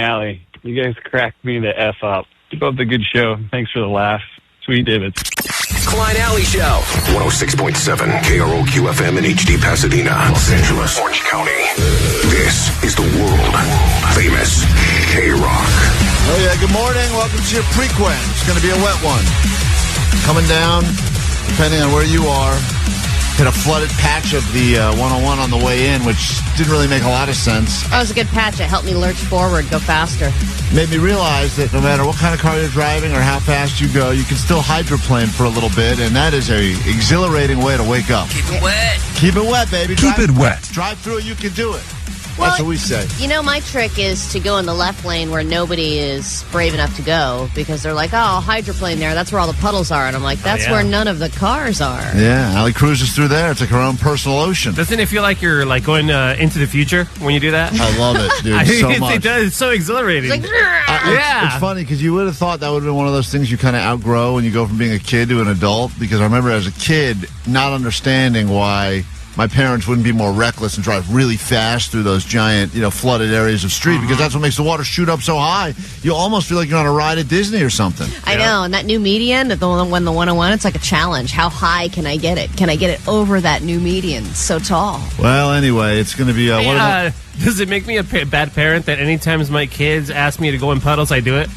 Alley. You guys cracked me the F up. Keep up the good show. Thanks for the laugh. Sweet David. Klein Alley Show. 106.7 KROQ FM in HD Pasadena, Los Angeles, Orange County. This is the world famous KROQ. Oh, yeah, good morning. Welcome to your pre-Quen. It's going to be a wet one. Coming down, depending on where you are. Hit a flooded patch of the 101 on the way in, which didn't really make a lot of sense. That was a good patch. It helped me lurch forward, go faster. Made me realize that no matter what kind of car you're driving or how fast you go, you can still hydroplane for a little bit, and that is a exhilarating way to wake up. Keep it wet. Keep it wet, baby. Keep it wet. Drive through it, you can do it. Well, that's what we say. You know, my trick is to go in the left lane where nobody is brave enough to go because they're like, oh, I'll hydroplane there. That's where all the puddles are. And I'm like, that's where none of the cars are. Yeah, Allie cruises through there. It's like her own personal ocean. Doesn't it feel like you're like going into the future when you do that? I love it, dude, so much. It does. It's so exhilarating. It's like, yeah. It's funny because you would have thought that would have been one of those things you kind of outgrow when you go from being a kid to an adult. Because I remember as a kid not understanding why my parents wouldn't be more reckless and drive really fast through those giant, flooded areas of street because that's what makes the water shoot up so high. You almost feel like you're on a ride at Disney or something. I know, and that new median, the 101, it's like a challenge. How high can I get it? Can I get it over that new median? It's so tall. Well, anyway, it's going to be... does it make me a bad parent that anytime my kids ask me to go in puddles, I do it?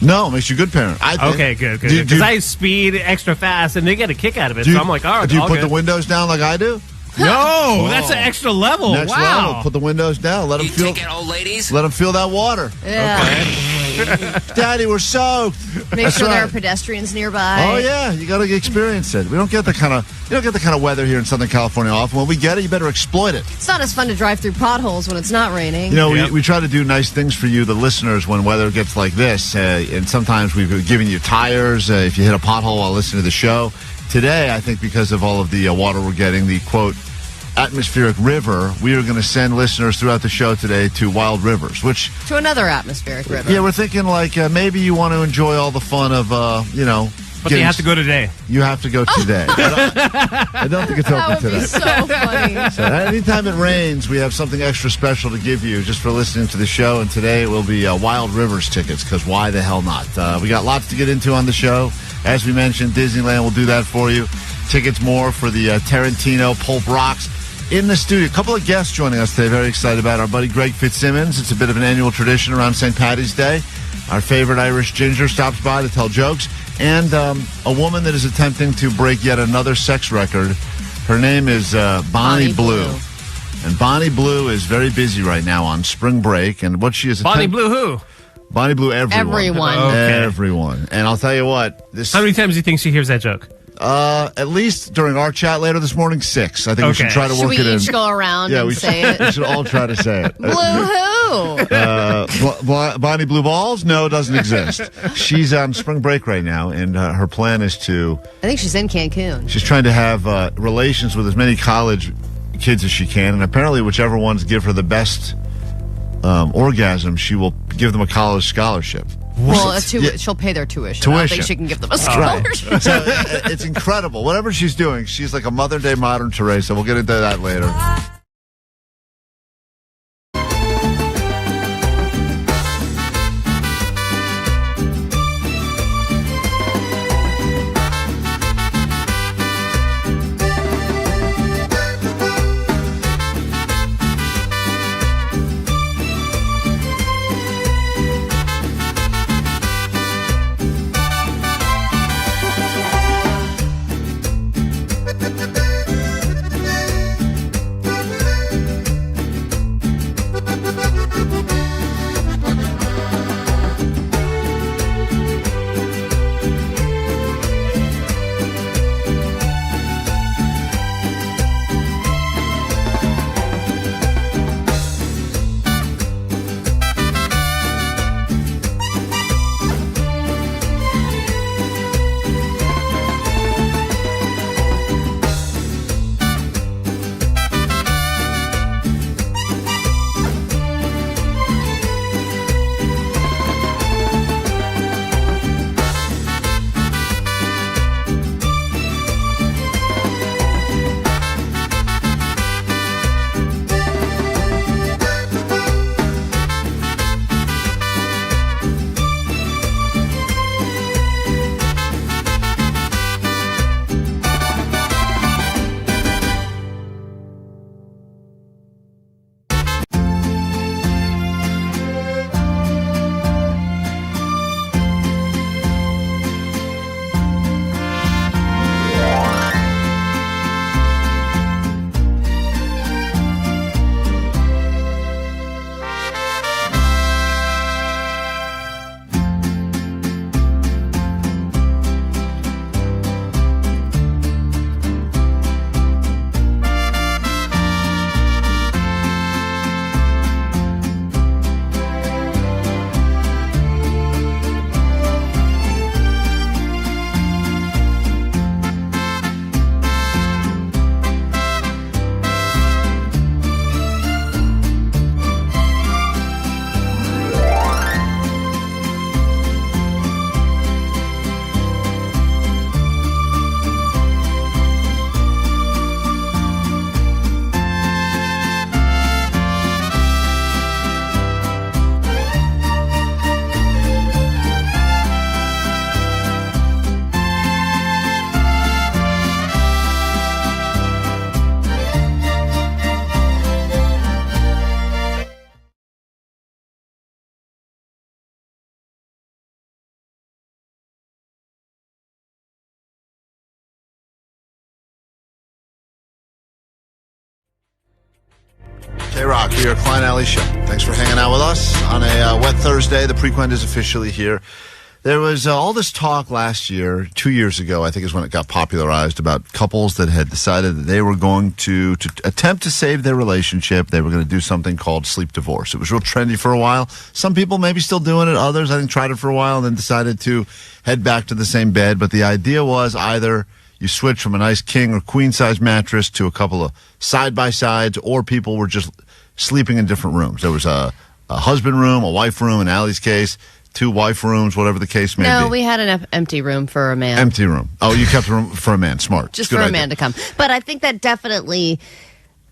No, it makes you a good parent. I think. Okay, good. Because I speed extra fast, and they get a kick out of it. So I'm like, all right, do you put the windows down like I do? No, that's an extra level. Next level. Put the windows down. Let them feel. Take it, old ladies. Let them feel that water. Yeah. Okay. Daddy, we're soaked. Make sure there are pedestrians nearby. Oh yeah, you got to experience it. We don't get the kind of weather here in Southern California often. When we get it, you better exploit it. It's not as fun to drive through potholes when it's not raining. We try to do nice things for you, the listeners, when weather gets like this. And sometimes we've given you tires if you hit a pothole while listening to the show. Today, I think because of all of the water we're getting, the, quote, atmospheric river, we are going to send listeners throughout the show today to Wild Rivers, which... To another atmospheric river. Yeah, we're thinking like maybe you want to enjoy all the fun of, But you have to go today. You have to go today. I don't think it's open today. That would be so funny. So anytime it rains, we have something extra special to give you just for listening to the show. And today it will be Wild Rivers tickets, because why the hell not? We got lots to get into on the show. As we mentioned, Disneyland will do that for you. Tickets more for the Tarantino, Pulp Rocks. In the studio, a couple of guests joining us today. Very excited about our buddy Greg Fitzsimmons. It's a bit of an annual tradition around St. Paddy's Day. Our favorite Irish ginger stops by to tell jokes. And a woman that is attempting to break yet another sex record. Her name is Bonnie Blue. And Bonnie Blue is very busy right now on spring break. And what she is... Bonnie Blue who? Bonnie Blue everyone. Okay. Everyone. And I'll tell you what. How many times do you think she hears that joke? At least during our chat later this morning, 6. I think we should try to work it in. Should we each go around and say it? We should all try to say it. Blue who? Bonnie Blue Balls? No, doesn't exist. She's on spring break right now, and her plan is to... I think she's in Cancun. She's trying to have relations with as many college kids as she can, and apparently whichever ones give her the best orgasm, she will give them a college scholarship. Well, she'll pay their tuition. I don't think she can give them a scholarship. Right. So it's incredible. Whatever she's doing, she's like a modern-day modern Teresa. We'll get into that later. KROQ, we are Klein Alley Show. Thanks for hanging out with us on a wet Thursday. The Prequend is officially here. There was all this talk last year, 2 years ago, I think is when it got popularized, about couples that had decided that they were going to attempt to save their relationship. They were going to do something called sleep divorce. It was real trendy for a while. Some people maybe still doing it. Others, I think, tried it for a while and then decided to head back to the same bed. But the idea was either you switch from a nice king or queen size mattress to a couple of side-by-sides, or people were just sleeping in different rooms. There was a husband room, a wife room, in Allie's case, 2 wife rooms, whatever the case may be. No, we had an empty room for a man. Empty room. Oh, you kept a room for a man. Smart. Just for a man to come. But I think that definitely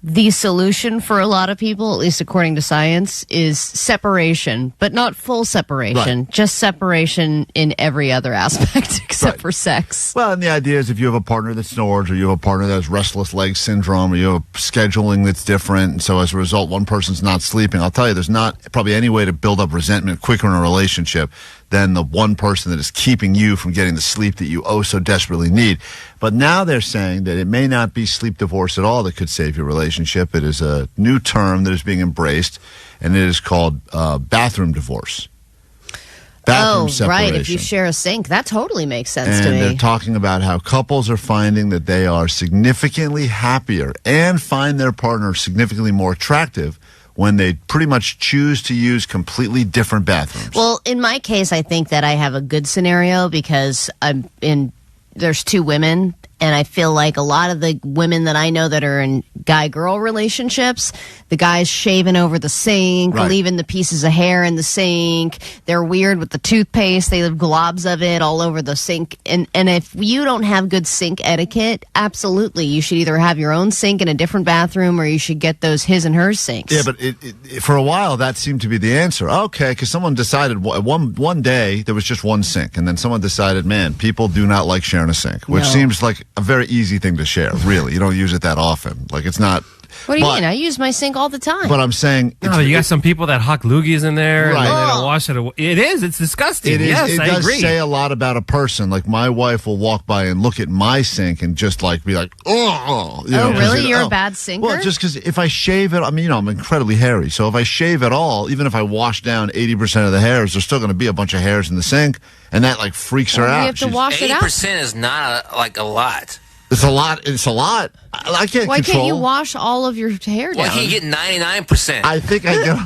the solution for a lot of people, at least according to science, is separation, but not full separation, Right. just separation in every other aspect except for sex. Well, and the idea is if you have a partner that snores, or you have a partner that has restless leg syndrome, or you have scheduling that's different, and so as a result, one person's not sleeping, I'll tell you, there's not probably any way to build up resentment quicker in a relationship than the one person that is keeping you from getting the sleep that you so desperately need. But now they're saying that it may not be sleep divorce at all that could save your relationship. It is a new term that is being embraced, and it is called bathroom divorce. Bathroom separation. Right. If you share a sink, that totally makes sense to me. And they're talking about how couples are finding that they are significantly happier and find their partner significantly more attractive when they pretty much choose to use completely different bathrooms. Well, in my case, I think that I have a good scenario because there's 2 women, and I feel like a lot of the women that I know that are in guy-girl relationships, the guy's shaving over the sink, Right. leaving the pieces of hair in the sink. They're weird with the toothpaste. They leave globs of it all over the sink. And if you don't have good sink etiquette, absolutely, you should either have your own sink in a different bathroom or you should get those his and hers sinks. Yeah, but for a while, that seemed to be the answer. Okay, because someone decided one day there was just one sink, and then someone decided, man, people do not like sharing a sink, which No. seems like a very easy thing to share, really. You don't use it that often. Like, it's not... What do you mean? I use my sink all the time. But I'm saying... No, you got some people that hawk loogies in there, Right. and then they don't wash it away. It is. It's disgusting. It is. Yes, It I does agree. say a lot about a person. Like, my wife will walk by and look at my sink and just like be like, oh, you know, 'cause really? You're a bad sinker? Well, just because if I shave it, I mean, I'm incredibly hairy. So if I shave at all, even if I wash down 80% of the hairs, there's still going to be a bunch of hairs in the sink, and that like freaks her out. You have to wash it out. 80% is not a lot. It's a lot. It's a lot. I can't Why control. can't you wash all of your hair down? Why can't you get 99%? I think I get.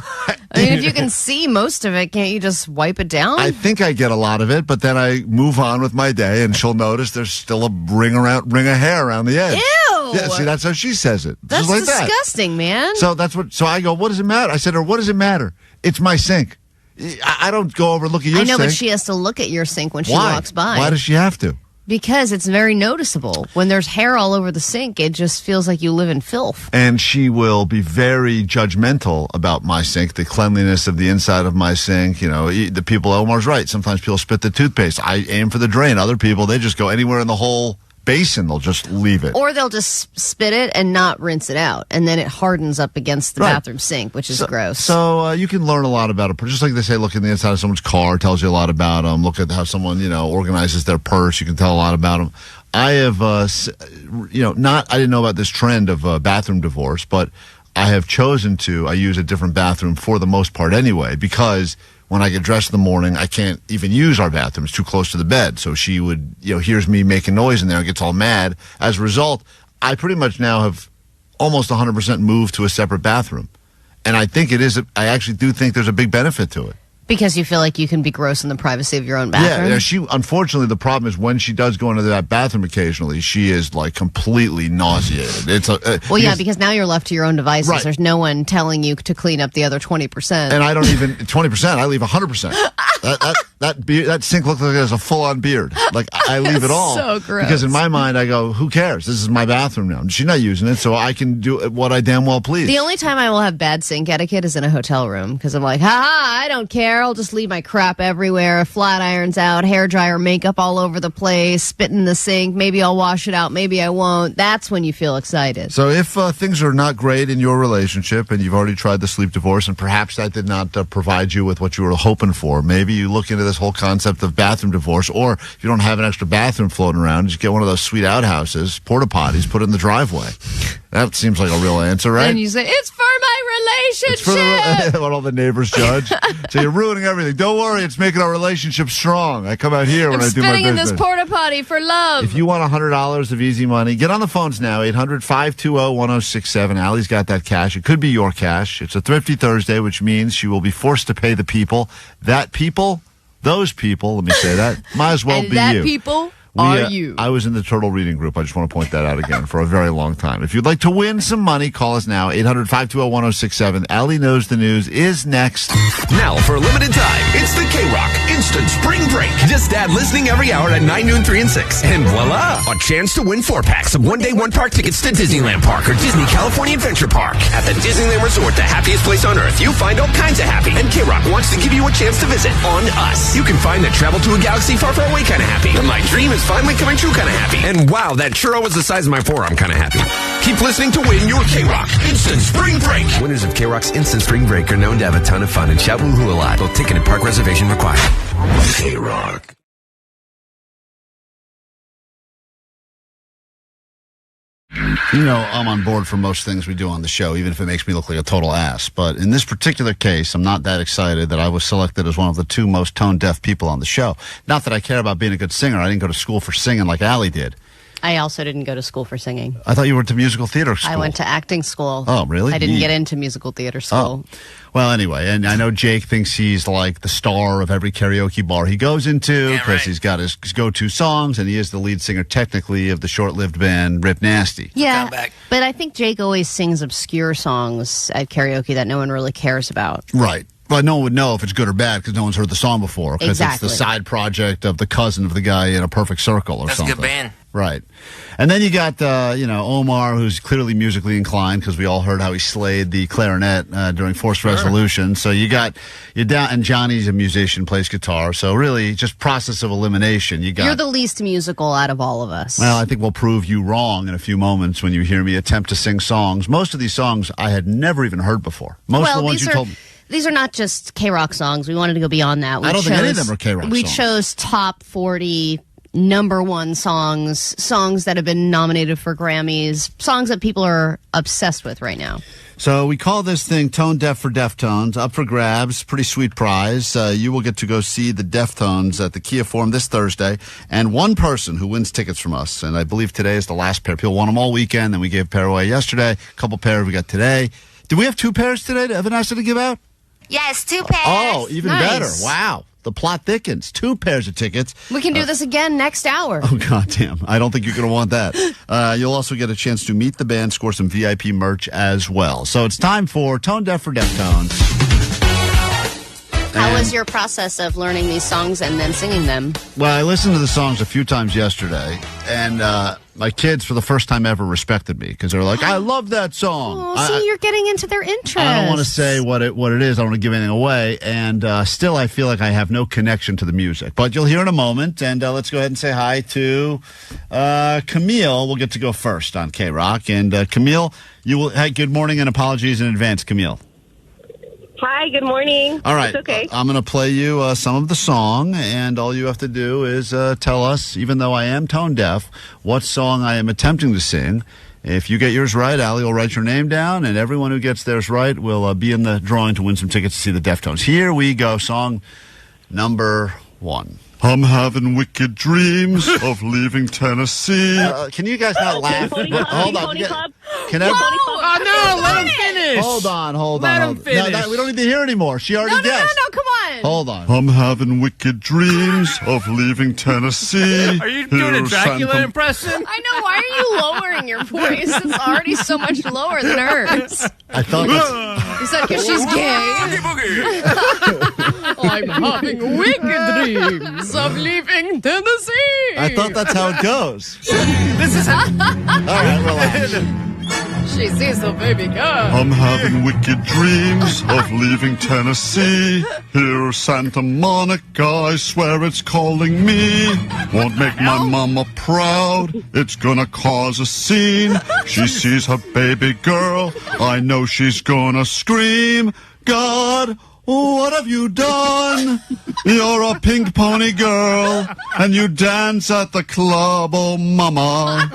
I mean, if you can see most of it, can't you just wipe it down? I think I get a lot of it, but then I move on with my day, and she'll notice there's still a ring of hair around the edge. Ew! Yeah, see, that's how she says it. That's Just like that. disgusting, man. So that's what. So I go, what does it matter? I said to her, what does it matter? It's my sink. I don't go over and look at your I know, sink. but she has to look at your sink when she Why? walks by. Why does she have to? Because it's very noticeable. When there's hair all over the sink, it just feels like you live in filth. And she will be very judgmental about my sink, the cleanliness of the inside of my sink. You know, the people, Omar's right. Sometimes people spit the toothpaste. I aim for the drain. Other people, they just go anywhere in the whole basin. They'll just leave it. Or they'll just spit it and not rinse it out. And then it hardens up against the Right. bathroom sink, which is gross. So you can learn a lot about it. Just like they say, look in the inside of someone's car, tells you a lot about them. Look at how someone, organizes their purse. You can tell a lot about them. I have, I didn't know about this trend of bathroom divorce, but I have chosen I use a different bathroom for the most part anyway, because when I get dressed in the morning, I can't even use our bathroom. It's too close to the bed. So she would, hears me making noise in there and gets all mad. As a result, I pretty much now have almost 100% moved to a separate bathroom. And I think I actually do think there's a big benefit to it. Because you feel like you can be gross in the privacy of your own bathroom? Yeah, unfortunately, the problem is when she does go into that bathroom occasionally, she is like completely nauseated. Because now you're left to your own devices. Right. There's no one telling you to clean up the other 20%. And I don't even 20%. I leave 100%. That sink looks like it has a full-on beard. Like I leave it all. So gross. Because in my mind, I go, "Who cares? This is my bathroom now. She's not using it, so I can do what I damn well please." The only time I will have bad sink etiquette is in a hotel room because I'm like, I don't care. I'll just leave my crap everywhere. Flat irons out, hair dryer, makeup all over the place, spit in the sink. Maybe I'll wash it out. Maybe I won't. That's when you feel excited. So if things are not great in your relationship and you've already tried the sleep divorce and perhaps that did not provide you with what you were hoping for, maybe you look into this whole concept of bathroom divorce, or if you don't have an extra bathroom floating around, just get one of those sweet outhouses, porta potties, put it in the driveway. That seems like a real answer, right? And you say, it's for my It's for relationship. what all the neighbors judge. So you're ruining everything. Don't worry, it's making our relationship strong. I come out here when I'm I do my spitting in business. this porta potty for love. If you want $100 of easy money, get on the phones now, 800-520-1067. Allie's got that cash. It could be your cash. It's a Thrifty Thursday, which means she will be forced to pay the people. Those people, let me say that, might as well and be that you. people are you. I was in the Turtle Reading Group. I just want to point that out again for a very long time. If you'd like to win some money, call us now, 800-520-1067. Allie Knows the News is next. Now, for a limited time, it's the KROQ Instant Spring Break. Just add listening every hour at 9, noon, 3, and 6. And voila! A chance to win 4-packs of one-day, one-park tickets to Disneyland Park or Disney California Adventure Park. At the Disneyland Resort, the happiest place on earth, you find all kinds of happy. And KROQ wants to give you a chance to visit on us. You can find the travel to a galaxy far, far away kind of happy. And my dream is finally coming true kind of happy. And wow, that churro was the size of my forearm kind of happy. Keep listening to win your KROQ Instant Spring Break. Winners of KROQ's Instant Spring Break are known to have a ton of fun and shout woohoo a lot. Both ticket and park reservation required. KROQ. You know, I'm on board for most things we do on the show, even if it makes me look like a total ass. But in this particular case, I'm not that excited that I was selected as one of the 2 most tone-deaf people on the show. Not that I care about being a good singer. I didn't go to school for singing like Allie did. I also didn't go to school for singing. I thought you went to musical theater school. I went to acting school. Oh, really? I didn't get into musical theater school. Oh. Well, anyway, and I know Jake thinks he's like the star of every karaoke bar he goes into because he's got his go-to songs, and he is the lead singer technically of the short-lived band Rip Nasty. Yeah, but I think Jake always sings obscure songs at karaoke that no one really cares about. Right. But no one would know if it's good or bad because no one's heard the song before. Because it's the side project of the cousin of the guy in A Perfect Circle or something. That's a good band. Right. And then you got, Omar, who's clearly musically inclined because we all heard how he slayed the clarinet during Forced Resolution. So you're down, and Johnny's a musician, plays guitar. So really, just process of elimination. You're the least musical out of all of us. Well, I think we'll prove you wrong in a few moments when you hear me attempt to sing songs. Most of these songs I had never even heard before. Most of the ones you told me. These are not just KROQ songs. We wanted to go beyond that. I don't think any of them are KROQ songs. We chose top 40 #1 songs that have been nominated for Grammys, songs that people are obsessed with right now. So we call this thing Tone Deaf for Deftones, up for grabs, pretty sweet prize. You will get to go see the Deftones at the Kia Forum this Thursday, and one person who wins tickets from us, and I believe today is the last pair. People won them all weekend, then we gave a pair away yesterday, a couple pairs we got today. Do we have 2 pairs today to Vanessa to give out? Yes, 2 pairs. Oh, even Nice. better. Wow. The plot thickens. 2 pairs of tickets. We can do this again next hour. Oh, goddamn. I don't think you're going to want that. You'll also get a chance to meet the band, score some VIP merch as well. So it's time for Tone Deaf for Deftones. How was your process of learning these songs and then singing them? Well, I listened to the songs a few times yesterday, and my kids, for the first time ever, respected me because they're like, I love that song. Oh, see, you're getting into their interest. I don't want to say what it is. I don't want to give anything away. And still, I feel like I have no connection to the music. But you'll hear in a moment. And let's go ahead and say hi to Camille. We'll get to go first on KROQ. And Camille, hey, good morning and apologies in advance, Camille. Hi, good morning. All right. It's okay. I'm going to play you some of the song, and all you have to do is tell us, even though I am tone deaf, what song I am attempting to sing. If you get yours right, Allie will write your name down, and everyone who gets theirs right will be in the drawing to win some tickets to see the Deftones. Here we go. Song number 1. I'm having wicked dreams of leaving Tennessee. Can you guys not laugh? Hold on. Can Oh, no, let him finish. Hold on. Let him finish. No, we don't need to hear anymore. She already guessed. No, come on. Hold on. I'm having wicked dreams of leaving Tennessee. Are you doing a Dracula impression? I know. Why are you lowering your voice? It's already so much lower than hers. I thought that's... Is that because she's gay? I'm having wicked dreams of leaving Tennessee. I thought that's how it goes. This is All right, relax. She sees the baby girl. I'm having wicked dreams of leaving Tennessee. Here, Santa Monica, I swear it's calling me. Won't make my mama proud. It's gonna cause a scene. She sees her baby girl. I know she's gonna scream. God, what have you done? You're a pink pony girl, and you dance at the club, oh mama.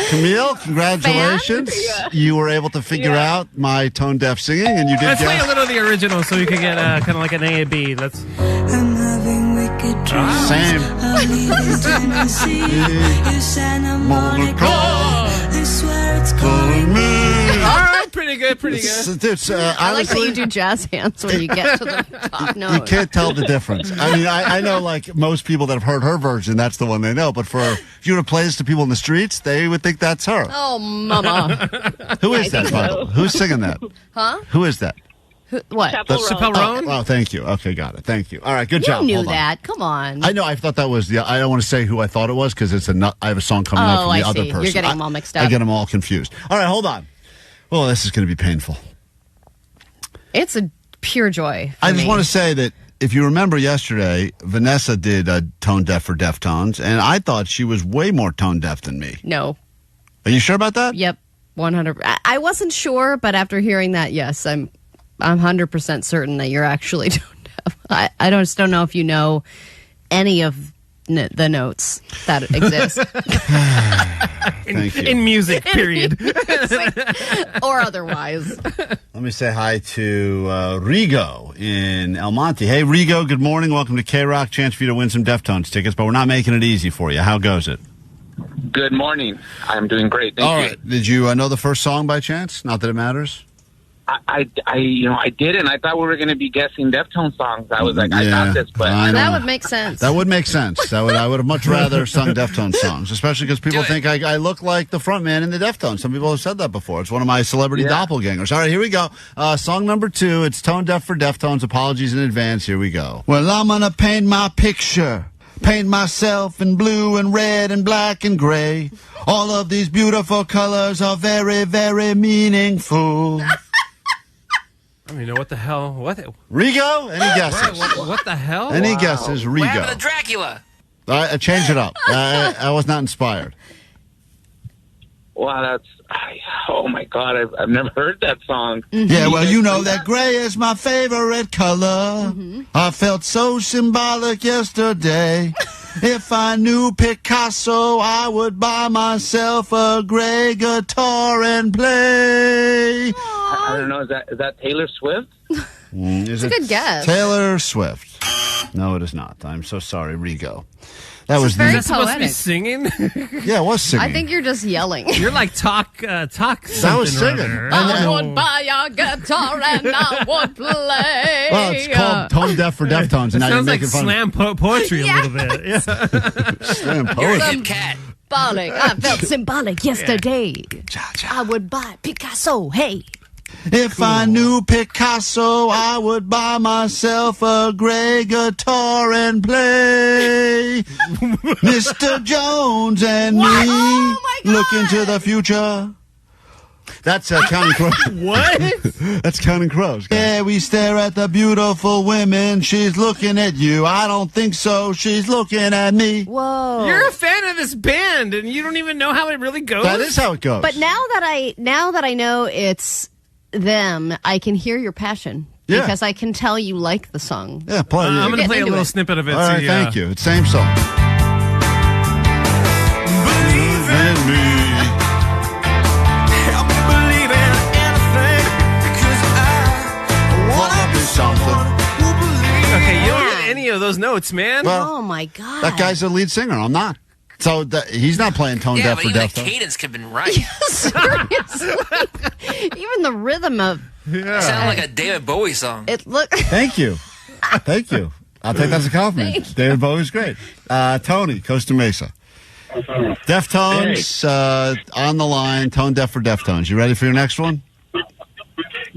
Camille, congratulations. You were able to figure out my tone deaf singing, and you did Let's play a guess. little of the original so you can get kind of like an A and B. Let's. I'm having wicked dreams. Same. I need to see you Santa Monica. I swear it's calling me. All right, pretty good, pretty good. Dude, I like that honestly, you do jazz hands when you get to the top note. you can't tell the difference. I mean, I know like most people that have heard her version, that's the one they know. But if you were to play this to people in the streets, they would think that's her. Oh, mama. Who is that, by the way? Who's singing that? Huh? Who is that? What? Chappell Chappell Roan. Roan? Oh, thank you. Okay, got it. Thank you. All right, good You job. knew Hold on. that. Come on. I know. I thought that was the. I don't want to say who I thought it was because I have a song coming up Oh, from the I other see. person. You're getting them all mixed up. I get them all confused. All right, hold on. Well, this is going to be painful. It's a pure joy. I just want to say that if you remember yesterday, Vanessa did Tone Deaf for Deftones, and I thought she was way more tone deaf than me. No. Are you sure about that? Yep. 100. I wasn't sure, but after hearing that, yes, I'm 100% certain that you're actually tone deaf. I just don't know if you know any of the notes that exist Thank you. In music, period. or otherwise. Let me say hi to Rigo in El Monte. Hey, Rigo, good morning. Welcome to KROQ. Chance for you to win some Deftones tickets, but we're not making it easy for you. How goes it? Good morning. I'm doing great. Thank All you. right. Did you know the first song by chance? Not that it matters. I didn't. I thought we were going to be guessing Deftones songs. I was like, I got this, but I know. That would make sense. That would make sense. I would have much rather sung Deftones songs, especially because people Do it. think I look like the front man in the Deftones. Some people have said that before. It's one of my celebrity doppelgangers. All right, here we go. Song number 2. It's Tone Deaf for Deftones. Apologies in advance. Here we go. Well, I'm going to paint my picture. Paint myself in blue and red and black and gray. All of these beautiful colors are very, very meaningful. I don't even know what the hell. What? Rigo? Any guesses? What the hell? Any guesses? What happened to Rigo. Dracula? I changed it up. I was not inspired. wow, oh my God, I've never heard that song. Yeah, well, you know that gray is my favorite color. I felt so symbolic yesterday. If I knew Picasso, I would buy myself a gray guitar and play. I don't know. Is that Taylor Swift? Is It's a good guess. Taylor Swift. No, it is not. I'm so sorry, Rigo. That was very Is that supposed to be poetic. singing? yeah, it was singing. I think you're just yelling. You're like talk. That was something or singing. other. I would buy your guitar and I would play. Well, it's called Tone Deaf for Deftones, and now you're Sounds like making fun slam poetry Yeah. a little bit. Yeah. of slam You're a poetry. good cat. Symbolic. I felt symbolic yesterday. I would buy Picasso. Hey. If I knew Picasso, I would buy myself a gray guitar and play. Mr. Jones and me Oh, my God. look into the future. That's Counting Crows. What? That's Counting Crows. Yeah, we stare at the beautiful women. She's looking at you. I don't think so. She's looking at me. Whoa. You're a fan of this band, and you don't even know how it really goes. That is how it goes. But now that I know it's them, I can hear your passion. Yeah. Because I can tell you like the song. yeah, play I'm going to getting play a into little it. snippet of it. All right, so, thank you. It's same song. Believe in me. Help me believe in anything, 'cause I wanna be someone who believes. Okay, you don't get any of those notes, man. Well, Oh my God. that guy's the lead singer. I'm not. So he's not playing Tone Yeah, Deaf but for even the Deftones. cadence could have been right. Seriously. Even the rhythm of It sounded like a David Bowie song. it look Thank you. Thank you. I'll take that as a compliment. David Bowie's great. Tony, Costa Mesa. Deftones on the line. Tone Deaf for Deftones. You ready for your next one?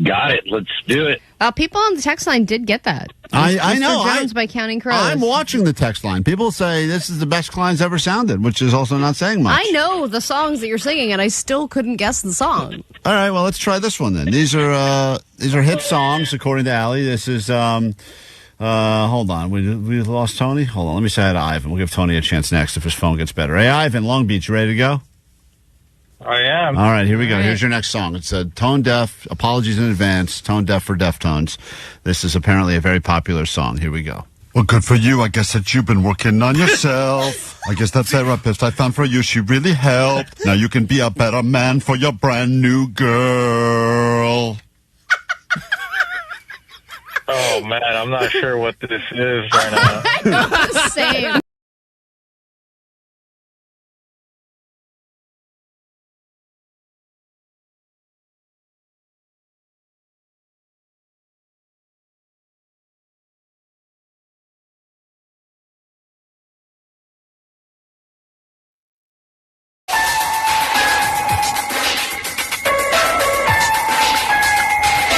Got it. Let's do it. people on the text line did get that. I Mr. know. Jones by Counting Crows. I'm watching the text line. People say this is the best Klein's ever sounded, which is also not saying much. I know the songs that you're singing, and I still couldn't guess the song. All right, well, let's try this one then. These are hit songs according to Allie. This is hold on, we lost Tony. Hold on, let me say hi to Ivan. We'll give Tony a chance next if his phone gets better. Hey, Ivan, Long Beach, you ready to go? I am. All right, here we go. Here's your next song. It's Tone Deaf. Apologies in advance. Tone Deaf for Deftones. This is apparently a very popular song. Here we go. Well, good for you. I guess that you've been working on yourself. I guess that therapist I found for you, she really helped. Now you can be a better man for your brand new girl. Oh, man, I'm not sure what this is right now. Same.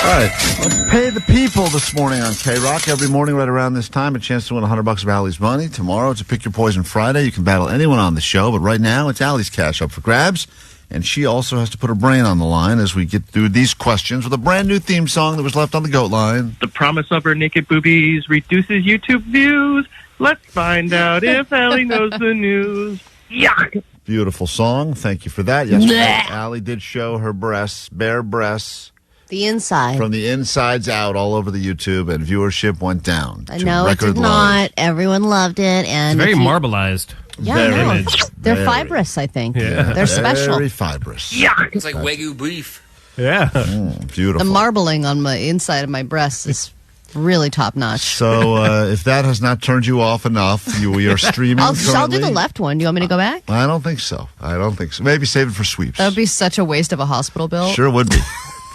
All right, let's pay the people this morning on KROQ. Every morning right around this time, a chance to win $100 of Allie's money. Tomorrow, it's a Pick Your Poison Friday. You can battle anyone on the show, but right now, it's Allie's cash up for grabs. And she also has to put her brain on the line as we get through these questions with a brand new theme song that was left on the goat line. The promise of her naked boobies reduces YouTube views. Let's find out if Allie knows the news. Yuck! Beautiful song. Thank you for that. Yesterday, Allie did show her breasts, bare breasts. The inside. From the insides out all over the YouTube, and viewership went down. I know it did not. Everyone loved it. And It's very marbleized. Yeah, I know. They're fibrous, I think. Yeah. They're special. Very fibrous. Yeah. It's like Wagyu beef. Yeah. Beautiful. The marbling on my inside of my breasts is really top notch. So if that has not turned you off enough, we are streaming I'll do currently. the left one. Do you want me to go back? I don't think so. Maybe save it for sweeps. That would be such a waste of a hospital bill. Sure would be.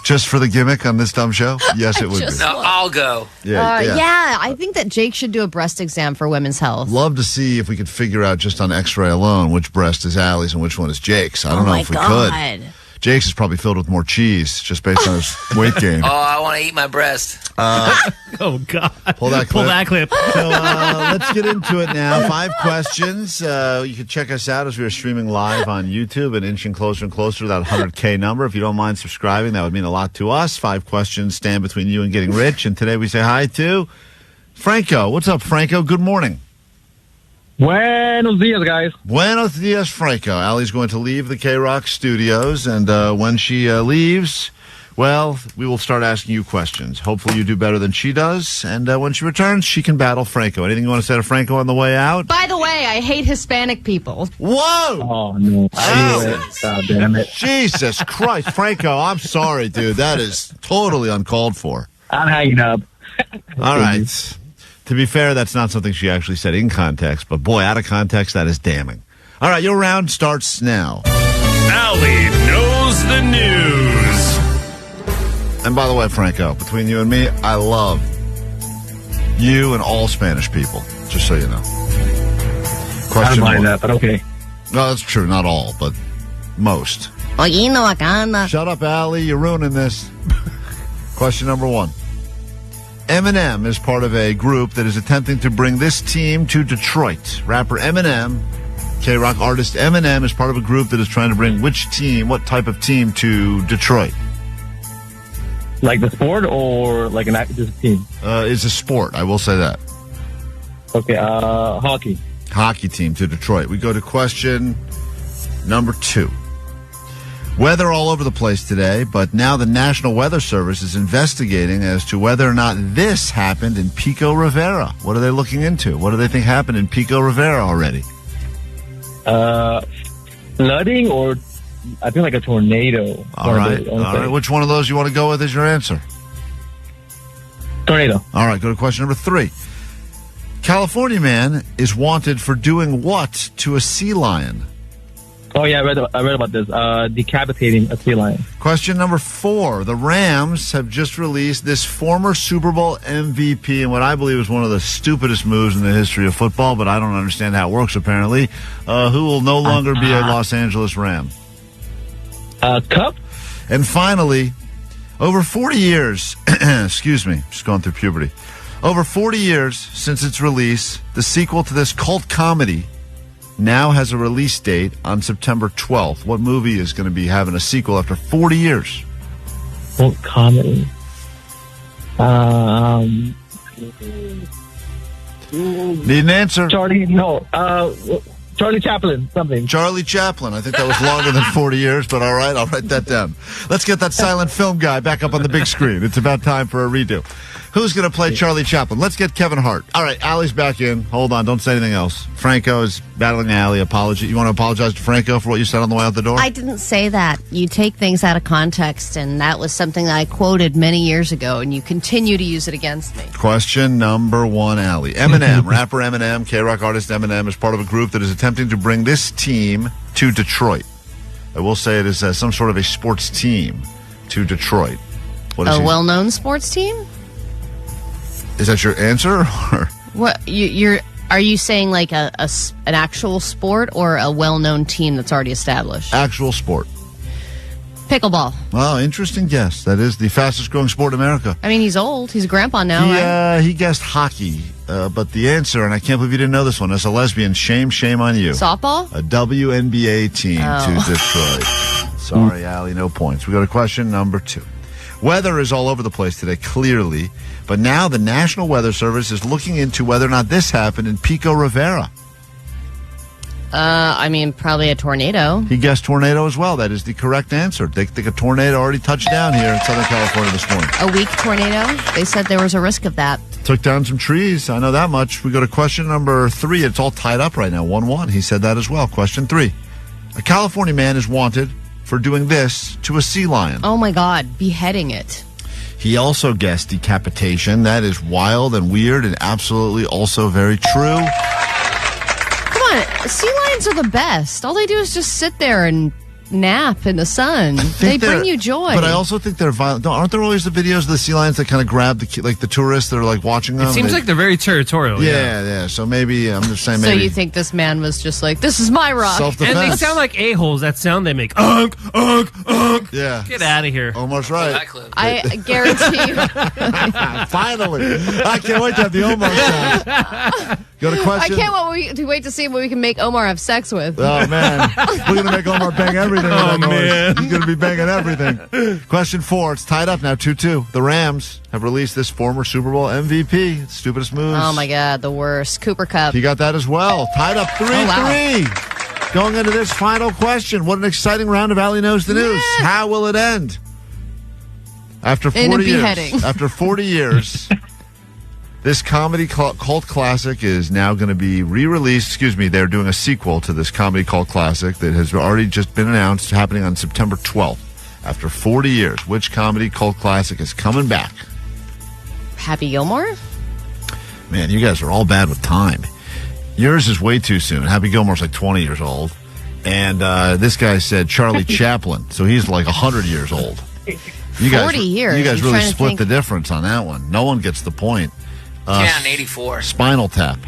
Just for the gimmick on this dumb show? Yes, it would be. No, I'll go. Yeah, I think that Jake should do a breast exam for women's health. Love to see if we could figure out just on x-ray alone which breast is Allie's and which one is Jake's. I don't know if we could. Jake's is probably filled with more cheese just based on his weight gain. Oh, I want to eat my breast. Oh, God. Pull that clip. So, let's get into it now. 5 questions. You can check us out as we are streaming live on YouTube and inching closer and closer to that 100K number. If you don't mind subscribing, that would mean a lot to us. 5 questions stand between you and getting rich. And today we say hi to Franco. What's up, Franco? Good morning. Buenos dias, guys. Buenos dias, Franco. Allie's going to leave the KROQ studios, and when she leaves, well, we will start asking you questions. Hopefully you do better than she does, and when she returns, she can battle Franco. Anything you want to say to Franco on the way out? By the way, I hate Hispanic people. Whoa! Oh, no. Oh, damn it. Jesus Christ, Franco, I'm sorry, dude. That is totally uncalled for. I'm hanging up. All right. To be fair, that's not something she actually said in context, but boy, out of context, that is damning. All right, your round starts now. Allie knows the news. And by the way, Franco, between you and me, I love you and all Spanish people, just so you know. I don't mind that, but okay. No, that's true. Not all, but most. Shut up, Allie. You're ruining this. Question number 1. Eminem is part of a group that is attempting to bring this team to Detroit. Rapper Eminem, KROQ artist Eminem, is part of a group that is trying to bring which team, what type of team to Detroit? Like the sport or like an active team? It's a sport, I will say that. Okay, hockey. Hockey team to Detroit. We go to question number 2. Weather all over the place today, but now the National Weather Service is investigating as to whether or not this happened in Pico Rivera. What are they looking into? What do they think happened in Pico Rivera already? Flooding or I think like a tornado. All right. Which one of those you want to go with as your answer? Tornado. All right, go to question number 3. California man is wanted for doing what to a sea lion? Oh, yeah, I read about this. Decapitating a sea lion. Question number 4. The Rams have just released this former Super Bowl MVP in what I believe is one of the stupidest moves in the history of football, but I don't understand how it works, apparently. Who will no longer be a Los Angeles Ram? Cup? And finally, over 40 years, excuse me, just going through puberty. Over 40 years since its release, the sequel to this cult comedy now has a release date on September 12th. What movie is going to be having a sequel after 40 years? Cult comedy. Need an answer? Charlie Chaplin, something. Charlie Chaplin. I think that was longer than 40 years, but all right, I'll write that down. Let's get that silent film guy back up on the big screen. It's about time for a redo. Who's going to play Charlie Chaplin? Let's get Kevin Hart. All right, Allie's back in. Hold on, don't say anything else. Franco is battling Allie. Apology. You want to apologize to Franco for what you said on the way out the door? I didn't say that. You take things out of context, and that was something that I quoted many years ago, and you continue to use it against me. Question number 1, Allie. Eminem, rapper Eminem, K-Rock artist Eminem, is part of a group that is attempting to bring this team to Detroit. I will say it is some sort of a sports team to Detroit. What is A well-known sports team? Is that your answer? Or? What are you saying? Like an actual sport or a well-known team that's already established? Actual sport. Pickleball. Well, interesting guess. That is the fastest growing sport in America. I mean, he's old. He's a grandpa now, right? He guessed hockey, but the answer, and I can't believe you didn't know this one, as a lesbian, shame on you. Softball? A WNBA team to Detroit. Sorry, Allie, no points. We go to question number 2. Weather is all over the place today, clearly, but now the National Weather Service is looking into whether or not this happened in Pico Rivera. I mean, probably a tornado. He guessed tornado as well. That is the correct answer. They think a tornado already touched down here in Southern California this morning. A weak tornado? They said there was a risk of that. Took down some trees. I know that much. We go to question number 3. It's all tied up right now, 1-1. He said that as well. Question 3. A California man is wanted for doing this to a sea lion. Oh, my God. Beheading it. He also guessed decapitation. That is wild and weird and absolutely also very true. Come on. Sea lions are the best. All they do is just sit there and nap in the sun. They bring you joy. But I also think they're violent. Aren't there always the videos of the sea lions that kind of grab the tourists that are like watching them? It seems like they're very territorial. Yeah. So maybe, I'm just saying maybe. So you think this man was just like, this is my rock. Self-defense. And they sound like a-holes, that sound they make. Unk, unk, unk. Yeah. Get out of here. Almost right. I guarantee you. Finally. I can't wait to have the Omar sound. Go to question. I can't wait to see what we can make Omar have sex with. Oh, man. We're going to make Omar bang everything. Oh, man. He's going to be banging everything. Question 4. It's tied up now, 2-2. The Rams have released this former Super Bowl MVP. Stupidest moves. Oh, my God. The worst. Cooper Kupp. He got that as well. Tied up 3-3. Oh, wow. Going into this final question. What an exciting round of Allie Knows the News. Yeah. How will it end? After 40 years. After 40 years... This comedy cult classic is now going to be re-released. Excuse me, they're doing a sequel to this comedy cult classic that has already just been announced, happening on September 12th. After 40 years, which comedy cult classic is coming back? Happy Gilmore? Man, you guys are all bad with time. Yours is way too soon. Happy Gilmore's like 20 years old. And this guy said Charlie Chaplin, so he's like 100 years old. 40 years? You guys You're really trying to split think. the difference on that one. No one gets the point. Yeah, in 84. Spinal Tap.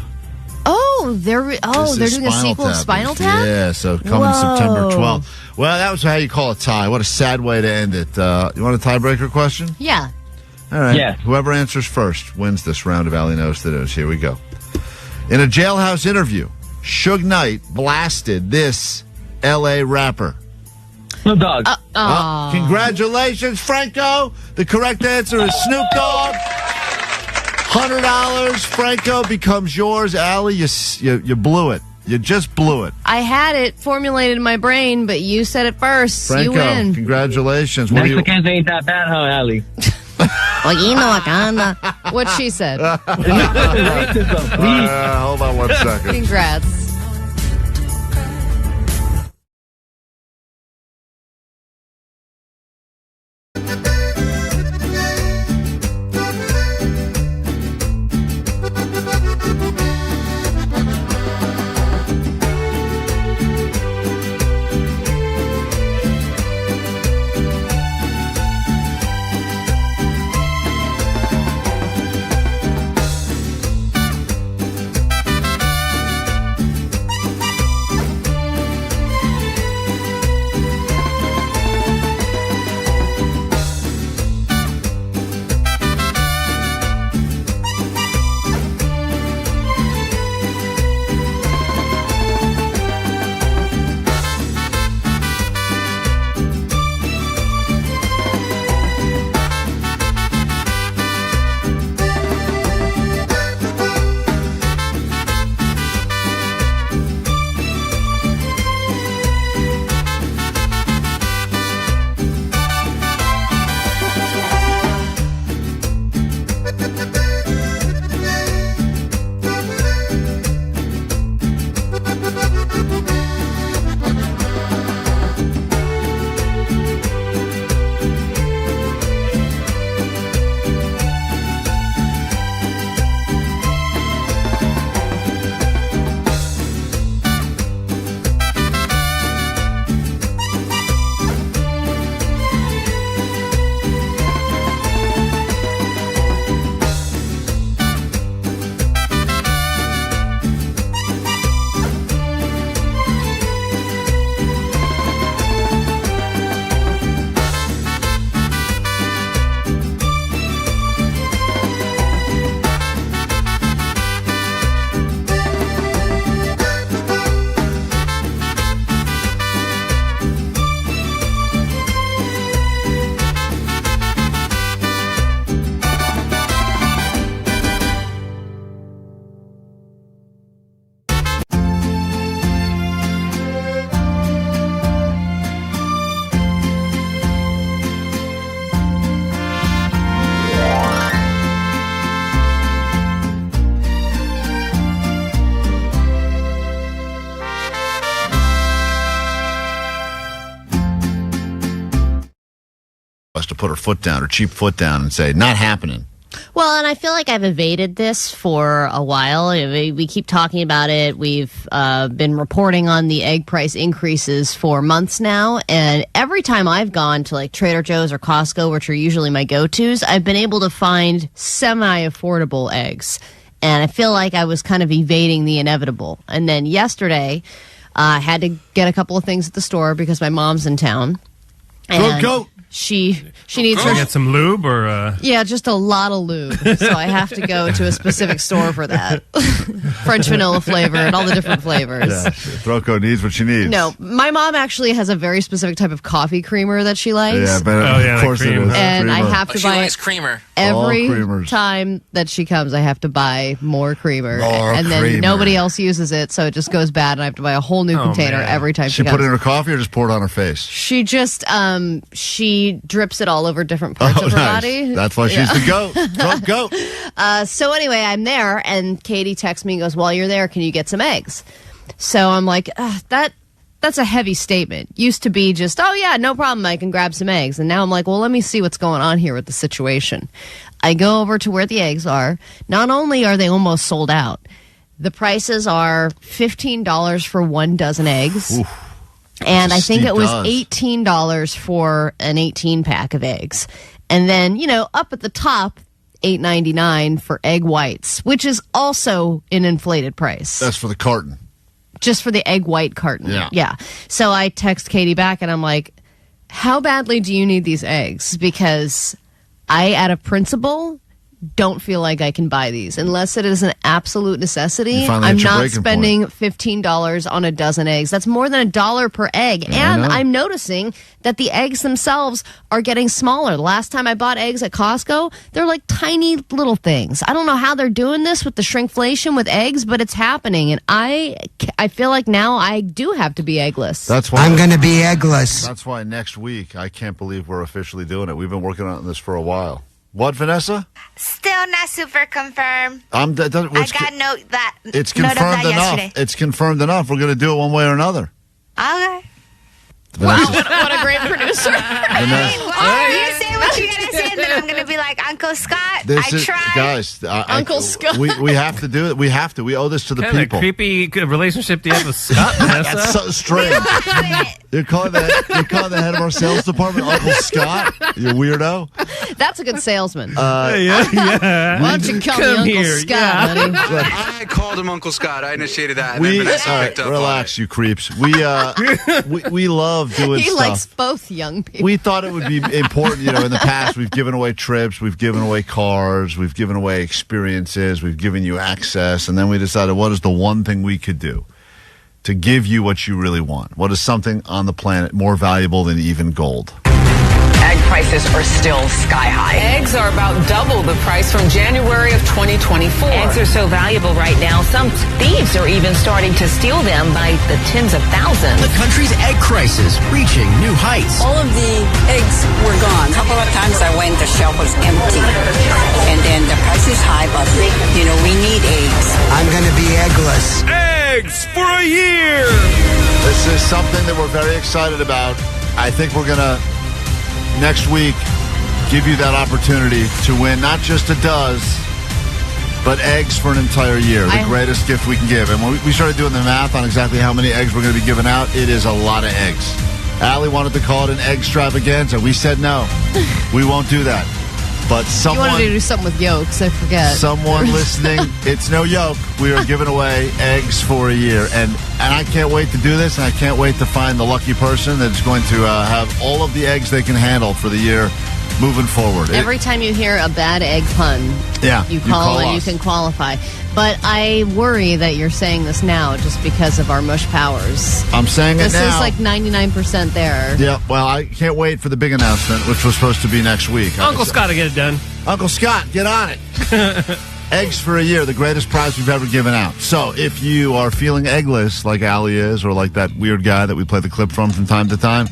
Oh, they're This doing is a sequel of Spinal Tap? Yeah, so coming September 12th. Well, that was how you call a tie. What a sad way to end it. You want a tiebreaker question? Yeah. All right. Yes. Whoever answers first wins this round of Allie Knows the News. Here we go. In a jailhouse interview, Suge Knight blasted this L.A. rapper. Snoop Dogg. Congratulations, Franco. The correct answer is Snoop Dogg. $100. Franco becomes yours. Allie, you blew it. You just blew it. I had it formulated in my brain, but you said it first. Franco, you win. Congratulations. What do you... Mexicans ain't that bad, huh, Allie? What she said. Racism, please. Hold on 1 second. Congrats. has to put her foot down, her cheap foot down, and say, not happening. Well, and I feel like I've evaded this for a while. We keep talking about it. We've been reporting on the egg price increases for months now. And every time I've gone to like Trader Joe's or Costco, which are usually my go-tos, I've been able to find semi-affordable eggs. And I feel like I was kind of evading the inevitable. And then yesterday, I had to get a couple of things at the store because my mom's in town. And Go. She needs her. Get some lube or Yeah, just a lot of lube. So I have to go to a specific store for that. French vanilla flavor and all the different flavors. Yeah, Throko needs what she needs. No, my mom actually has a very specific type of coffee creamer that she likes. Yeah, but of course it is. And I Creamer. have to She buy likes creamer. every time that she comes. I have to buy more creamer, and then creamer. nobody else uses it, so it just goes bad, and I have to buy a whole new container every time She she put comes. it in her coffee or just pour it on her face? She just she drips it all over different parts of her nice. body. That's why she's the goat. Trump goat. So anyway, I'm there, and Katie texts me and goes, while you're there, can you get some eggs? So I'm like, that's a heavy statement. Used to be just, oh yeah, no problem, I can grab some eggs. And now I'm like, well, let me see what's going on here with the situation. I go over to where the eggs are. Not only are they almost sold out, the prices are $15 for 1 dozen eggs. Oof. And I think steep it was dose. $18 for an 18-pack of eggs. And then, up at the top, $8.99 for egg whites, which is also an inflated price. That's for the carton. Just for the egg white carton. Yeah. So I text Katie back, and I'm like, how badly do you need these eggs? Because I, out of principle, don't feel like I can buy these unless it is an absolute necessity. You finally I'm hit your not breaking spending $15 on a dozen eggs. That's more than $1 per egg. Yeah, and I know. I'm noticing that the eggs themselves are getting smaller. The last time I bought eggs at Costco, they're like tiny little things. I don't know how they're doing this with the shrinkflation with eggs, but it's happening. And I feel like now I do have to be eggless. That's why I'm going to be eggless. That's why next week, I can't believe we're officially doing it. We've been working on this for a while. What, Vanessa? Still not super confirmed. I got it's note of that confirmed enough. yesterday. It's confirmed enough. We're going to do it one way or another. Okay. Wow, Vanessa's- what a great producer. You say what you gotta say, and then I'm gonna be like, Uncle Scott, I tried. Guys, Uncle Scott. We have to do it. We have to. We owe this to the kind of people. creepy relationship do you have with Scott, Vanessa? That's so strange. You're calling the head of our sales department Uncle Scott? You weirdo. That's a good salesman. Yeah. Why don't you call me Uncle here, Scott, honey? I called him Uncle Scott. I initiated that. We And then Vanessa all right, picked up relax, you creeps. We love doing He stuff. likes both young people. We thought it would be important. In the past, we've given away trips, we've given away cars, we've given away experiences, we've given you access, and then we decided what is the one thing we could do to give you what you really want? What is something on the planet more valuable than even gold? Egg prices are still sky high. Eggs are about double the price from January of 2024. Eggs are so valuable right now, some thieves are even starting to steal them by the tens of thousands. The country's egg crisis reaching new heights. All of the eggs were gone. A couple of times I went, the shelf was empty. And then the price is high, but, we need eggs. I'm going to be eggless. Eggs for a year! This is something that we're very excited about. I think we're going to, next week, give you that opportunity to win not just a dozen, but eggs for an entire year. The greatest gift we can give. And when we started doing the math on exactly how many eggs we're going to be giving out, it is a lot of eggs. Allie wanted to call it an egg extravaganza. We said no. We won't do that. But You wanted to do something with yolks, I forget. Someone listening, it's no yoke. We are giving away eggs for a year. And I can't wait to do this, and I can't wait to find the lucky person that's going to have all of the eggs they can handle for the year moving forward. Every time you hear a bad egg pun, you call and us. you can qualify. But I worry that you're saying this now just because of our mush powers. I'm saying it now. This is like 99% there. Yeah, well, I can't wait for the big announcement, which was supposed to be next week. Uncle Scott will get it done. Uncle Scott, get on it. Eggs for a year, the greatest prize we've ever given out. So if you are feeling eggless like Allie is, or like that weird guy that we play the clip from time to time,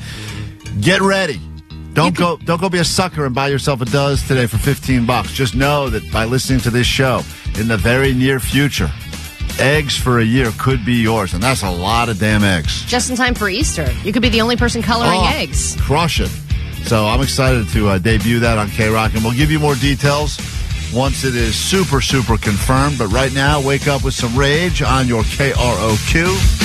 get ready. Don't go be a sucker and buy yourself a dozen today for $15. Just know that by listening to this show, in the very near future, eggs for a year could be yours. And that's a lot of damn eggs. Just in time for Easter. You could be the only person coloring eggs. Crush it. So I'm excited to debut that on KROQ, and we'll give you more details once it is super, super confirmed. But right now, wake up with some rage on your KROQ.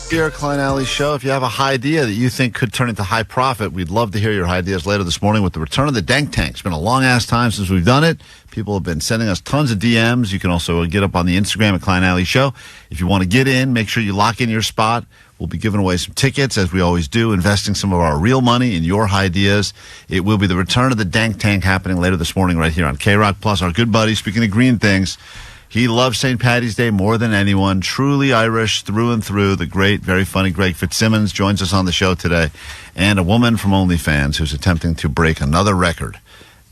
Here, Klein Alley Show. If you have a high idea that you think could turn into high profit, we'd love to hear your ideas later this morning with the return of the Dank Tank. It's been a long-ass time since we've done it. People have been sending us tons of DMs. You can also get up on the Instagram at Klein Alley Show. If you want to get in, make sure you lock in your spot. We'll be giving away some tickets, as we always do, investing some of our real money in your ideas. It will be the return of the Dank Tank happening later this morning right here on KROQ. Plus, our good buddy, speaking of green things, he loves St. Paddy's Day more than anyone. Truly Irish through and through. The great, very funny Greg Fitzsimmons joins us on the show today. And a woman from OnlyFans who's attempting to break another record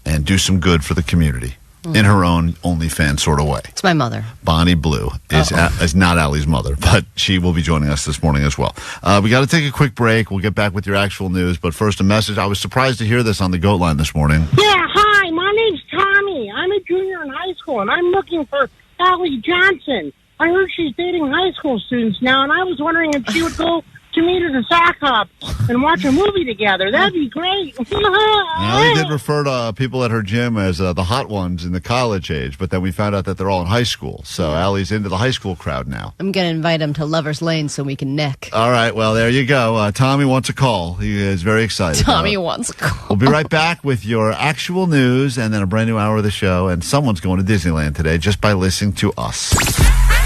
and do some good for the community in her own OnlyFans sort of way. It's my mother. Bonnie Blue is not Allie's mother, but she will be joining us this morning as well. We got to take a quick break. We'll get back with your actual news. But first, a message. I was surprised to hear this on the GOAT line this morning. Yeah, hi. My name's Tommy. I'm a junior in high school, and I'm looking for Allie Johnson. I heard she's dating high school students now, and I was wondering if she would go to should meet at a sock hop and watch a movie together. That'd be great. Allie did refer to people at her gym as the hot ones in the college age, but then we found out that they're all in high school. So Allie's into the high school crowd now. I'm going to invite him to Lover's Lane so we can neck. All right, well, there you go. Tommy wants a call. He is very excited. Tommy wants a call. We'll be right back with your actual news and then a brand new hour of the show. And someone's going to Disneyland today just by listening to us.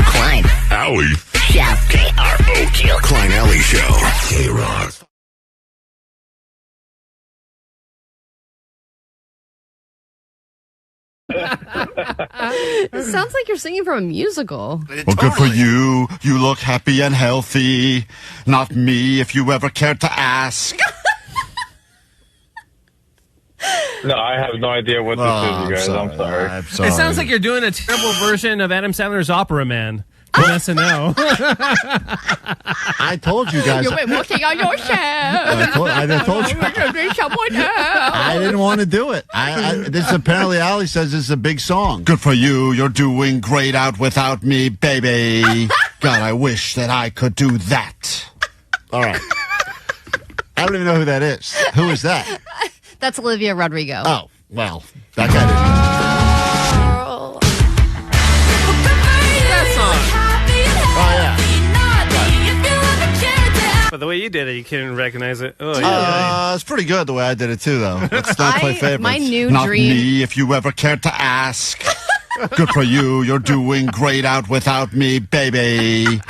Klein. Alley. Show. KROQ. Klein Alley Show. KROQ. It sounds like you're singing from a musical. Well, good for you. You look happy and healthy. Not me, if you ever cared to ask. No, I have no idea what this is, you guys. I'm sorry. It sounds like you're doing a terrible version of Adam Sandler's Opera Man on SNL. I told you guys. You've been working on yourself. I told you. I didn't want to do it. This apparently, Allie says this is a big song. Good for you. You're doing great out without me, baby. God, I wish that I could do that. All right. I don't even know who that is. Who is that? That's Olivia Rodrigo. Oh, well, that guy didn't. That song. Oh, yeah. But the way you did it, you can't recognize it. Oh, yeah. It's pretty good the way I did it, too, though. Let's not play favorites. My new Not dream. me, if you ever cared to ask. Good for you. You're doing great out without me, baby.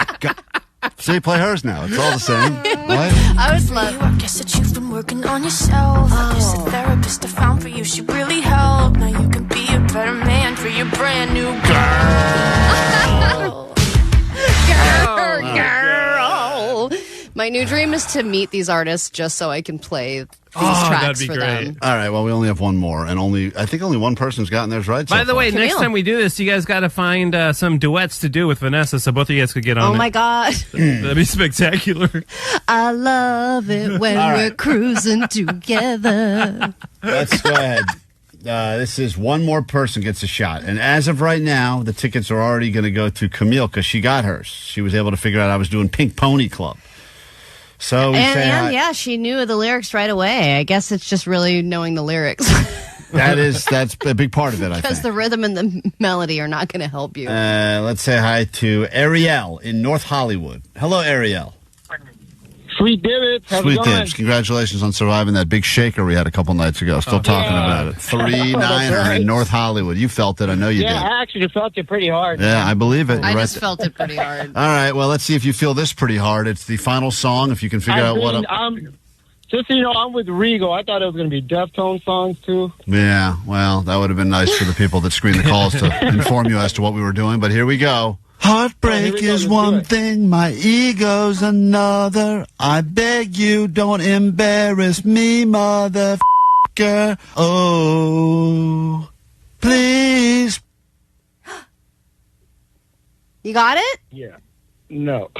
See, play hers now. It's all the same. What? I was love. I guess that you've been working on yourself. I guess the therapist I found for you should really help. Now you can be a better man for your brand new girl. Girl. My new dream is to meet these artists just so I can play these tracks for them. All right, well, we only have one more, and I think only one person's gotten theirs right. By the way, next time we do this, you guys got to find some duets to do with Vanessa so both of you guys could get on Oh, my God. That'd be spectacular. I love it when we're cruising together. Let's go ahead. This is one more person gets a shot. And as of right now, the tickets are already going to go to Camille because she got hers. She was able to figure out I was doing Pink Pony Club. So we say hi. Yeah, she knew the lyrics right away. I guess it's just really knowing the lyrics. That's a big part of it, I think. Because the rhythm and the melody are not going to help you. Let's say hi to Ariel in North Hollywood. Hello, Ariel. Sweet Divots. How's Sweet it going? Dips. Congratulations on surviving that big shaker we had a couple nights ago. Still talking about it. 3-9er in North Hollywood. You felt it. I know you did. Yeah, I actually felt it pretty hard. Yeah, I believe it. I You're just right felt it pretty hard. All right, well, let's see if you feel this pretty hard. It's the final song. If you can figure out what... Just so you know, I'm with Regal. I thought it was going to be Deftones songs, too. Yeah, well, that would have been nice for the people that screened the calls to inform you as to what we were doing, but here we go. Heartbreak is one thing, my ego's another. I beg you, don't embarrass me, motherfucker. Oh, please. You got it? Yeah. No.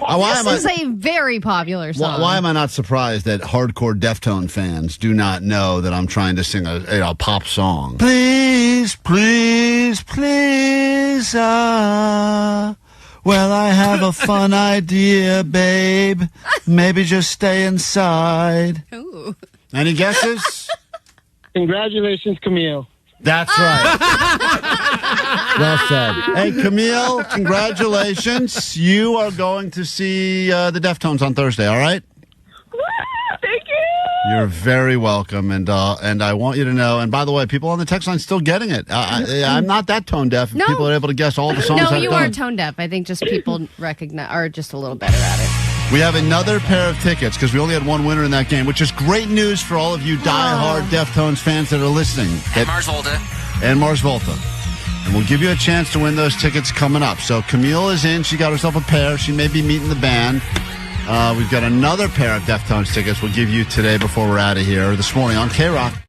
This is a very popular song. Why am I not surprised that hardcore Deftone fans do not know that I'm trying to sing a pop song? Please, please, please, well, I have a fun idea, babe. Maybe just stay inside. Ooh. Any guesses? Congratulations, Camille. That's right. Well said. Hey, Camille, congratulations. You are going to see the Deftones on Thursday, all right? Thank you. You're very welcome, and I want you to know, and by the way, people on the text line still getting it. I'm not that tone deaf. No. People are able to guess all the songs No, I've you done. are tone deaf. I think just people are just a little better at it. We have another pair of tickets because we only had one winner in that game, which is great news for all of you diehard Deftones fans that are listening. And Mars Volta. And Mars Volta. And we'll give you a chance to win those tickets coming up. So Camille is in. She got herself a pair. She may be meeting the band. We've got another pair of Deftones tickets we'll give you today before we're out of here, this morning on KROQ.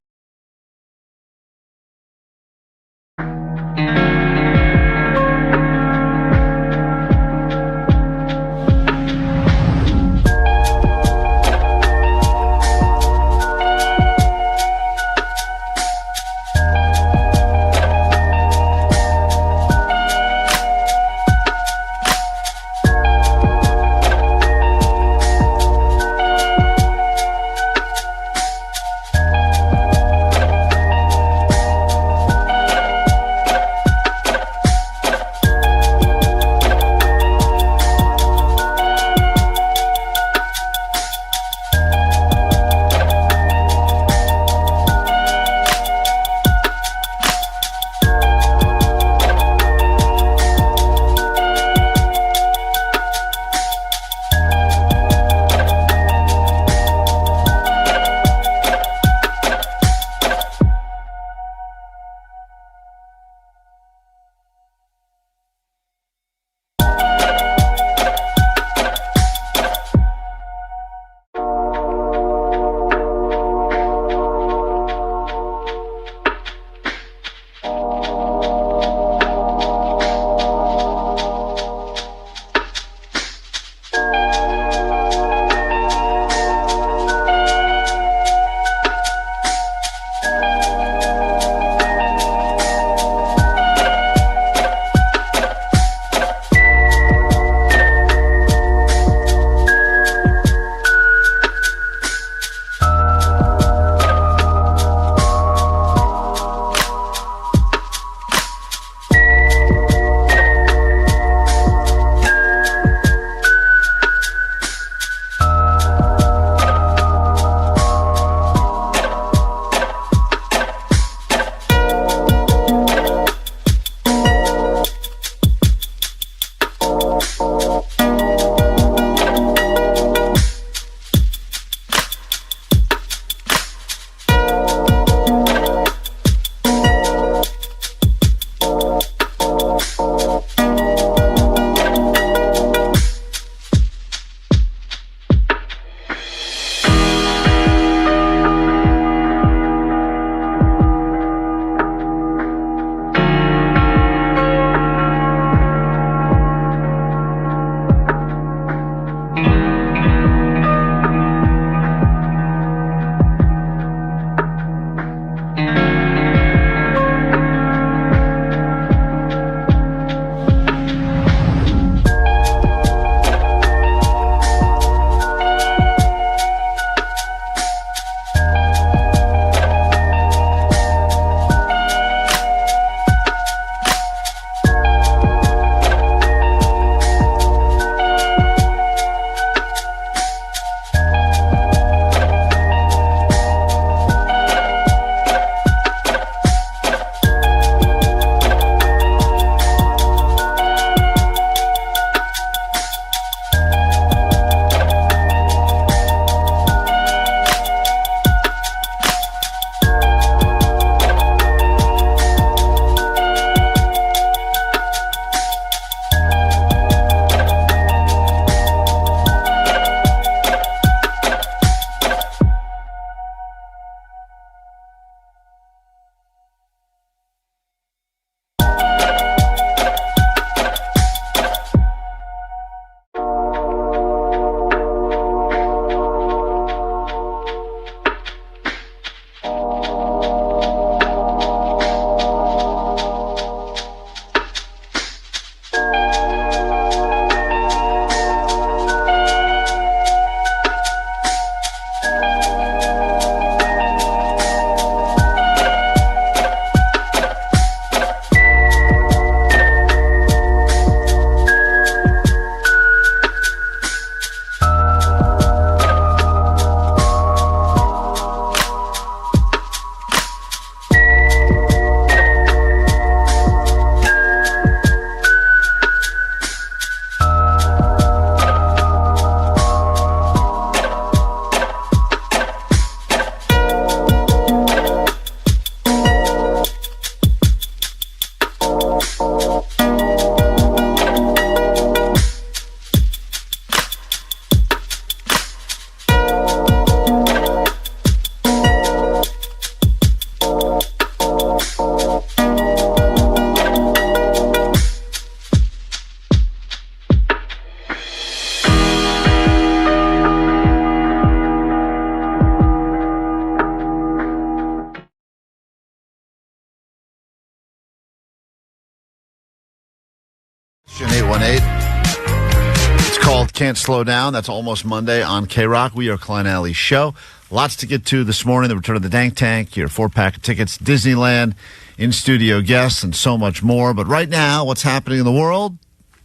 Can't Slow Down. That's Almost Monday on KROQ. We are Klein Alley's show. Lots to get to this morning. The return of the Dank Tank, your 4-pack of tickets, Disneyland, in-studio guests, and so much more. But right now, what's happening in the world?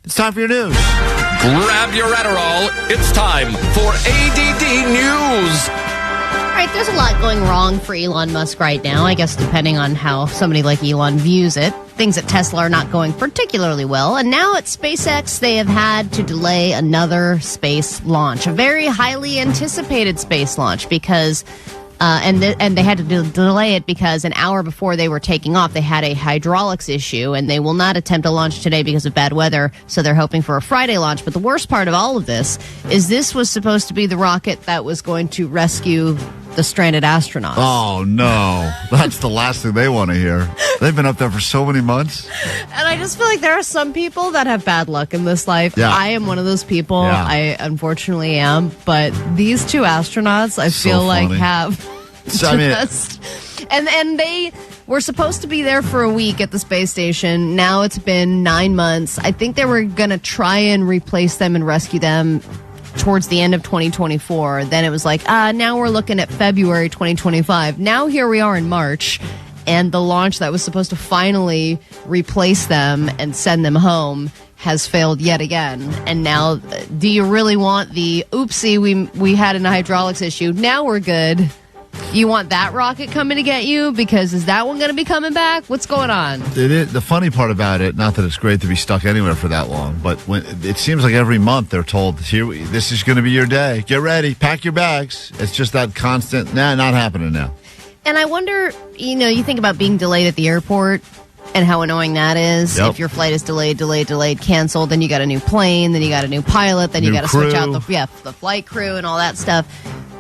It's time for your news. Grab your Adderall. It's time for ADD News. All right, there's a lot going wrong for Elon Musk right now, I guess depending on how somebody like Elon views it. Things at Tesla are not going particularly well. And now at SpaceX, they have had to delay another space launch, a very highly anticipated space launch because... And they had to delay it because an hour before they were taking off, they had a hydraulics issue, and they will not attempt a launch today because of bad weather, so they're hoping for a Friday launch. But the worst part of all of this is this was supposed to be the rocket that was going to rescue the stranded astronauts. Oh, no. That's the last thing they want to hear. They've been up there for so many months. And I just feel like there are some people that have bad luck in this life. Yeah. I am one of those people. Yeah. I unfortunately am. But these two astronauts, I feel like have and they were supposed to be there for a week at the space station. Now it's been 9 months. I think they were going to try and replace them and rescue them towards the end of 2024. Then it was like, now we're looking at February 2025. Now here we are in March, and the launch that was supposed to finally replace them and send them home has failed yet again. And now, do you really want the oopsie, we had an hydraulics issue, now we're good? You want that rocket coming to get you? Because is that one going to be coming back? What's going on? It is, the funny part about it, not that it's great to be stuck anywhere for that long, but when it seems like every month they're told, this is going to be your day. Get ready. Pack your bags. It's just that constant, not happening now. And I wonder, you think about being delayed at the airport and how annoying that is. Yep. If your flight is delayed, canceled, then you got a new plane, then you got a new pilot, then you got to switch out the flight crew and all that stuff.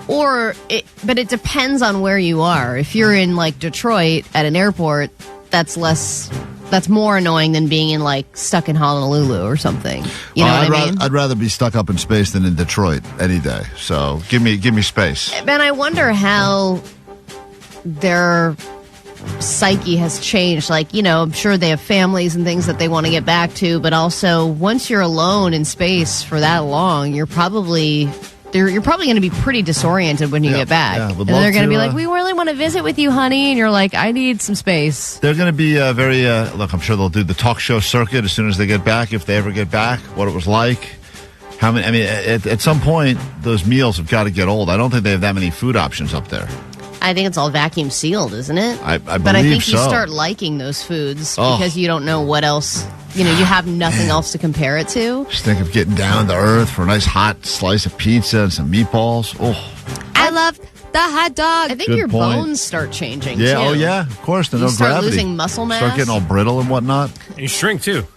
But it depends on where you are. If you're in like Detroit at an airport, that's more annoying than being stuck in Honolulu or something. You know what I mean? I'd rather be stuck up in space than in Detroit any day. So give me space. And I wonder how their psyche has changed. I'm sure they have families and things that they want to get back to, but also once you're alone in space for that long, you're probably going to be pretty disoriented when you get back. Yeah, and they're going to be like, we really want to visit with you, honey. And you're like, I need some space. They're going to be look, I'm sure they'll do the talk show circuit as soon as they get back, if they ever get back, what it was like. At some point, those meals have got to get old. I don't think they have that many food options up there. I think it's all vacuum sealed, isn't it? I believe but I think so. You start liking those foods because you don't know what else. You have nothing else to compare it to. Just think of getting down to earth for a nice hot slice of pizza and some meatballs. Oh, I love the hot dog. I think your bones start changing. Yeah, too. Oh yeah, of course. There's no gravity. Start losing muscle mass. Start getting all brittle and whatnot. And you shrink too.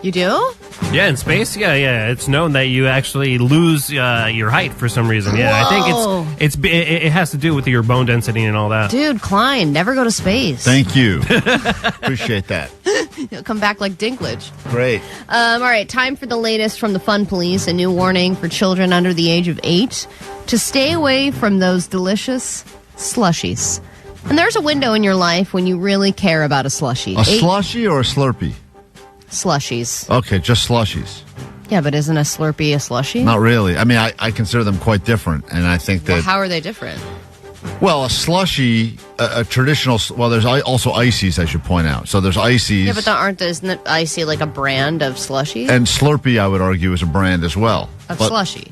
You do? Yeah, in space. Yeah. It's known that you actually lose your height for some reason. Yeah, Whoa. I think it has to do with your bone density and all that. Dude, Klein, never go to space. Thank you. Appreciate that. You'll come back like Dinklage. Great. All right, time for the latest from the Fun Police. A new warning for children under the age of 8 to stay away from those delicious slushies. And there's a window in your life when you really care about a slushie. A slushie or a Slurpee? Slushies. Okay, just slushies. Yeah, but isn't a Slurpee a slushie? Not really. I consider them quite different, and I think that... Well, how are they different? Well, a slushie, a traditional... Well, there's also ices, I should point out. So there's ices... Yeah, but isn't it icy like a brand of slushie? And Slurpee, I would argue, is a brand as well. Of slushie.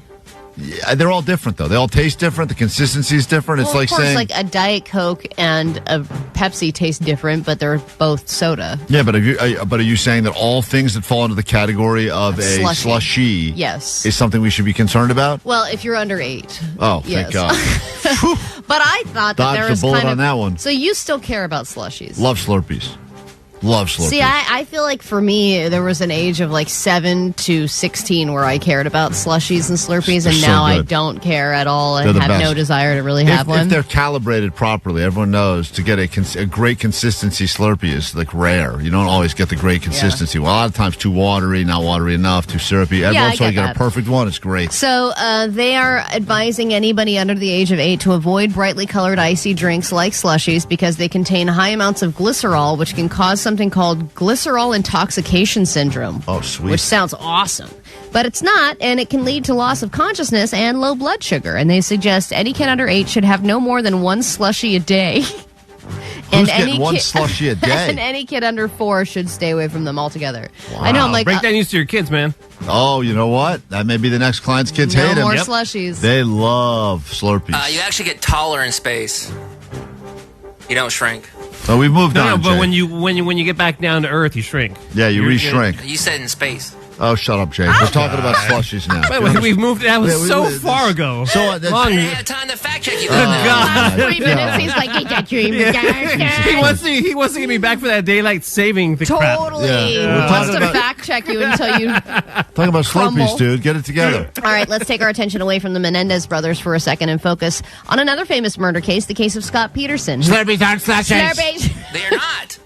Yeah, they're all different, though. They all taste different. The consistency is different. It's like saying... like a Diet Coke and a Pepsi taste different, but they're both soda. Yeah, but are you saying that all things that fall into the category of a slushie yes. is something we should be concerned about? Well, if you're under 8. Oh, yes. Thank God. But I thought that there was a bullet on that one. So you still care about slushies? Love Slurpees. Love Slurpees. See, I feel like for me, there was an age of 7 to 16 where I cared about slushies and Slurpees, and now I don't care at all and have no desire to really have one. If they're calibrated properly, everyone knows to get a great consistency Slurpee is rare. You don't always get the great consistency. Yeah. Well, a lot of times too watery, not watery enough, too syrupy. Every once in a while you get a perfect one. It's great. So they are advising anybody under the age of 8 to avoid brightly colored icy drinks like slushies because they contain high amounts of glycerol, which can cause some something called glycerol intoxication syndrome. Oh, sweet. Which sounds awesome. But it's not, and it can lead to loss of consciousness and low blood sugar. And they suggest any kid under 8 should have no more than one slushie a day. Who's getting one slushie a day? And any kid under 4 should stay away from them altogether. Wow. I know, I'm like... Break that news to your kids, man. Oh, you know what? That may be the next Klein's kids hate him. No more slushies. They love Slurpees. You actually get taller in space. You don't shrink. Oh, we've moved on, No, but Jay. when you get back down to Earth, you shrink. Yeah, you re-shrink. You said in space. Oh, shut up, Jay. We're talking about slushies now. Wait, we've moved. That was so far ago. So I didn't have time to fact check you. God. 3 minutes, he's like, get that dream. He wants to get me back for that daylight saving the crap. Totally. Yeah. He wants to fact check you until you Talking about crumble. Slurpees, dude. Get it together. All right, let's take our attention away from the Menendez brothers for a second and focus on another famous murder case, the case of Scott Peterson. Slurpees aren't slushies. Slurpees. They are not.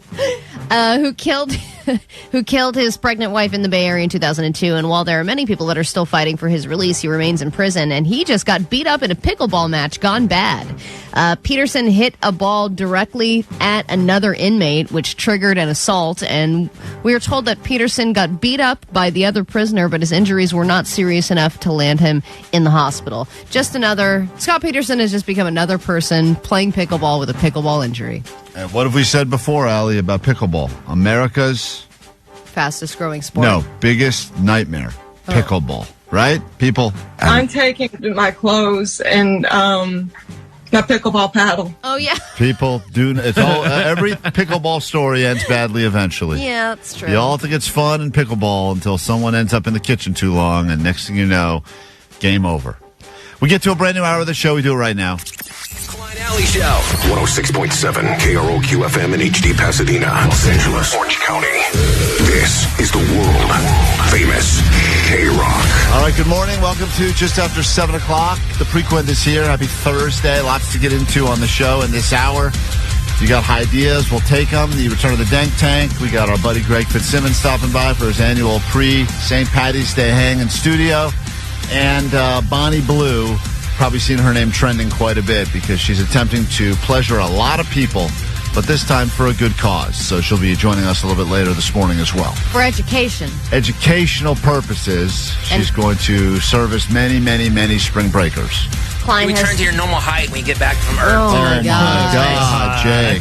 Who killed his pregnant wife in the Bay Area in 2002. And while there are many people that are still fighting for his release, he remains in prison. And he just got beat up in a pickleball match gone bad. Peterson hit a ball directly at another inmate, which triggered an assault. And we are told that Peterson got beat up by the other prisoner, but his injuries were not serious enough to land him in the hospital. Scott Peterson has just become another person playing pickleball with a pickleball injury. And what have we said before, Allie, about pickleball? America's... fastest growing sport. No, biggest nightmare. Pickleball. Right? People... I'm taking my clothes and my pickleball paddle. Oh, yeah. People do... It's all... every pickleball story ends badly eventually. Yeah, that's true. You all think it's fun in pickleball until someone ends up in the kitchen too long, and next thing you know, game over. We get to a brand new hour of the show. We do it right now. Klein Alley Show. 106.7 KROQ FM in HD Pasadena, Los Angeles, Orange County. This is the world famous KROQ. All right, good morning. Welcome to just after 7 o'clock. The Prequent is here. Happy Thursday. Lots to get into on the show in this hour. If you got ideas, we'll take them. The return of the Dank Tank. We got our buddy Greg Fitzsimmons stopping by for his annual pre-St. Patty's Day hang in studio. And Bonnie Blue, probably seen her name trending quite a bit because she's attempting to pleasure a lot of people, but this time for a good cause. So she'll be joining us a little bit later this morning as well. For education. Educational purposes, she's going to service many, many, many spring breakers. Klein You return to your normal height when you get back from Earth. Oh, my God, Jake.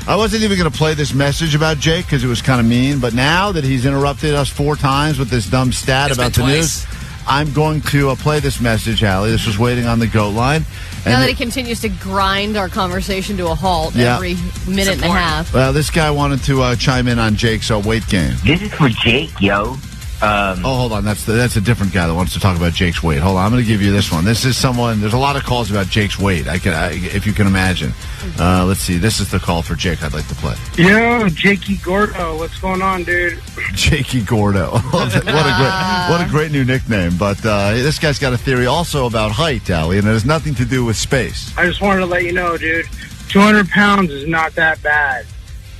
I wasn't even going to play this message about Jake because it was kind of mean, but now that he's interrupted us 4 times with this dumb stat about the news, I'm going to play this message, Allie. This was waiting on the goat line. Now that he continues to grind our conversation to a halt every minute and a half. Well, this guy wanted to chime in on Jake's weight gain. This is for Jake, yo. Hold on. That's a different guy that wants to talk about Jake's weight. Hold on. I'm going to give you this one. This is someone. There's a lot of calls about Jake's weight. If you can imagine. Let's see. This is the call for Jake I'd like to play. Yo, Jakey Gordo. What's going on, dude? Jakey Gordo. what a great new nickname. But this guy's got a theory also about height, Allie, and it has nothing to do with space. I just wanted to let you know, dude. 200 pounds is not that bad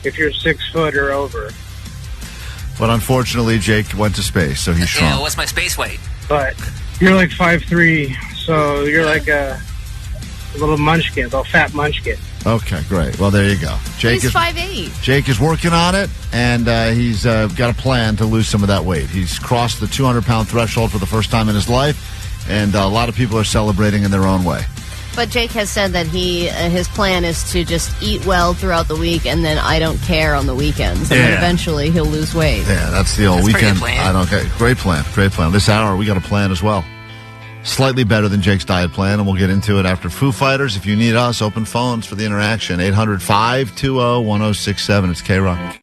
if you're 6 foot or over. But unfortunately, Jake went to space, so he's shrunk. Yeah, what's my space weight? But you're like 5'3", so you're like a little munchkin, a little fat munchkin. Okay, great. Well, there you go. He's 5'8". Jake is working on it, and he's got a plan to lose some of that weight. He's crossed the 200-pound threshold for the first time in his life, and a lot of people are celebrating in their own way. But Jake has said that his plan is to just eat well throughout the week, and then I don't care on the weekends, and then eventually he'll lose weight. Yeah, that's the old weekend. Plan. I don't care. Great plan. Great plan. This hour, we got a plan as well. Slightly better than Jake's diet plan, and we'll get into it after Foo Fighters. If you need us, open phones for the interaction. 800-520-1067. It's KROQ.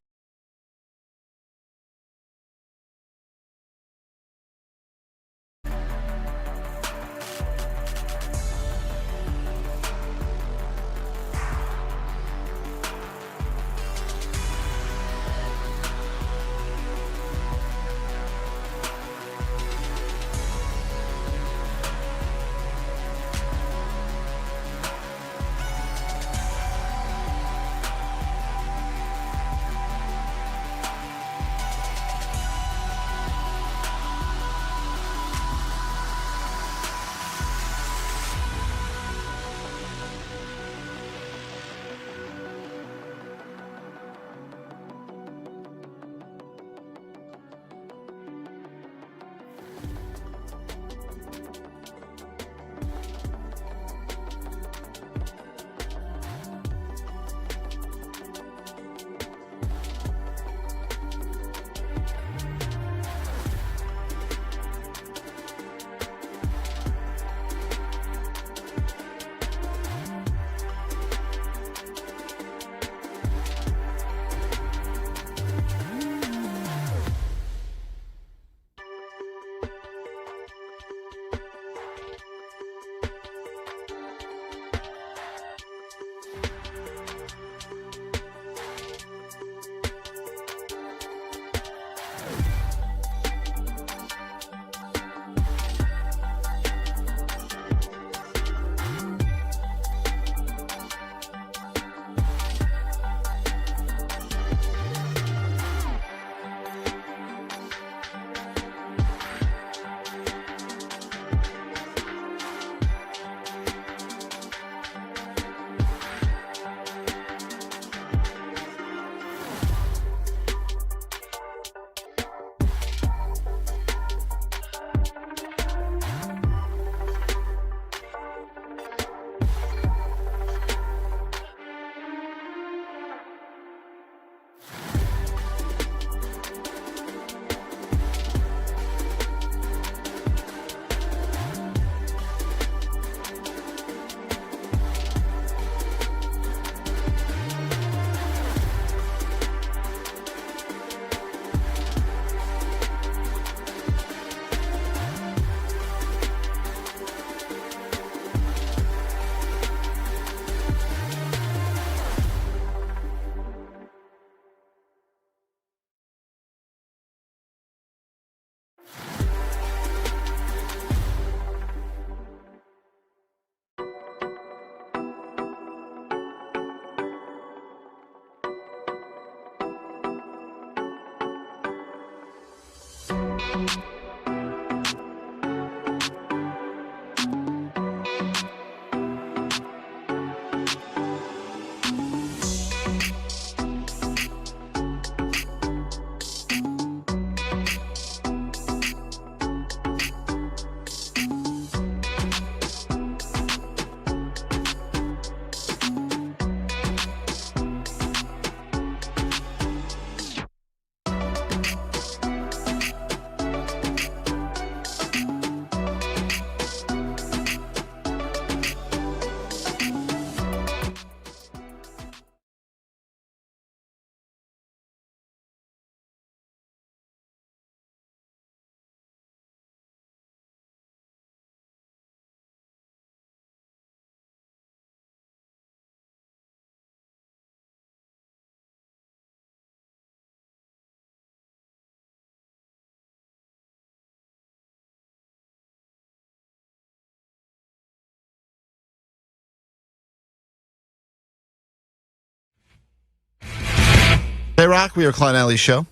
K-Rock, we are Klein Alley's show.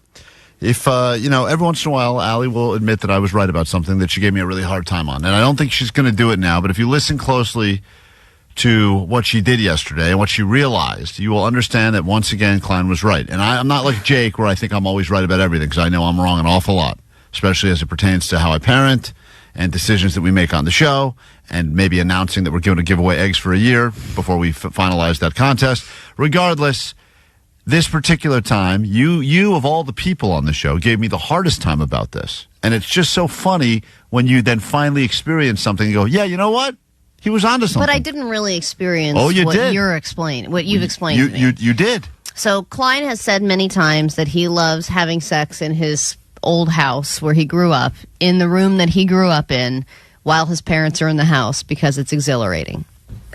If, every once in a while, Allie will admit that I was right about something that she gave me a really hard time on. And I don't think she's going to do it now, but if you listen closely to what she did yesterday and what she realized, you will understand that once again, Klein was right. And I'm not like Jake, where I think I'm always right about everything, because I know I'm wrong an awful lot, especially as it pertains to how I parent and decisions that we make on the show, and maybe announcing that we're going to give away eggs for a year before we finalize that contest. Regardless, this particular time, you of all the people on the show gave me the hardest time about this. And it's just so funny when you then finally experience something and go, yeah, you know what? He was onto something. But I didn't really experience what you've explained to me. You did. So Klein has said many times that he loves having sex in his old house where he grew up, in the room that he grew up in, while his parents are in the house, because it's exhilarating.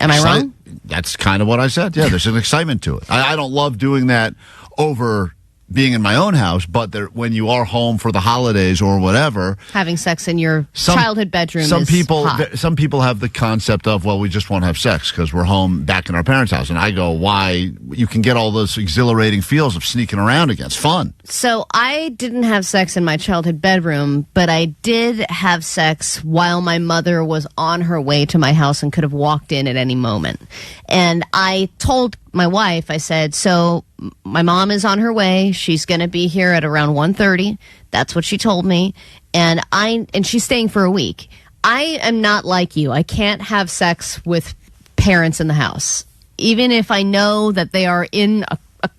Am I wrong? That's kind of what I said. Yeah, there's an excitement to it. I don't love doing that over being in my own house, but when you are home for the holidays or whatever, having sex in your childhood bedroom some is people hot. Some people have the concept of, well, we just won't have sex because we're home back in our parents' house. And I go, why? You can get all those exhilarating feels of sneaking around again. It's fun. So I didn't have sex in my childhood bedroom, but I did have sex while my mother was on her way to my house and could have walked in at any moment. And I told my wife, I said, so my mom is on her way. She's going to be here at around 1:30. That's what she told me. And she's staying for a week. I am not like you. I can't have sex with parents in the house. Even if I know that they are in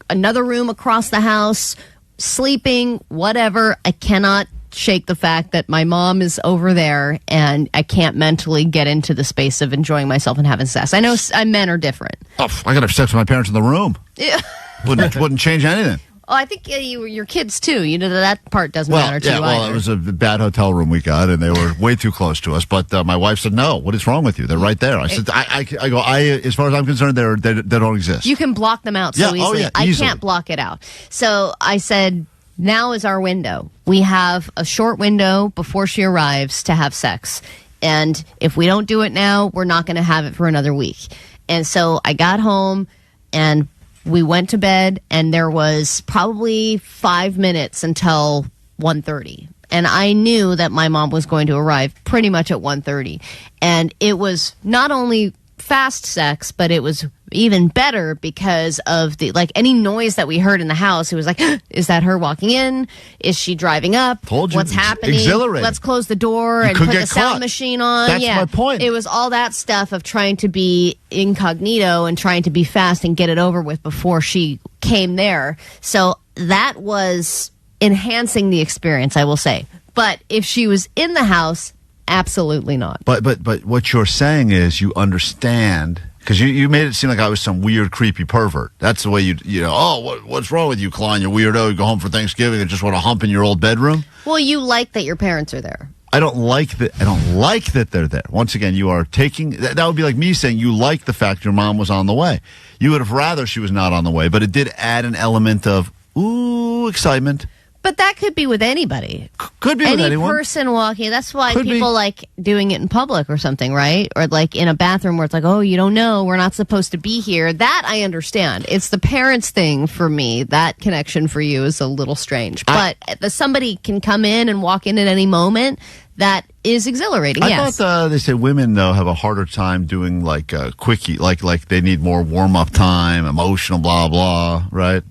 another room across the house, sleeping, whatever, I cannot shake the fact that my mom is over there and I can't mentally get into the space of enjoying myself and having sex. I know men are different. Oh, I got to have sex with my parents in the room. Yeah. Wouldn't change anything. Oh, I think your kids too. You know, that part doesn't matter to you either. It was a bad hotel room we got, and they were way too close to us. But my wife said, "No, what is wrong with you? They're right there." I said, "I go. As far as I'm concerned, they don't exist. You can block them out so easily. Oh, yeah, I can't block it out." So I said, "Now is our window. We have a short window before she arrives to have sex, and if we don't do it now, we're not going to have it for another week." And so I got home and we went to bed, and there was probably 5 minutes until 1:30. And I knew that my mom was going to arrive pretty much at 1:30. And it was not only fast sex, but it was even better because of any noise that we heard in the house. It was like, is that her walking in? Is she driving up? Told you. What's happening? Exhilarating. Let's close the door and put the sound machine on. That's my point. It was all that stuff of trying to be incognito and trying to be fast and get it over with before she came there. So that was enhancing the experience, I will say. But if she was in the house, absolutely not. But what you're saying is you understand, because you made it seem like I was some weird, creepy pervert. That's the way what's wrong with you, Klein? You weirdo. You go home for Thanksgiving and just want to hump in your old bedroom. Well, you like that your parents are there. I don't like that they're there. Once again, you are taking that would be like me saying you like the fact your mom was on the way. You would have rather she was not on the way, but it did add an element of excitement. But that could be with anybody. Could be with anyone. Any person walking. That's why people like doing it in public or something, right? Or like in a bathroom where it's like, oh, you don't know, we're not supposed to be here. That I understand. It's the parents thing for me. That connection for you is a little strange. But somebody can come in and walk in at any moment. That is exhilarating, I thought they say women, though, have a harder time doing like a quickie, like they need more warm-up time, emotional blah, blah, right?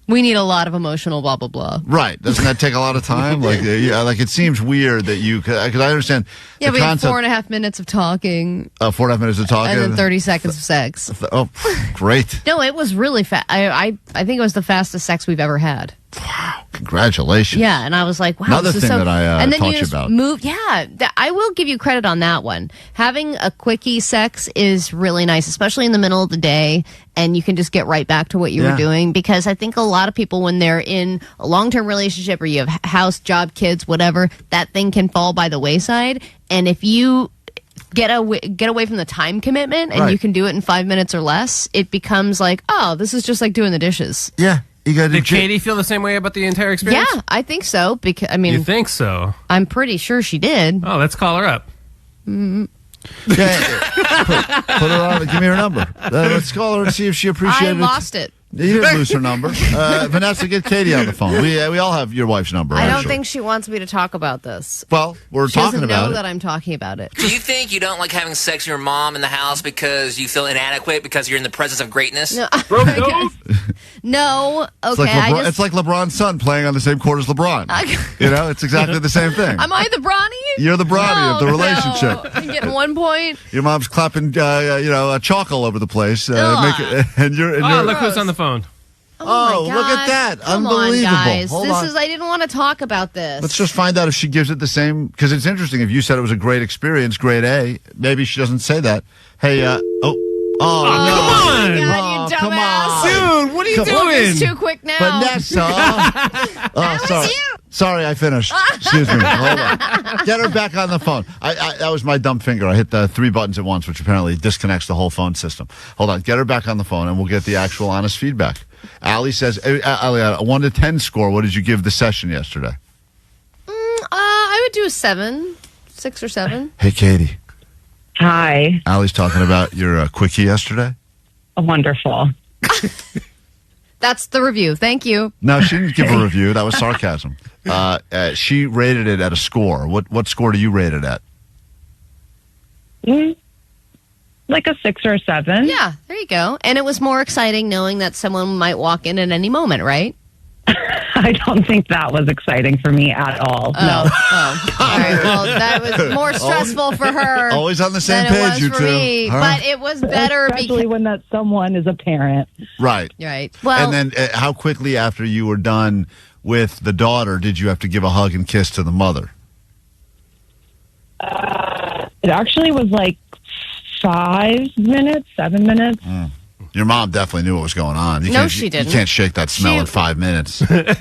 We need a lot of emotional blah, blah, blah. Right. Doesn't that take a lot of time? Like it seems weird that because I understand the we concept. Have 4.5 minutes of talking. 4.5 minutes of talking. And then 30 seconds of sex. Oh, great. No, it was really fast. I think it was the fastest sex we've ever had. Wow. Congratulations. Yeah, and I was like, wow. Another thing that I and then taught you just about. I will give you credit on that one. Having a quickie sex is really nice, especially in the middle of the day, and you can just get right back to what you were doing, because I think a lot of people, when they're in a long-term relationship or you have house, job, kids, whatever, that thing can fall by the wayside. And if you get away from the time commitment and you can do it in 5 minutes or less, it becomes like, oh, this is just like doing the dishes. Yeah. Did Katie feel the same way about the entire experience? Yeah, I think so. Because you think so? I'm pretty sure she did. Oh, let's call her up. Mm-hmm. Yeah, put her on. Give me her number. Let's call her and see if she appreciated it. I lost it. You didn't lose her number. Vanessa, get Katie on the phone. We all have your wife's number. I don't actually. think she wants me to talk about this. Well, we're She talking doesn't about know it. that I'm talking about it. Do you think you don't like having sex with your mom in the house because you feel inadequate because you're in the presence of greatness? No. No. It's Okay. like it's like LeBron's son playing on the same court as LeBron. It's exactly the same thing. Am I the Bronny? You're the Bronny of the relationship. No. I'm getting 1 point. Your mom's clapping, chalk all over the place. And you're. Look who's on the phone. Oh, my look at God. that. Come Unbelievable. on, guys. Hold on. I didn't want to talk about this. Let's just find out if she gives it the same, because it's interesting. If you said it was a great experience, grade A, maybe she doesn't say that. Hey, come on. God, you dumbass. Come on. Dude, what are you doing? It's too quick now. Vanessa. Sorry. Sorry, I finished. Excuse me. Hold on. Get her back on the phone. That was my dumb finger. I hit the 3 buttons at once, which apparently disconnects the whole phone system. Hold on. Get her back on the phone, and we'll get the actual honest feedback. Allie says, Allie, a 1 to 10 score. What did you give the session yesterday? I would do a 7, 6 or 7. Hey, Katie. Hi. Allie's talking about your quickie yesterday. Wonderful. That's the review. Thank you. No, she didn't give a review. That was sarcasm. She rated it at a score. What score do you rate it at? Like a 6 or a 7. Yeah, there you go. And it was more exciting knowing that someone might walk in at any moment, right? I don't think that was exciting for me at all. No. Oh. All right. Well, that was more stressful for her. Always on the same than page, it was you for two. me. Huh? But it was better Especially when that someone is a parent. Right. Right. Well, and then how quickly after you were done with the daughter did you have to give a hug and kiss to the mother? It actually was like 5 minutes, 7 minutes. Your mom definitely knew what was going on. She didn't. You can't shake that smell in 5 minutes.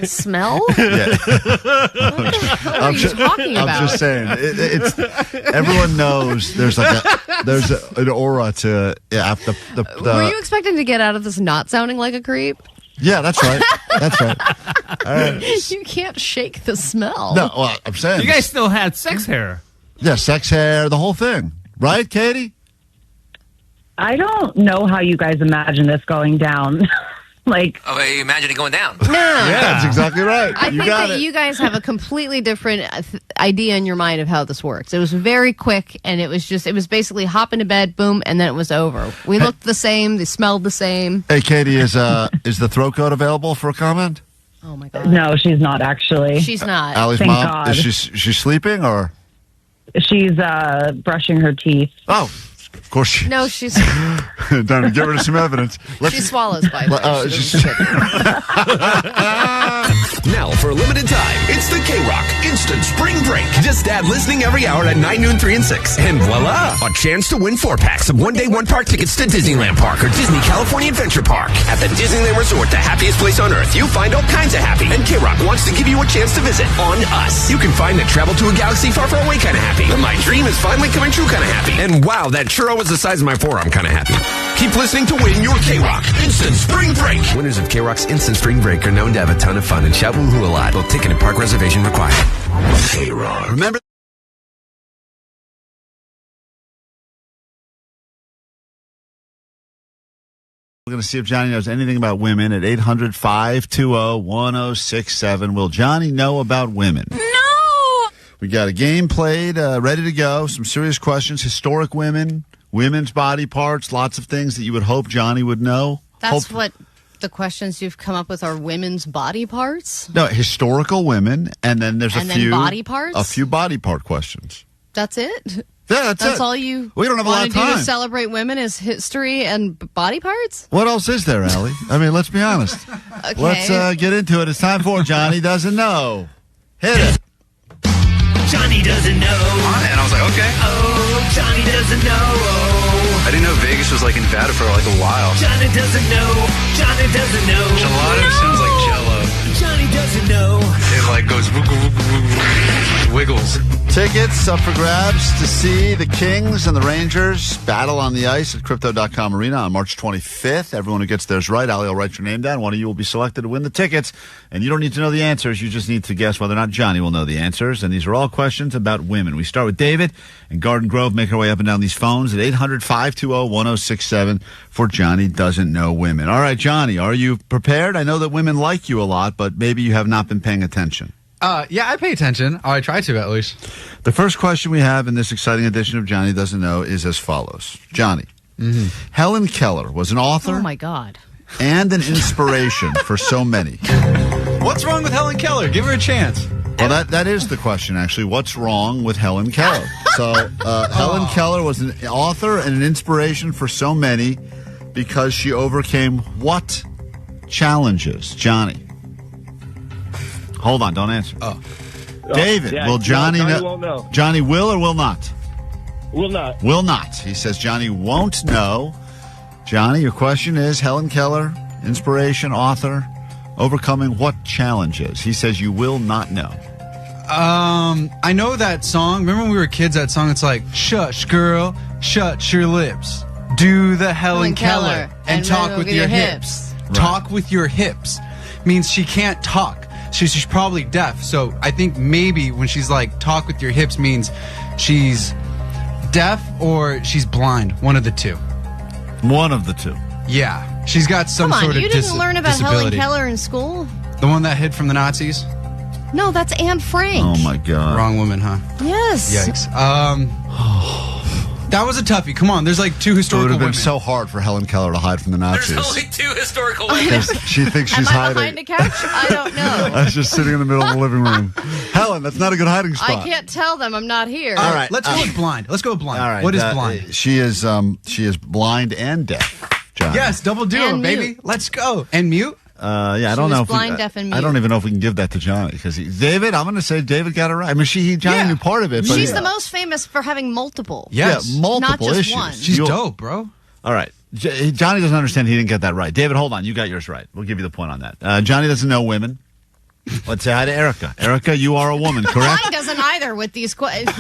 Smell? Yeah. What are you talking about? I'm just saying. It's everyone knows there's an aura to the Were you expecting to get out of this not sounding like a creep? Yeah, that's right. That's right. All right. You can't shake the smell. No, well, I'm saying You guys still had sex hair. Yeah, sex hair, the whole thing. Right, Katie? I don't know how you guys imagine this going down. Oh, you imagine it going down. No. Yeah, that's exactly right. I think that you guys have a completely different idea in your mind of how this works. It was very quick, and it was basically hop into bed, boom, and then it was over. We looked the same. They smelled the same. Hey, Katie, is the throat coat available for a comment? Oh, my God. No, she's not actually. She's not. Allie's Thank mom, God. is she sleeping or? She's brushing her teeth. Oh, of course she. No, she's. Time to get rid of some evidence. She swallows, by the way. She Now, for a limited time, it's the KROQ Instant Spring Break. Just add listening every hour at 9, noon, 3, and 6. And voila! A chance to win 4-packs of one-day, one-park tickets to Disneyland Park or Disney California Adventure Park. At the Disneyland Resort, the happiest place on earth, you find all kinds of happy. And KROQ wants to give you a chance to visit on us. You can find that travel to a galaxy far, far away kind of happy. The my dream is finally coming true kind of happy. And wow, that churro was the size of my forearm kind of happy. Keep listening to win your KROQ Instant Spring Break. Winners of KROQ's Instant Spring Break are known to have a ton of fun and shout woohoo a lot. Both ticket and park reservation required. KROQ. Remember? We're going to see if Johnny knows anything about women at 800-520-1067. Will Johnny know about women? No! We got a game played, ready to go. Some serious questions. Historic women, women's body parts, lots of things that you would hope Johnny would know. That's what the questions you've come up with are women's body parts? No, historical women, and then there's And then body parts? A few body part questions. That's it? Yeah, that's it. all you We don't have a lot want of to do time. to celebrate women is history and body parts? What else is there, Allie? I mean, let's be honest. Okay. Let's get into it. It's time for Johnny Doesn't Know. Hit it. Johnny doesn't know. And I was like, okay. Oh, Johnny doesn't know. I didn't know Vegas was like in Nevada for like a while. Johnny doesn't know. Johnny doesn't know. Gelato sounds like Jello. Johnny doesn't know. It like goes woo, woo, woo, woo, woo. Wiggles. Tickets up for grabs to see the Kings and the Rangers battle on the ice at Crypto.com Arena on March 25th. Everyone who gets theirs right, Ali will write your name down. One of you will be selected to win the tickets. And you don't need to know the answers. You just need to guess whether or not Johnny will know the answers. And these are all questions about women. We start with David in Garden Grove. Make our way up and down these phones at 800-520-1067 for Johnny Doesn't Know Women. All right, Johnny, are you prepared? I know that women like you a lot, but maybe you have not been paying attention. Yeah, I pay attention. I try to, at least. The first question we have in this exciting edition of Johnny Doesn't Know is as follows. Johnny, Helen Keller was an author Oh, my God. and an inspiration for so many. What's wrong with Helen Keller? Give her a chance. Well, that is the question, actually. What's wrong with Helen Keller? So, Helen Keller was an author and an inspiration for so many because she overcame what challenges? Johnny. Hold on, don't answer. David, will Johnny know? Won't know. Johnny will or will not? Will not. Will not. He says Johnny won't know. Johnny, your question is Helen Keller, inspiration, author, overcoming what challenges? He says you will not know. I know that song. Remember when we were kids, that song, it's like, shush, girl, shut your lips. Do the Helen Keller and talk with your hips. Right. Talk with your hips means she can't talk. She's probably deaf. So I think maybe when she's like, talk with your hips means she's deaf or she's blind. One of the two. One of the two. Yeah. She's got some Come on, sort of you didn't learn about disability. Helen Keller in school? The one that hid from the Nazis? No, that's Anne Frank. Oh, my God. Wrong woman, huh? Yes. Yikes. That was a toughie. Come on, there's like two It historical would have been women. so hard for Helen Keller to hide from the Nazis. There's only two historical women. 'Cause she thinks she's Am I hiding. behind a couch? I don't know. I was just sitting in the middle of the living room. Helen, that's not a good hiding spot. I can't tell them I'm not here. All right. Let's go with blind. Let's go with blind. All right. What is blind? She is blind and deaf, John. Yes, double duo, And baby. mute. Let's go. And mute? Yeah, I don't was know if blind, deaf, and I don't mute. even know if we can give that to Johnny because David. I'm going to say David got it right. I mean, Johnny knew part of it, but She's the most famous for having multiple. Yes. yeah, multiple Not just issues. one. She's dope, bro. All right, Johnny doesn't understand he didn't get that right. David, hold on, you got yours right. We'll give you the point on that. Johnny doesn't know women. Let's say hi to Erica. Erica, you are a woman, correct? Mine doesn't either with these questions.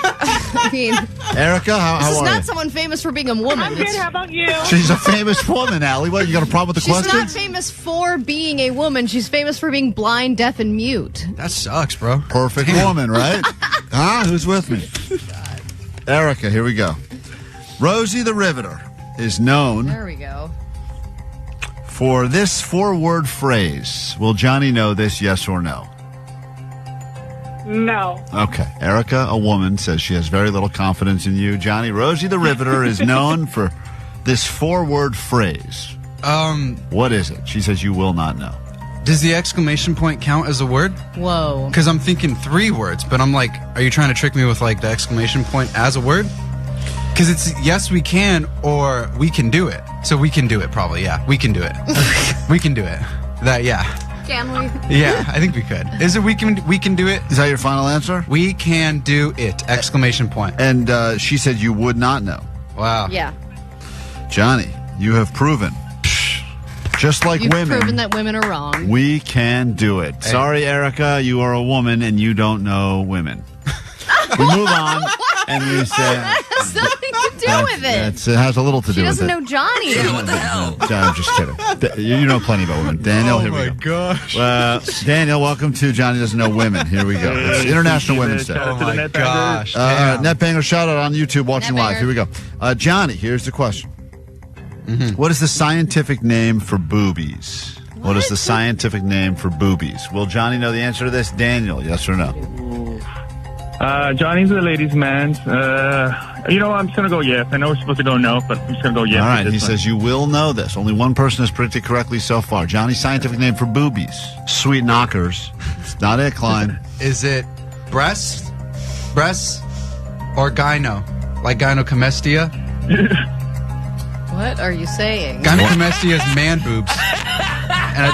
I mean, Erica, how this is are not you? someone famous for being a woman. I'm good. How about you? She's a famous woman, Allie. What, you got a problem with the She's question? not famous for being a woman. She's famous for being blind, deaf, and mute. That sucks, bro. Perfect woman, right? Huh? Who's with me? Erica, here we go. Rosie the Riveter is known There we go. for this 4-word phrase. Will Johnny know this, yes or no? No. Okay. Erica, a woman, says she has very little confidence in you. Johnny, Rosie the Riveter is known for this 4-word phrase. What is it? She says you will not know. Does the exclamation point count as a word? Whoa. Because I'm thinking 3 words, but I'm like, are you trying to trick me with like the exclamation point as a word? Because it's yes, we can, or we can do it. So we can do it, probably. Yeah, we can do it. We can do it. Yeah. Can we? Yeah, I think we could. Is it we can do it? Is that your final answer? We can do it! Exclamation point. And she said you would not know. Wow. Yeah. Johnny, you have proven, just like You've women, proven that women are wrong. we can do it. Hey. Sorry, Erica, you are a woman and you don't know women. We move on and we say That has nothing to do with it. it has a little to She do with doesn't it. know Johnny. What the hell? I'm just kidding. You know plenty about women. Daniel, here we go. gosh. Daniel, welcome to Johnny Doesn't Know Women. Here we go. It's International Women's Day. Oh my gosh. Netbanger shout out on YouTube watching live. Netbanger. Here we go. Johnny, here's the question. What is the scientific name for boobies? What is the scientific name for boobies? Will Johnny know the answer to this? Daniel, yes or no? Johnny's a ladies' man. You know, I'm just going to go yes. I know we're supposed to go no, but I'm just going to go yes. All right, he says you will know this. Only one person has predicted correctly so far. Johnny's scientific name for boobies. Sweet knockers. It's not it, Klein. Is it breast, or gyno? Like gynecomastia? What are you saying? Gynecomastia is man boobs. And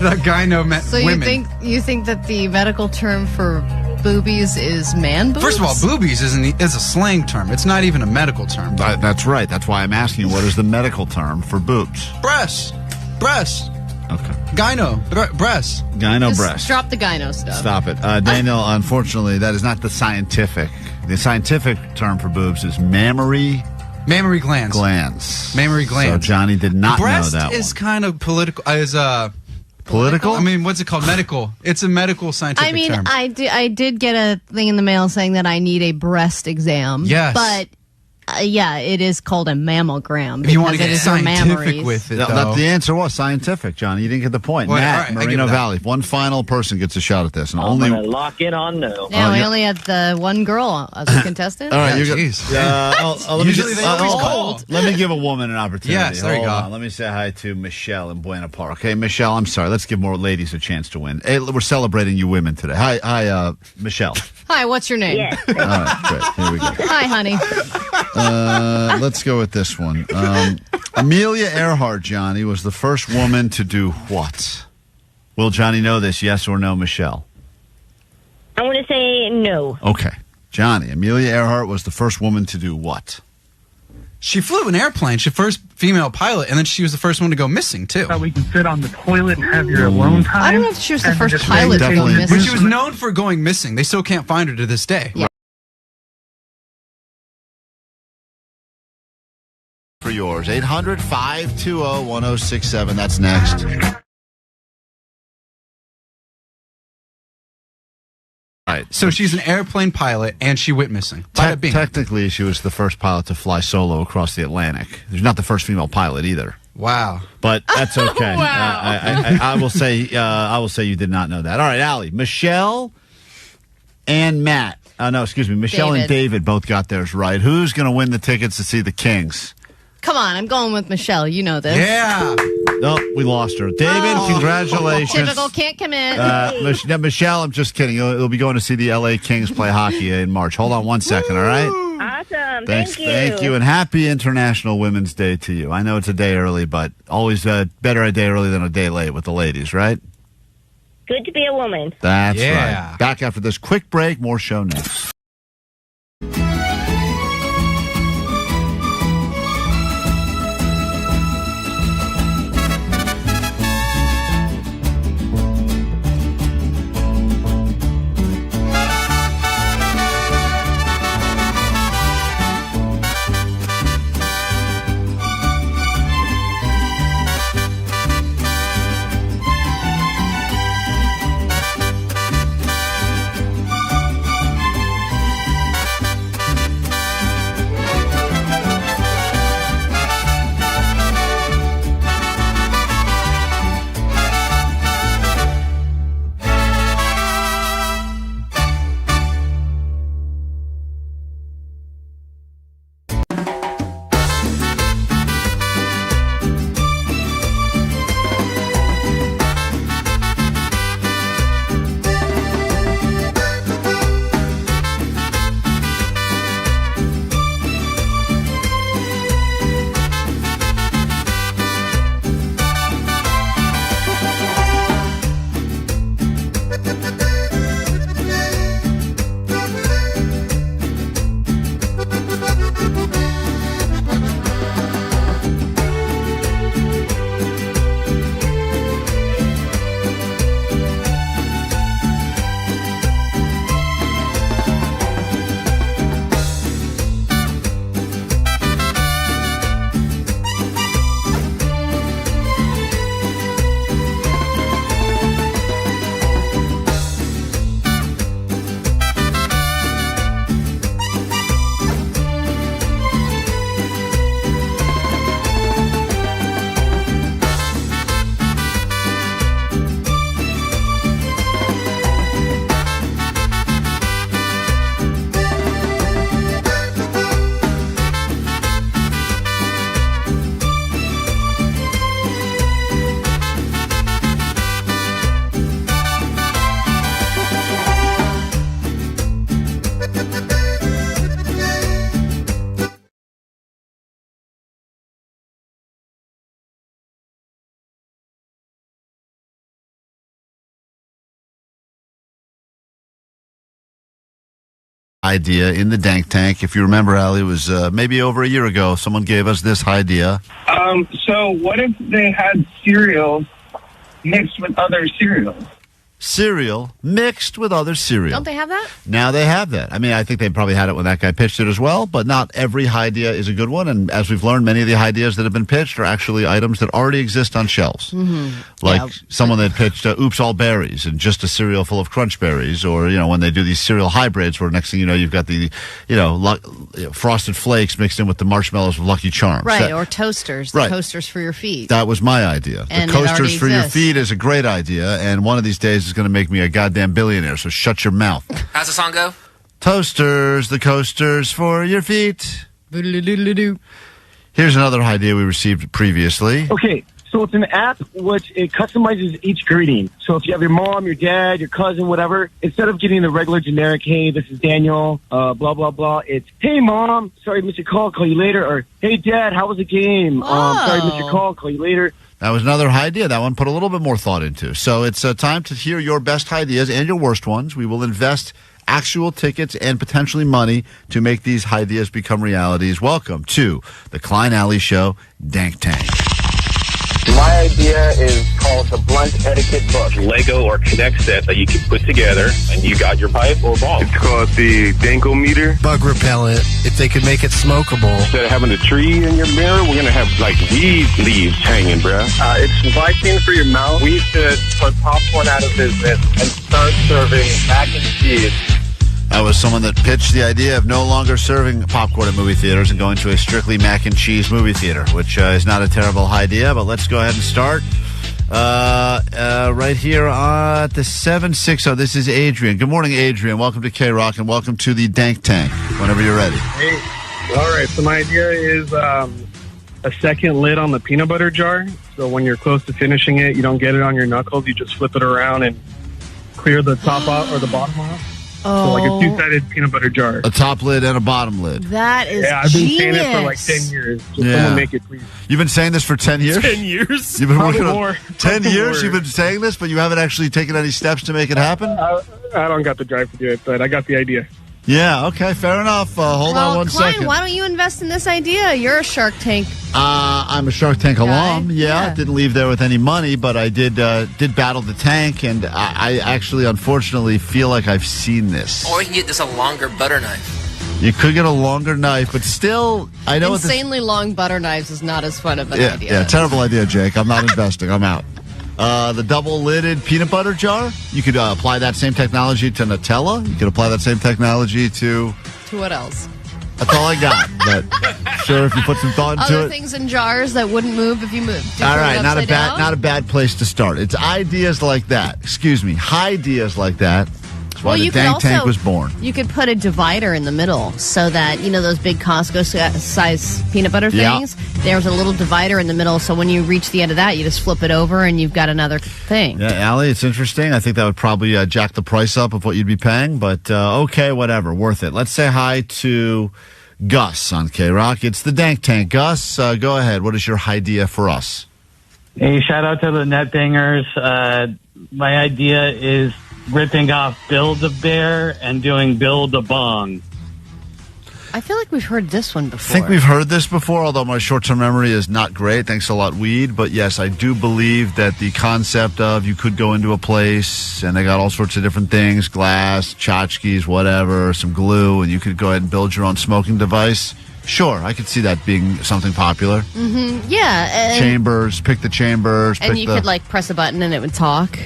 the gyno meant So women. you think that the medical term for boobies is man boobs? First of all, boobies is a slang term. It's not even a medical term. That's right. That's why I'm asking you, what is the medical term for boobs? Breast. Okay. Gyno. Breast. Gyno Just breast. drop the gyno stuff. Stop it. Daniel, unfortunately, that is not the scientific. The scientific term for boobs is mammary glands. Mammary glands. So Johnny did not breast know that is one. kind of political. Political? I mean, what's it called? Medical. It's a medical scientific term. I did get a thing in the mail saying that I need a breast exam. Yes. But, yeah, it is called a mammogram. If you want to because get it is your scientific mammaries. with it, The answer was scientific, Johnny. You didn't get the point. Well, Matt, all right, I give Moreno it that. Valley. One final person gets a shot at this. And I'm only. going to lock in on no. Yeah, we only had the one girl as a contestant. All right, Yeah, you're jeez. Usually they always call. Let me give a woman an opportunity. Yes, there you Hold go. on. Let me say hi to Michelle in Buena Park. Okay, Michelle, I'm sorry. Let's give more ladies a chance to win. Hey, we're celebrating you women today. Hi, Michelle. Hi, what's your name? Yes. All right, great. Here we go. Hi, honey. Let's go with this one. Amelia Earhart, Johnny, was the first woman to do what? Will Johnny know this, yes or no, Michelle? I want to say no. Okay. Johnny, Amelia Earhart was the first woman to do what? She flew an airplane. She's the first female pilot, and then she was the first one to go missing, too. That we can sit on the toilet and have your alone time. I don't know if she was the and first just pilot to go Definitely. missing. But she was known for going missing. They still can't find her to this day. Yeah. For yours, 800-520-1067. That's next. Right. So she's an airplane pilot, and she went missing. Bada bing. Technically, she was the first pilot to fly solo across the Atlantic. She's not the first female pilot either. Wow. But that's okay. I will say you did not know that. All right, Allie, Michelle and Matt. Michelle and David both got theirs right. Who's going to win the tickets to see the Kings? Come on, I'm going with Michelle. You know this. Yeah. No, we lost her. David, congratulations. Typical, can't commit. Michelle, I'm just kidding. You'll be going to see the L.A. Kings play hockey in March. Hold on one second, all right? Awesome. Thanks, Thank you. Thank you, and happy International Women's Day to you. I know it's a day early, but always better a day early than a day late with the ladies, right? Good to be a woman. That's Yeah. right. Back after this quick break, more show next. Idea in the Dank Tank. If you remember, Allie, it was maybe over a year ago. Someone gave us this idea. So what if they had cereal mixed with other cereals. Cereal mixed with other cereal. Don't they have that? Now they have that. I mean, I think they probably had it when that guy pitched it as well, but not every idea is a good one. And as we've learned, many of the ideas that have been pitched are actually items that already exist on shelves. Like someone that pitched Oops All Berries and just a cereal full of Crunch Berries, or, when they do these cereal hybrids where next thing you know, you've got the, Frosted Flakes mixed in with the marshmallows of Lucky Charms. Right, or toasters. Right. Toasters for your feet. That was my idea. And the coasters for your exists. feet is a great idea, and one of these days is going to make me a goddamn billionaire, so shut your mouth. How's the song go? Toasters, the coasters for your feet. Here's another idea we received previously. Okay, so it's an app which it customizes each greeting. So if you have your mom, your dad, your cousin, whatever, instead of getting the regular generic, hey, this is Daniel, blah, blah, blah, it's, hey, Mom, sorry, missed your call you later, or, hey, Dad, how was the game? Sorry, missed your call you later. That was another idea. That one put a little bit more thought into. So it's time to hear your best ideas and your worst ones. We will invest actual tickets and potentially money to make these ideas become realities. Welcome to the Klein Alley Show, Dank Tank. My idea is called the Blunt Etiquette Book. Lego or Connect set that you can put together, and you got your pipe or ball. It's called the Dankometer. Bug repellent, if they could make it smokable. Instead of having a tree in your mirror, we're going to have, weed leaves hanging, bruh. It's Vicodin for your mouth. We should put popcorn out of business and start serving mac and cheese. That was someone that pitched the idea of no longer serving popcorn at movie theaters and going to a strictly mac and cheese movie theater, which is not a terrible idea, but let's go ahead and start. Right here at the 760. This is Adrian. Good morning, Adrian. Welcome to KROQ and welcome to the Dank Tank, whenever you're ready. Hey, all right. So my idea is a second lid on the peanut butter jar. So when you're close to finishing it, you don't get it on your knuckles. You just flip it around and clear the top off or the bottom off. So like a two-sided peanut butter jar. A top lid and a bottom lid. That is I've been saying genius. it for like 10 years. Just someone make it, please. You've been saying this for 10 years? 10 years? You've been Probably working more. on 10 years? More. You've been saying this, but you haven't actually taken any steps to make it happen? I don't got the drive to do it, but I got the idea. Yeah, okay, fair enough. Hold on one Klein, second. why don't you invest in this idea? You're a Shark Tank. I'm a Shark Tank alum. Yeah. Didn't leave there with any money, but I did battle the tank, and I actually, unfortunately, feel like I've seen this. Or you can get this a longer butter knife. You could get a longer knife, but still, I know Insanely long butter knives is not as fun of an idea. Yeah, terrible idea, Jake. I'm not investing. I'm out. The double-lidded peanut butter jar, you could apply that same technology to Nutella. You could apply that same technology to... To what else? That's all I got. But sure, if you put some thought into Other it. things in jars that wouldn't move if you moved. All right, not a bad place to start. It's ideas like that. Excuse me, ideas like that. That's why the Dank Tank was born. You could put a divider in the middle so that, those big Costco-size peanut butter things? Yeah. There's a little divider in the middle, so when you reach the end of that, you just flip it over and you've got another thing. Yeah, Allie, it's interesting. I think that would probably jack the price up of what you'd be paying, but okay, whatever, worth it. Let's say hi to Gus on KROQ. It's the Dank Tank. Gus, go ahead. What is your idea for us? Hey, shout out to the net bangers. My idea is ripping off Build-A-Bear and doing Build-A-Bong. I feel like we've heard this one I before. think we've heard this before, although my short-term memory is not great. Thanks a lot, Weed. But yes, I do believe that the concept of you could go into a place and they got all sorts of different things, glass, tchotchkes, whatever, some glue, and you could go ahead and build your own smoking device. Sure, I could see that being something popular. Mm-hmm. Yeah. Chambers, pick the chambers. And you could, press a button and it would talk.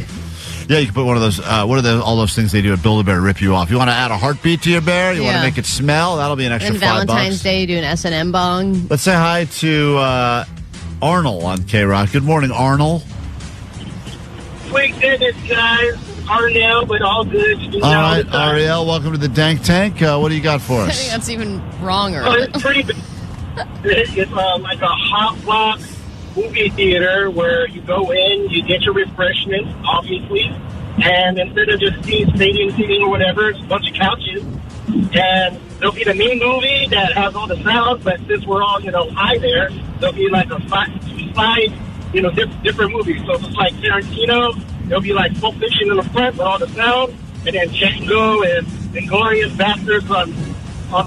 Yeah, you can put one of those, all those things they do at Build-A-Bear rip you off. You want to add a heartbeat to your bear? You want to make it smell? That'll be an extra $5. And Valentine's Day, you do an S&M bong. Let's say hi to Arnold on KROQ. Good morning, Arnold. Sweet goodness, guys. Arnell, but all good. All right, Ariel, welcome to the Dank Tank. What do you got for us? I think that's even wronger. Oh, it's pretty big. It's like a hot box movie theater where you go in, you get your refreshments, obviously, and instead of just stadium seating or whatever, it's a bunch of couches. And there'll be the main movie that has all the sound, but since we're all, high there, there'll be like a five, different movies. So if it's like Tarantino, there'll be like Pulp Fiction in the front with all the sound, and then Django and Inglourious Basterds on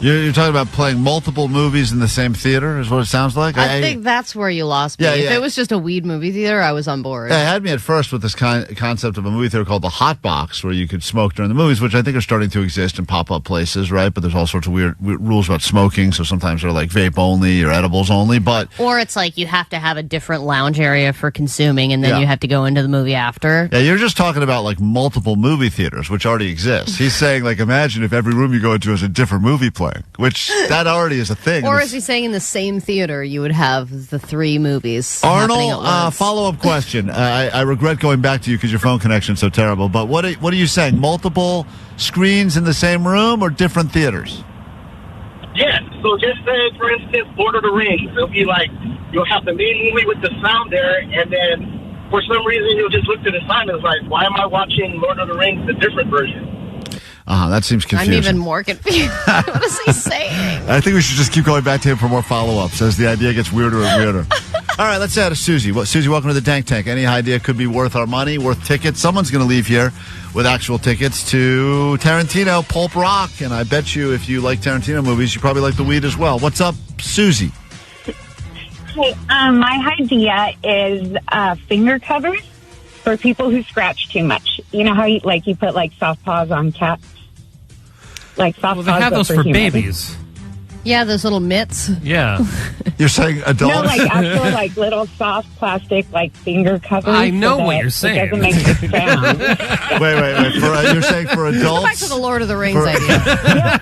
You're talking about playing multiple movies in the same theater, is what it sounds like? I think that's where you lost me. Yeah, If yeah. it was just a weed movie theater, I was on board. Yeah, it had me at first with this concept of a movie theater called the Hot Box, where you could smoke during the movies, which I think are starting to exist in pop-up places, right? But there's all sorts of weird rules about smoking, so sometimes they're like vape only or edibles only, but... Or it's like you have to have a different lounge area for consuming, and then Yeah. you have to go into the movie after. Yeah, you're just talking about like multiple movie theaters, which already exist. He's saying, like, imagine if every room you go into is a different movie playing, which that already is a thing. Or is he saying in the same theater you would have the 3 movies happening at Arnold, once? follow-up question. I regret going back to you because your phone connection's so terrible, but what are you saying? Multiple screens in the same room or different theaters? Yes. So just say, for instance, Lord of the Rings. It'll be like you'll have the main movie with the sound there, and then for some reason you'll just look to the side and it's like, why am I watching Lord of the Rings, the different version? That seems confusing. I'm even more confused. What is he saying? I think we should just keep going back to him for more follow-ups as the idea gets weirder and weirder. All right, let's say to Susie. Susie, welcome to the Dank Tank. Any idea could be worth our money, worth tickets? Someone's going to leave here with actual tickets to Tarantino, Pulp Rock, and I bet you if you like Tarantino movies, you probably like the weed as well. What's up, Susie? Hey, my idea is finger covers for people who scratch too much. You know how you put like soft paws on cats? Like soft Well, paws. they have but those for humans. babies. Yeah, those little mitts. Yeah. You're saying adults? No, like actual like little soft plastic like finger covers. I know so what that you're saying. It doesn't make a sound. Wait. You're saying for adults? Go back to the Lord of the Rings idea.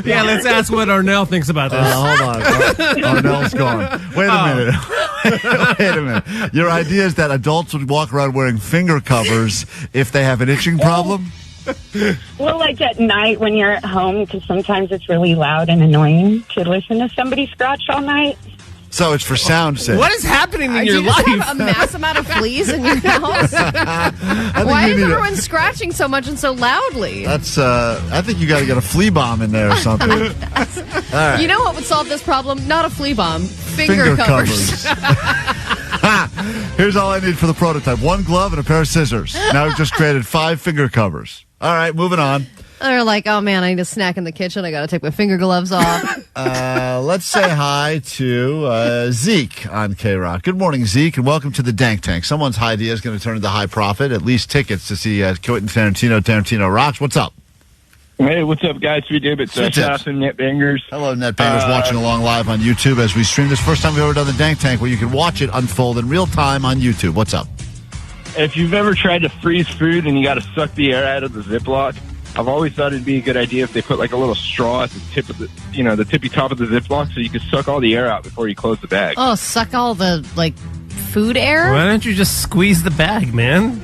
Yeah, let's ask what Arnell thinks about this. Hold on. Arnell's gone. Wait a minute. Your idea is that adults would walk around wearing finger covers if they have an itching problem? Well, like at night when you're at home, because sometimes it's really loud and annoying to listen to somebody scratch all night. So it's for sound sake. What is happening in Do your you just life? have a mass amount of fleas in your house? Why is everyone scratching so much and so loudly? That's, I think you got to get a flea bomb in there or something. All right. You know what would solve this problem? Not a flea bomb. Finger covers. Here's all I need for the prototype. 1 glove and a pair of scissors. Now we've just created 5 finger covers. All right, moving on. They're like, oh man, I need a snack in the kitchen. I got to take my finger gloves off. Let's say hi to Zeke on KROQ. Good morning, Zeke, and welcome to the Dank Tank. Someone's idea is going to turn into high profit, at least tickets to see Quentin Tarantino Rocks. What's up? Hey, what's up, guys? Sweet Dave. It's Sweet Shaf and Netbangers. Hello, Netbangers, watching along live on YouTube as we stream. This first time we've ever done the Dank Tank where you can watch it unfold in real time on YouTube. What's up? If you've ever tried to freeze food and you got to suck the air out of the Ziploc, I've always thought it'd be a good idea if they put like a little straw at the tip of the tippy top of the Ziploc so you could suck all the air out before you close the bag. Oh, suck all the food air? Why don't you just squeeze the bag, man?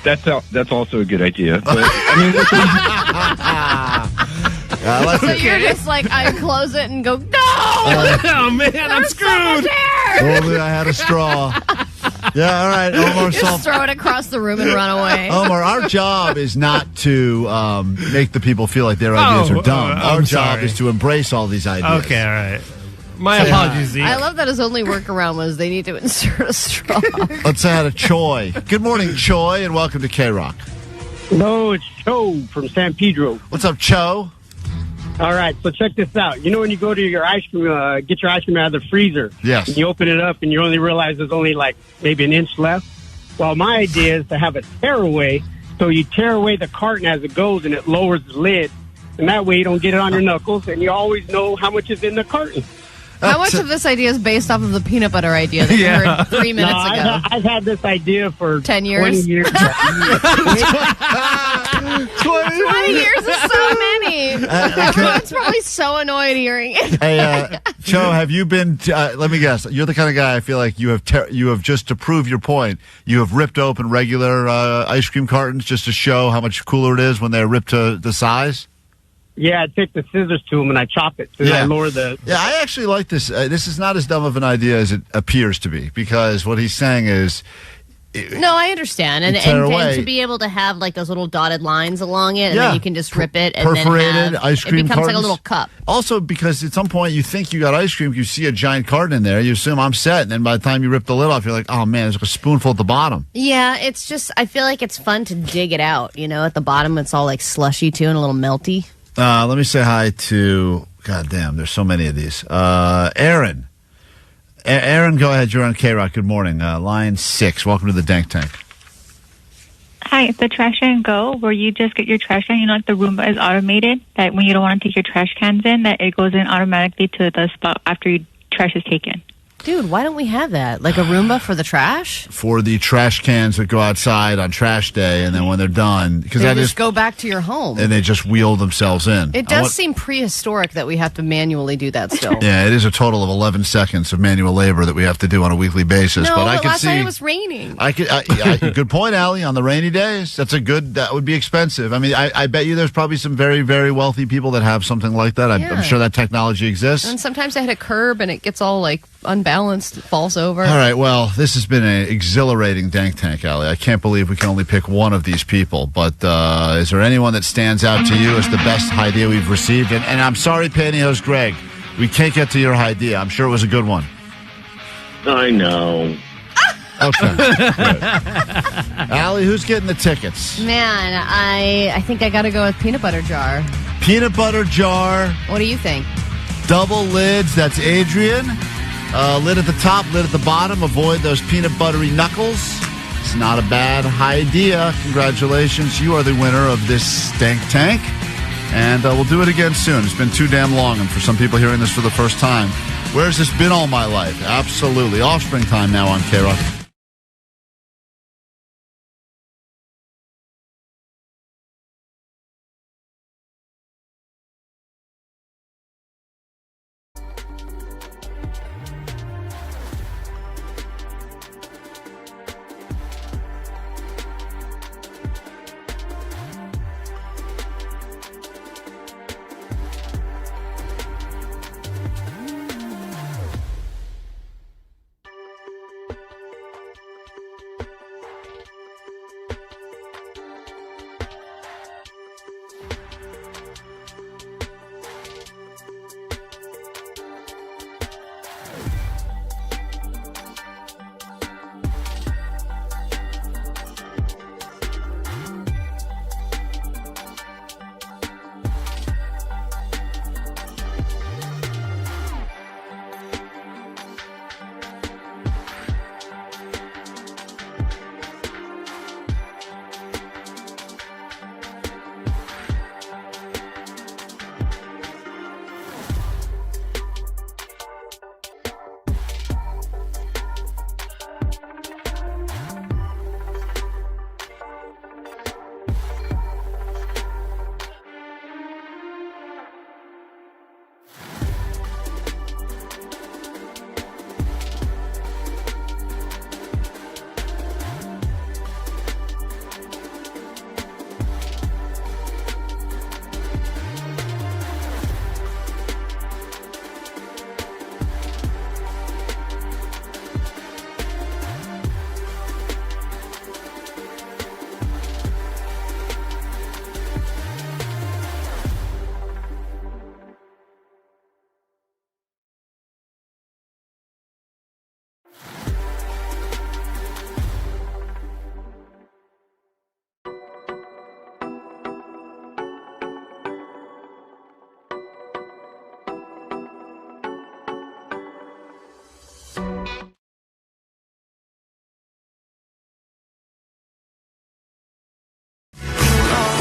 That's also a good idea. But I mean, So you're just like, I close it and go, no! Oh, man, I'm screwed. Only I had a straw. Yeah, all right. Omar, Just throw it across the room and run away. Omar, our job is not to make the people feel like their ideas are dumb. Our job is to embrace all these ideas. Okay, all right. My apologies, Zeke. I love that his only workaround was they need to insert a straw. Let's say hi to Choi. Good morning, Choi, and welcome to KROQ. Hello, it's Cho from San Pedro. What's up, Cho? All right, so check this out. You know when you go to your ice cream, get your ice cream out of the freezer? Yes. And you open it up and you only realize there's only like maybe an inch left? Well, my idea is to have a tearaway, so you tear away the carton as it goes and it lowers the lid. And that way you don't get it on your knuckles and you always know how much is in the carton. How much of this idea is based off of the peanut butter idea that you heard 3 minutes ago? I've had this idea for 10 years? 20 years. 20 years is so many. Everyone's probably so annoyed hearing it. Hey, Cho, have you been? Let me guess. You're the kind of guy I feel like you have just to prove your point. You have ripped open regular ice cream cartons just to show how much cooler it is when they're ripped to the size. Yeah, I take the scissors to them and I chop it. And I lower the... Yeah, I actually like this. This is not as dumb of an idea as it appears to be, because what he's saying is... No, I understand. And to be able to have like those little dotted lines along it, and then you can just rip it and perforated then ice cream it becomes like a cartons. little cup. Also, because at some point you think you got ice cream, you see a giant carton in there, you assume I'm set, and then by the time you rip the lid off, you're like, oh man, there's like a spoonful at the bottom. Yeah, it's just, I feel like it's fun to dig it out. You know, at the bottom it's all like slushy too and a little melty. Let me say hi to, God damn, there's so many of these. Aaron. Aaron, go ahead. You're on KROQ. Good morning. Line 6. Welcome to the Dank Tank. Hi, it's the Trash and Go, where you just get your trash can. You know, like the Roomba is automated, that when you don't want to take your trash cans in, that it goes in automatically to the spot after your trash is taken. Dude, why don't we have that? Like a Roomba for the trash? For the trash cans that go outside on trash day, and then when they're done, because They that just is, go back to your home. and they just wheel themselves in. It does seem prehistoric that we have to manually do that still. Yeah, it is a total of 11 seconds of manual labor that we have to do on a weekly basis. No, but I but could last see. night it was raining. Good point, Allie. On the rainy days, that would be expensive. I mean, I bet you there's probably some very, very wealthy people that have something like that. Yeah. I'm sure that technology exists. And sometimes I hit a curb and it gets all like unbalanced, it falls over. All right, well, this has been an exhilarating Dank Tank, Allie. I can't believe we can only pick one of these people, but is there anyone that stands out to you as the best idea we've received? And I'm sorry, Pantyhose Greg, we can't get to your idea. I'm sure it was a good one. I know. Okay. Allie, who's getting the tickets? Man, I think I got to go with peanut butter jar. Peanut butter jar. What do you think? Double lids, that's Adrian. Lid at the top, lid at the bottom. Avoid those peanut buttery knuckles. It's not a bad idea. Congratulations. You are the winner of this Dank Tank. And we'll do it again soon. It's been too damn long. And for some people hearing this for the first time, where's this been all my life? Absolutely. Offspring time now on KROQ.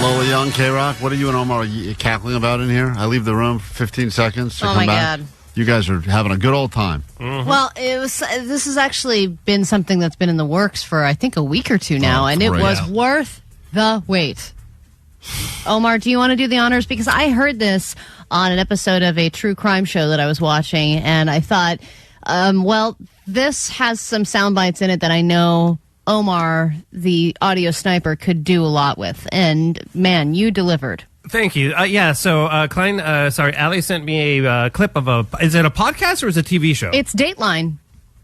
Lola Young, KROQ, what are you and Omar cackling about in here? I leave the room for 15 seconds to Oh, come my back. God. You guys are having a good old time. Well, this has actually been something that's been in the works for, I think, a week or two now, and it great. was worth the wait. Omar, do you want to do the honors? Because I heard this on an episode of a true crime show that I was watching, and I thought, well, this has some sound bites in it that I know Omar, the audio sniper, could do a lot with. And, man, you delivered. Thank you. So Klein, Allie sent me a clip of is it a podcast or is it a TV show? It's Dateline.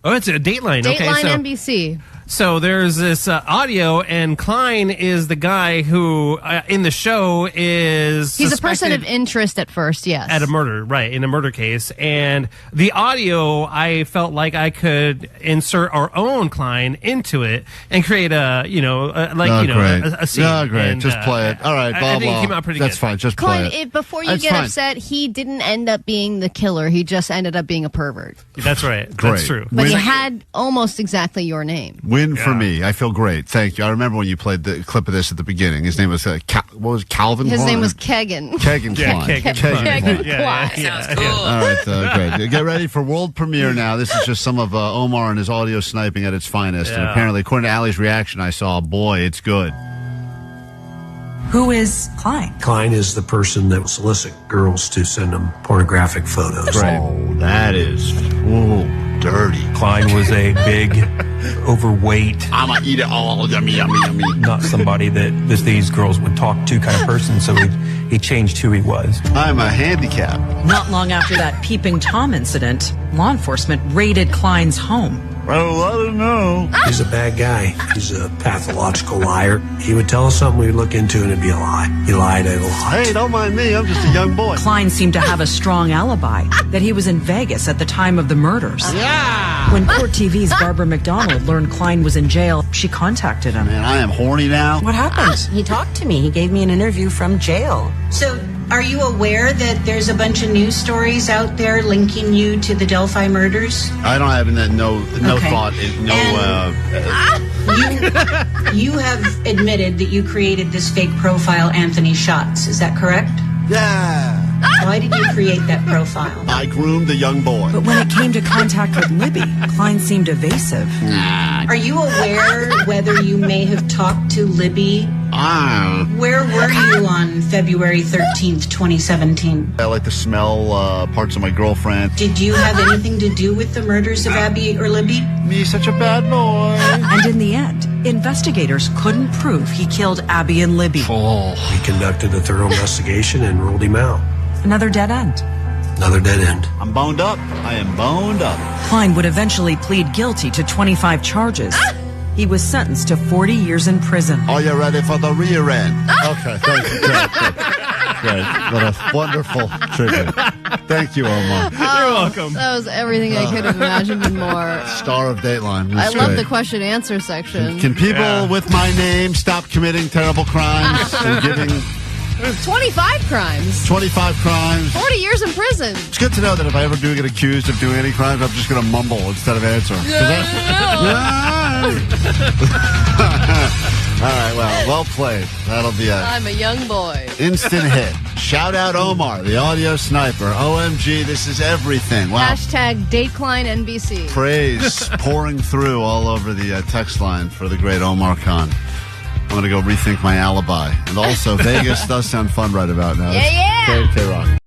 Oh, it's a Dateline. Okay, Dateline so NBC. So there's this audio, and Klein is the guy who, in the show, is He's a person of suspected interest at first, yes. at a murder, right, in a murder case. And the audio, I felt like I could insert our own Klein into it and create a scene. No, great. And, Just play it. All right, blah, I think blah. it came out pretty That's good. fine. Just Klein, play it. before you That's get fine. upset, he didn't end up being the killer. He just ended up being a pervert. That's right. Great. That's true. But he had almost exactly your name. Win for me. I feel great. Thank you. I remember when you played the clip of this at the beginning. His name was, what was it, Calvin His Klein? name was Kegan. Kegan Yeah, Klein. Kegan Klein. Yeah, Sounds cool. All right, great. Get ready for world premiere now. This is just some of Omar and his audio sniping at its finest. And Yeah. apparently, according to Allie's reaction, I saw, boy, it's good. Who is Klein? Klein is the person that will solicit girls to send them pornographic photos. Oh, that is dirty. Klein was a big, overweight. I'ma eat it all. Yummy, yummy, yummy. Not somebody that these girls would talk to kind of person, so he changed who he was. I'm a handicap. Not long after that Peeping Tom incident, law enforcement raided Klein's home. Well, I don't know. He's a bad guy. He's a pathological liar. He would tell us something we'd look into and it'd be a lie. He lied a lot. Hey, don't mind me. I'm just a young boy. Klein seemed to have a strong alibi that he was in Vegas at the time of the murders. Yeah. When Court TV's Barbara McDonald learned Klein was in jail, she contacted him. Man, I am horny now. What happened? He talked to me. He gave me an interview from jail. So, are you aware that there's a bunch of news stories out there linking you to the Delphi murders? I don't have no Okay. thought. You have admitted that you created this fake profile, Anthony Schatz. Is that correct? Yeah. Why did you create that profile? I groomed a young boy. But when it came to contact with Libby, Klein seemed evasive. Are you aware whether you may have talked to Libby? Where were you on February 13th, 2017? I like to smell parts of my girlfriend. Did you have anything to do with the murders of Abby or Libby? Me, such a bad boy. And in the end, investigators couldn't prove he killed Abby and Libby. We conducted a thorough investigation and ruled him out. Another dead end. Another dead end. I'm boned up. I am boned up. Klein would eventually plead guilty to 25 charges. He was sentenced to 40 years in prison. Are you ready for the rear end? Okay, thank you. Great. What a wonderful tribute. Thank you, Omar. You're welcome. That was everything I could have imagined and more. Star of Dateline. I That's love great. the question answer section. Can people with my name stop committing terrible crimes and giving 25 crimes. 25 crimes? 40 years in prison. It's good to know that if I ever do get accused of doing any crimes, I'm just going to mumble instead of answer. All right, well played. That'll be a I'm a young boy. instant hit. Shout out Omar, the audio sniper. OMG, this is everything. Wow. Hashtag Dateline NBC. Praise pouring through all over the text line for the great Omar Khan. I'm going to go rethink my alibi. And also, Vegas does sound fun right about now. Yeah. KROQ.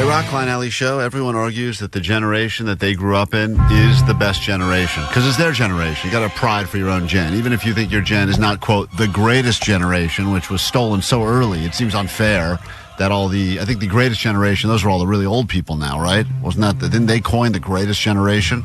Rock Klein Alley Show. Everyone argues that the generation that they grew up in is the best generation because it's their generation. You got to have pride for your own gen, even if you think your gen is not, quote, the greatest generation, which was stolen so early. It seems unfair that I think the greatest generation, those are all the really old people now, right? Didn't they coin the greatest generation?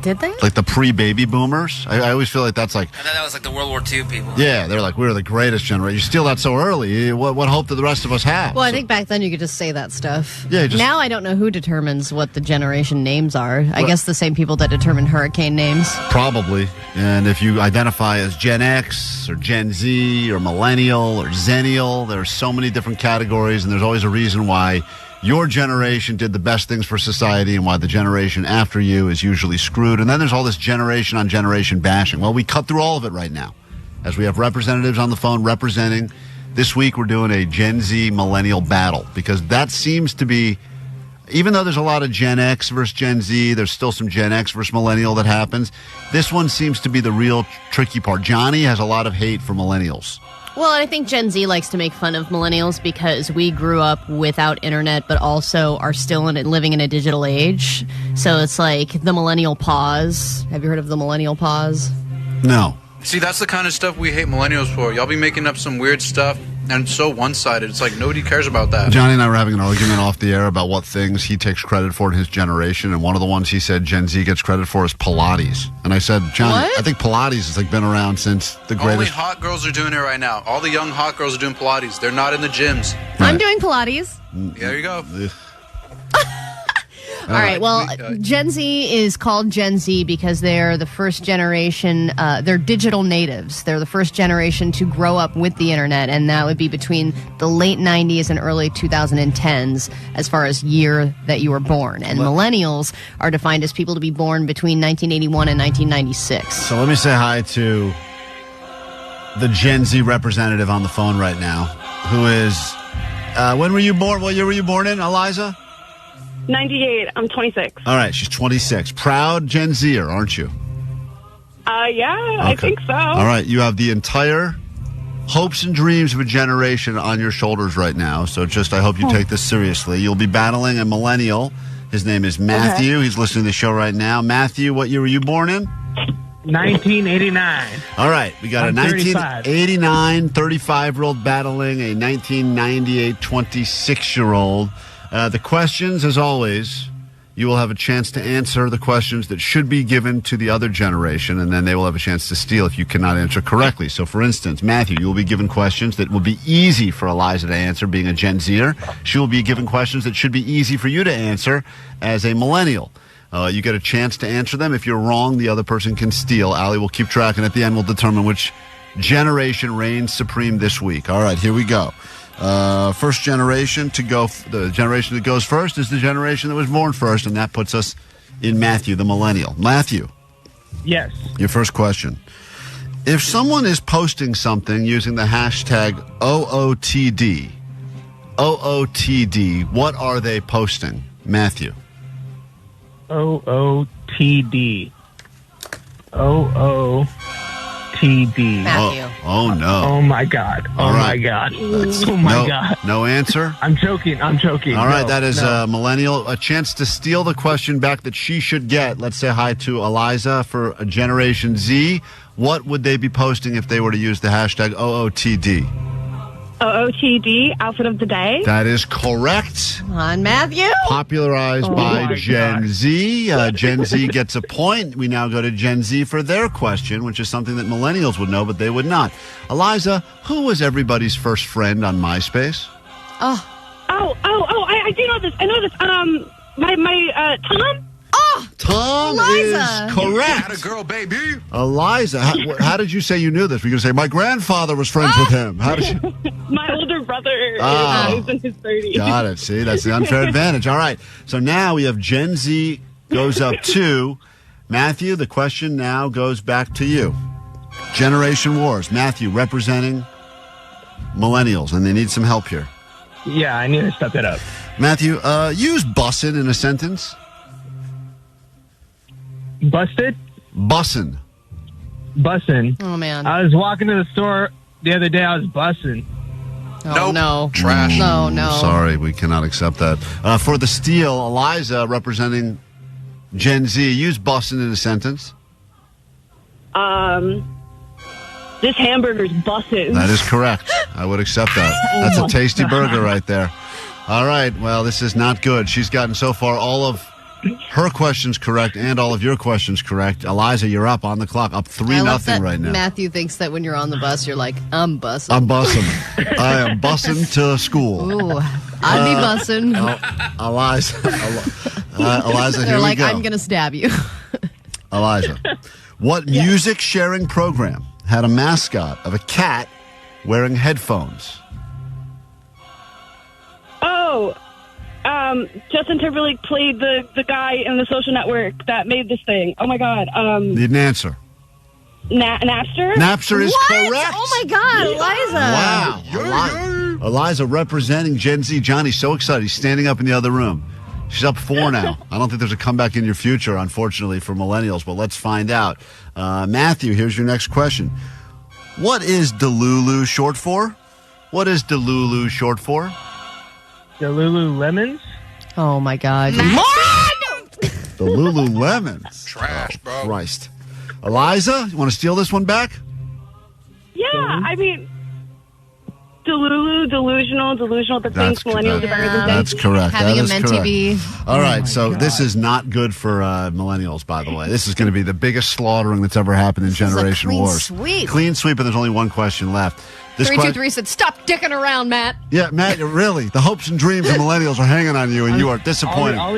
Did they? Like the pre-baby boomers? I always feel like that's like, I thought that was like the World War II people. yeah, they're like, we're the greatest generation. You steal that so early. What hope do the rest of us have? Well, I think back then you could just say that stuff. Yeah, now I don't know who determines what the generation names are. I guess the same people that determine hurricane names. Probably. And if you identify as Gen X or Gen Z or Millennial or Zennial, there are so many different categories, and there's always a reason why your generation did the best things for society and why the generation after you is usually screwed. And then there's all this generation on generation bashing. Well, we cut through all of it right now as we have representatives on the phone representing. This week we're doing a Gen Z millennial battle because that seems to be, even though there's a lot of Gen X versus Gen Z, there's still some Gen X versus millennial that happens. This one seems to be the real tricky part. Johnny has a lot of hate for millennials. Well, I think Gen Z likes to make fun of millennials because we grew up without internet, but also are still living in a digital age. So it's like the millennial pause. Have you heard of the millennial pause? No. See, that's the kind of stuff we hate millennials for. Y'all be making up some weird stuff, and it's so one-sided. It's like nobody cares about that. Johnny and I were having an argument off the air about what things he takes credit for in his generation, and one of the ones he said Gen Z gets credit for is Pilates. And I said, Johnny, What? I think Pilates has been around since the Only greatest. hot girls are doing it right now. All the young hot girls are doing Pilates. They're not in the gyms. I'm doing Pilates. There you go. All right. Well, Gen Z is called Gen Z because they're the first generation. They're digital natives. They're the first generation to grow up with the internet, and that would be between the late 90s and early 2010s as far as year that you were born. And millennials are defined as people to be born between 1981 and 1996. So let me say hi to the Gen Z representative on the phone right now, who is, when were you born? What year were you born in, Eliza? 98. I'm 26. All right, she's 26. Proud Gen Zer, aren't you? Yeah, I think so. All right, you have the entire hopes and dreams of a generation on your shoulders right now. So I hope you take this seriously. You'll be battling a millennial. His name is Matthew. Okay. He's listening to the show right now. Matthew, what year were you born in? 1989. All right, we got a 1989 35-year-old battling a 1998 26-year-old. The questions, as always, you will have a chance to answer the questions that should be given to the other generation, and then they will have a chance to steal if you cannot answer correctly. So, for instance, Matthew, you will be given questions that will be easy for Eliza to answer, being a Gen Zer. She will be given questions that should be easy for you to answer as a millennial. You get a chance to answer them. If you're wrong, the other person can steal. Allie will keep track, and at the end, we'll determine which generation reigns supreme this week. All right, here we go. First generation to go, the generation that goes first is the generation that was born first, and that puts us in Matthew, the millennial. Matthew. Yes. Your first question. If someone is posting something using the hashtag OOTD, what are they posting? Matthew. OOTD. Matthew. Oh no. Oh my God. All right. My God. Oh my God. No answer? I'm joking. All right, that is millennial. A chance to steal the question back that she should get. Let's say hi to Eliza for a Generation Z. What would they be posting if they were to use the hashtag OOTD? OOTD, outfit of the day. That is correct. Come on, Matthew. Popularized by Gen Z. Gen Z gets a point. We now go to Gen Z for their question, which is something that millennials would know, but they would not. Eliza, who was everybody's first friend on MySpace? I do know this. I know this. Tom? Tom Eliza. is correct. Atta girl, baby. Eliza, how did you say you knew this? Were you going to say, my grandfather was friends with him? How did you... My older brother is in his 30s. Got it. See, that's the unfair advantage. All right. So now we have Gen Z goes up 2. Matthew, the question now goes back to you. Generation Wars. Matthew, representing millennials, and they need some help here. Yeah, I need to step it up. Matthew, use bussin' in a sentence. Busted? Bussin'. Oh, man. I was walking to the store the other day. I was bussing. Oh, no. Trash. No. Sorry, we cannot accept that. For the steal, Eliza, representing Gen Z, use bussin' in a sentence. This hamburger's bussin'. That is correct. I would accept that. That's a tasty burger right there. All right. Well, this is not good. She's gotten so far all of her questions correct and all of your questions correct. Eliza, you're up on the clock. Up 3-0 right now. Matthew thinks that when you're on the bus, you're like, I'm bussing. I'm bussing. I am bussing to school. Ooh, I'd be bussing. Eliza, here They're like, we go. I'm going to stab you. Eliza, what music sharing program had a mascot of a cat wearing headphones? Justin Timberlake played the guy in the Social Network that made this thing. Oh my God. Need an answer. Napster? Napster is correct. Oh my God, Eliza. Wow. Eliza representing Gen Z. Johnny's so excited. He's standing up in the other room. She's up 4 now. I don't think there's a comeback in your future, unfortunately, for millennials, but let's find out. Matthew, here's your next question. What is Delulu short for? What is Delulu short for? The Lululemons? Oh, my God. The Lululemons. Trash, bro. Christ. Eliza, you want to steal this one back? Yeah, I mean, delusional that thinks millennials are better than That's correct. Having That a is meant to correct. be. All right, so this is not good for millennials, by the way. This is going to be the biggest slaughtering that's ever happened in Generation clean Wars. sweep. Clean sweep, and there's only one question left. This 323 said, stop dicking around, Matt. Yeah, Matt, really, the hopes and dreams of millennials are hanging on you, and you are disappointed. All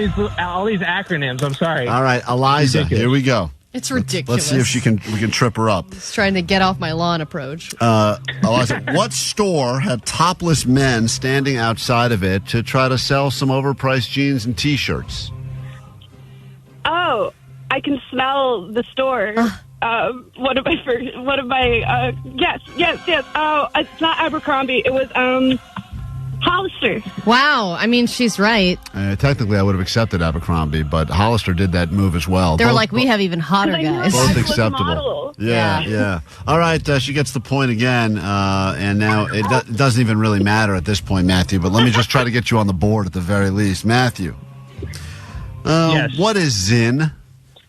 these acronyms. I'm sorry. All right, Eliza, Ridiculous. here we go. It's ridiculous. Let's see if we can trip her up. He's trying to get off my lawn approach. Eliza, what store had topless men standing outside of it to try to sell some overpriced jeans and T-shirts? Oh, I can smell the store. Yes. Oh, it's not Abercrombie. It was Hollister. Wow. I mean, she's right. Technically, I would have accepted Abercrombie, but Hollister did that move as well. They're like, we have even hotter guys. Both acceptable. Yeah. All right, she gets the point again, and now it doesn't even really matter at this point, Matthew, but let me just try to get you on the board at the very least. Matthew, Yes. What is Zyn?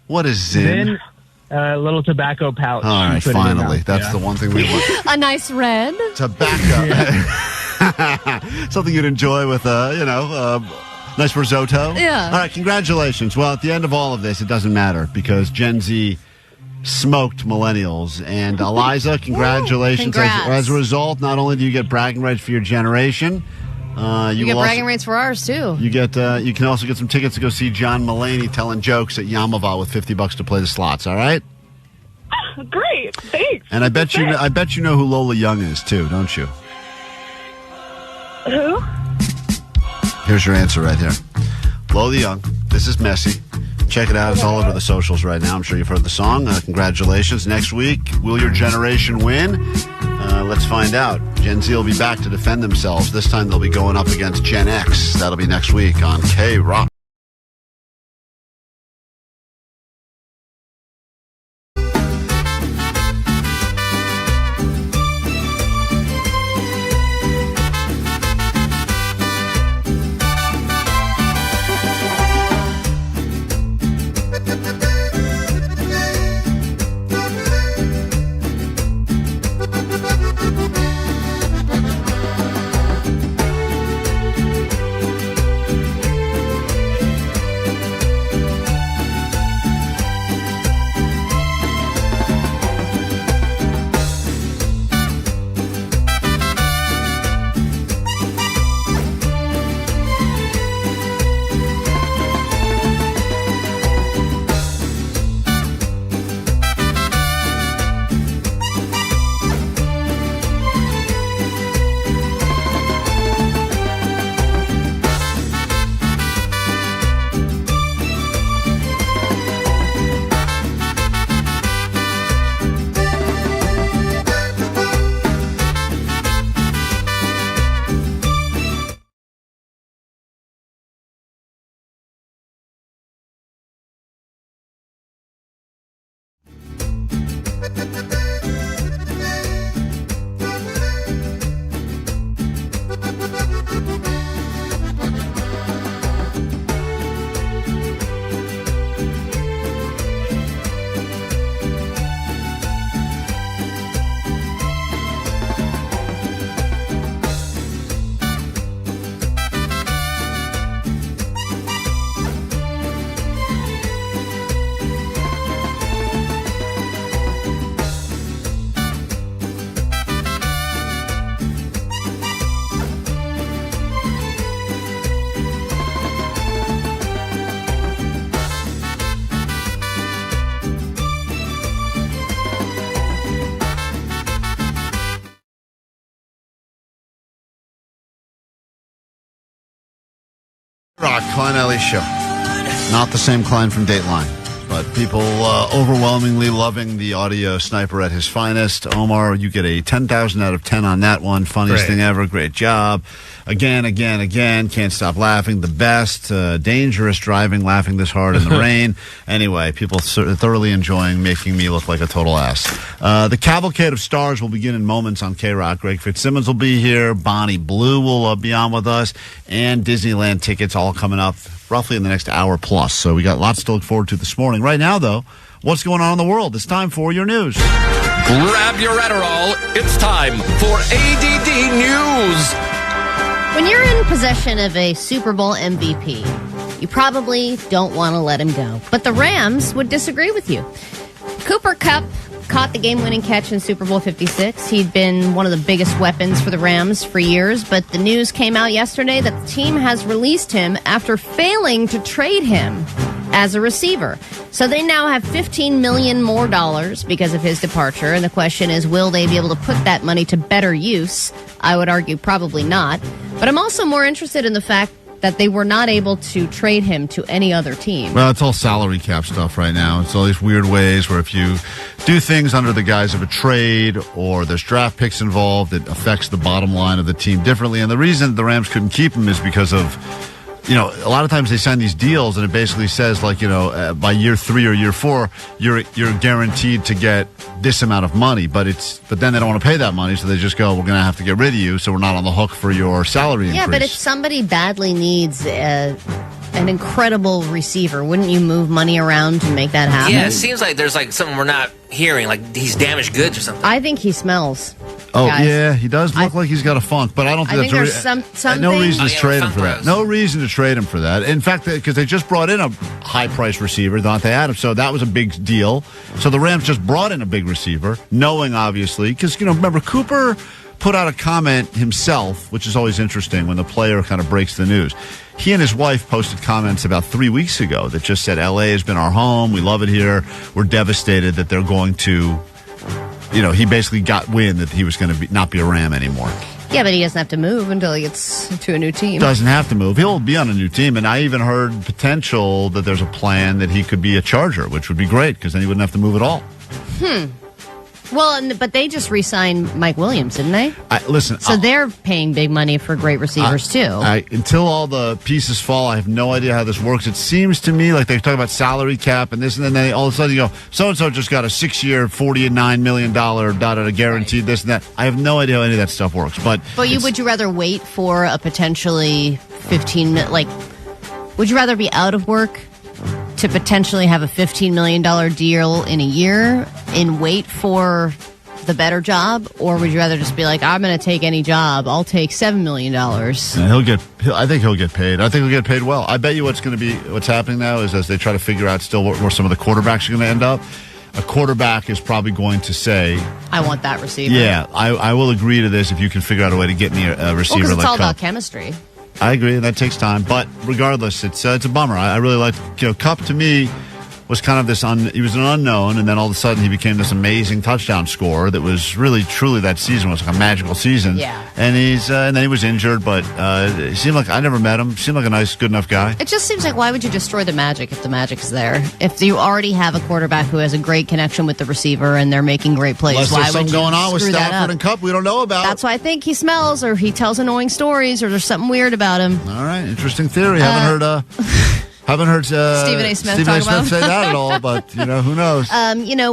What is Zyn? A little tobacco pouch. All right, You put it in your finally. mouth. That's Yeah. the one thing we want. A nice red. Tobacco. Something you'd enjoy with, nice risotto. Yeah. All right, congratulations. Well, at the end of all of this, it doesn't matter because Gen Z smoked millennials. And Eliza, congratulations. Congrats. As a result, not only do you get bragging rights for your generation, You get bragging rights for ours, too. you can also get some tickets to go see John Mulaney telling jokes at Yamava with $50 to play the slots. All right. Great, thanks. And I bet you know who Lola Young is too, don't you? Who? Here's your answer right here. Lola Young. This is messy. Check it out. It's all over the socials right now. I'm sure you've heard the song. Congratulations. Next week, will your generation win? Let's find out. Gen Z will be back to defend themselves. This time they'll be going up against Gen X. That'll be next week on KROQ. Rock, Klein Alley Show. Not the same Klein from Dateline, but People overwhelmingly loving the audio sniper at his finest. Omar, you get a 10,000 out of 10 on that one. Funniest thing ever. Great job. Again. Can't stop laughing. The best. Dangerous driving, laughing this hard in the rain. Anyway, people thoroughly enjoying making me look like a total ass. The cavalcade of stars will begin in moments on KROQ. Greg Fitzsimmons will be here. Bonnie Blue will be on with us. And Disneyland tickets all coming up roughly in the next hour plus. So we got lots to look forward to this morning. Right now, though, what's going on in the world? It's time for your news. Grab your Adderall. It's time for ADD News. When you're in possession of a Super Bowl MVP, you probably don't want to let him go. But the Rams would disagree with you. Cooper Kupp caught the game-winning catch in Super Bowl 56. He'd been one of the biggest weapons for the Rams for years, but the news came out yesterday that the team has released him after failing to trade him as a receiver. So they now have $15 million more because of his departure, and the question is, will they be able to put that money to better use? I would argue probably not. But I'm also more interested in the fact that they were not able to trade him to any other team. Well, it's all salary cap stuff right now. It's all these weird ways where if you do things under the guise of a trade or there's draft picks involved, it affects the bottom line of the team differently. And the reason the Rams couldn't keep him is because of, you know, a lot of times they sign these deals and it basically says, like, you know, by year 3 or year 4, you're guaranteed to get this amount of money, but then they don't want to pay that money, so they just go, we're going to have to get rid of you, so we're not on the hook for your salary increase. Yeah, but if somebody badly needs an incredible receiver, wouldn't you move money around to make that happen? Yeah, it seems like there's like something we're not hearing, like he's damaged goods or something. I think he smells. Oh, guys. Yeah, he does look like he's got a funk, but I don't think there's something. No reason to trade him for that. No reason to trade him for that. In fact, because they just brought in a high-priced receiver, Dante Adams, so that was a big deal. So the Rams just brought in a big receiver, knowing, obviously, because, you know, remember, Cooper put out a comment himself, which is always interesting when the player kind of breaks the news. He and his wife posted comments about 3 weeks ago that just said, LA has been our home, we love it here, we're devastated that they're going to... You know, he basically got wind that he was going to not be a Ram anymore. Yeah, but he doesn't have to move until he gets to a new team. Doesn't have to move. He'll be on a new team. And I even heard potential that there's a plan that he could be a Charger, which would be great because then he wouldn't have to move at all. Well, but they just re-signed Mike Williams, didn't they? Listen. So they're paying big money for great receivers, too. Until all the pieces fall, I have no idea how this works. It seems to me like they talk about salary cap and this, and then all of a sudden you go, so-and-so just got a 6-year, $49 million guaranteed this and that. I have no idea how any of that stuff works. But would you rather wait for a potentially would you rather be out of work to potentially have a $15 million deal in a year and wait for the better job, or would you rather just be like, I'm going to take any job, I'll take $7 million? I think he'll get paid. I think he'll get paid well. I bet you what's happening now is as they try to figure out still where some of the quarterbacks are going to end up, a quarterback is probably going to say, I want that receiver. Yeah, I will agree to this if you can figure out a way to get me a receiver like Kupp. It's all about chemistry. I agree, that takes time. But regardless, it's a bummer. I really like, Kupp to me was kind of this, he was an unknown, and then all of a sudden he became this amazing touchdown scorer that was really, truly that season was like a magical season. Yeah. And and then he was injured, but it seemed like, I never met him, seemed like a nice, good enough guy. It just seems like, why would you destroy the magic if the magic's there? If you already have a quarterback who has a great connection with the receiver and they're making great plays, unless why there's would something you going on with screw that Stafford up? and Kupp we don't know about. That's why I think he smells, or he tells annoying stories, or there's something weird about him. All right, interesting theory. Haven't heard Stephen A. Smith say that at all, but who knows?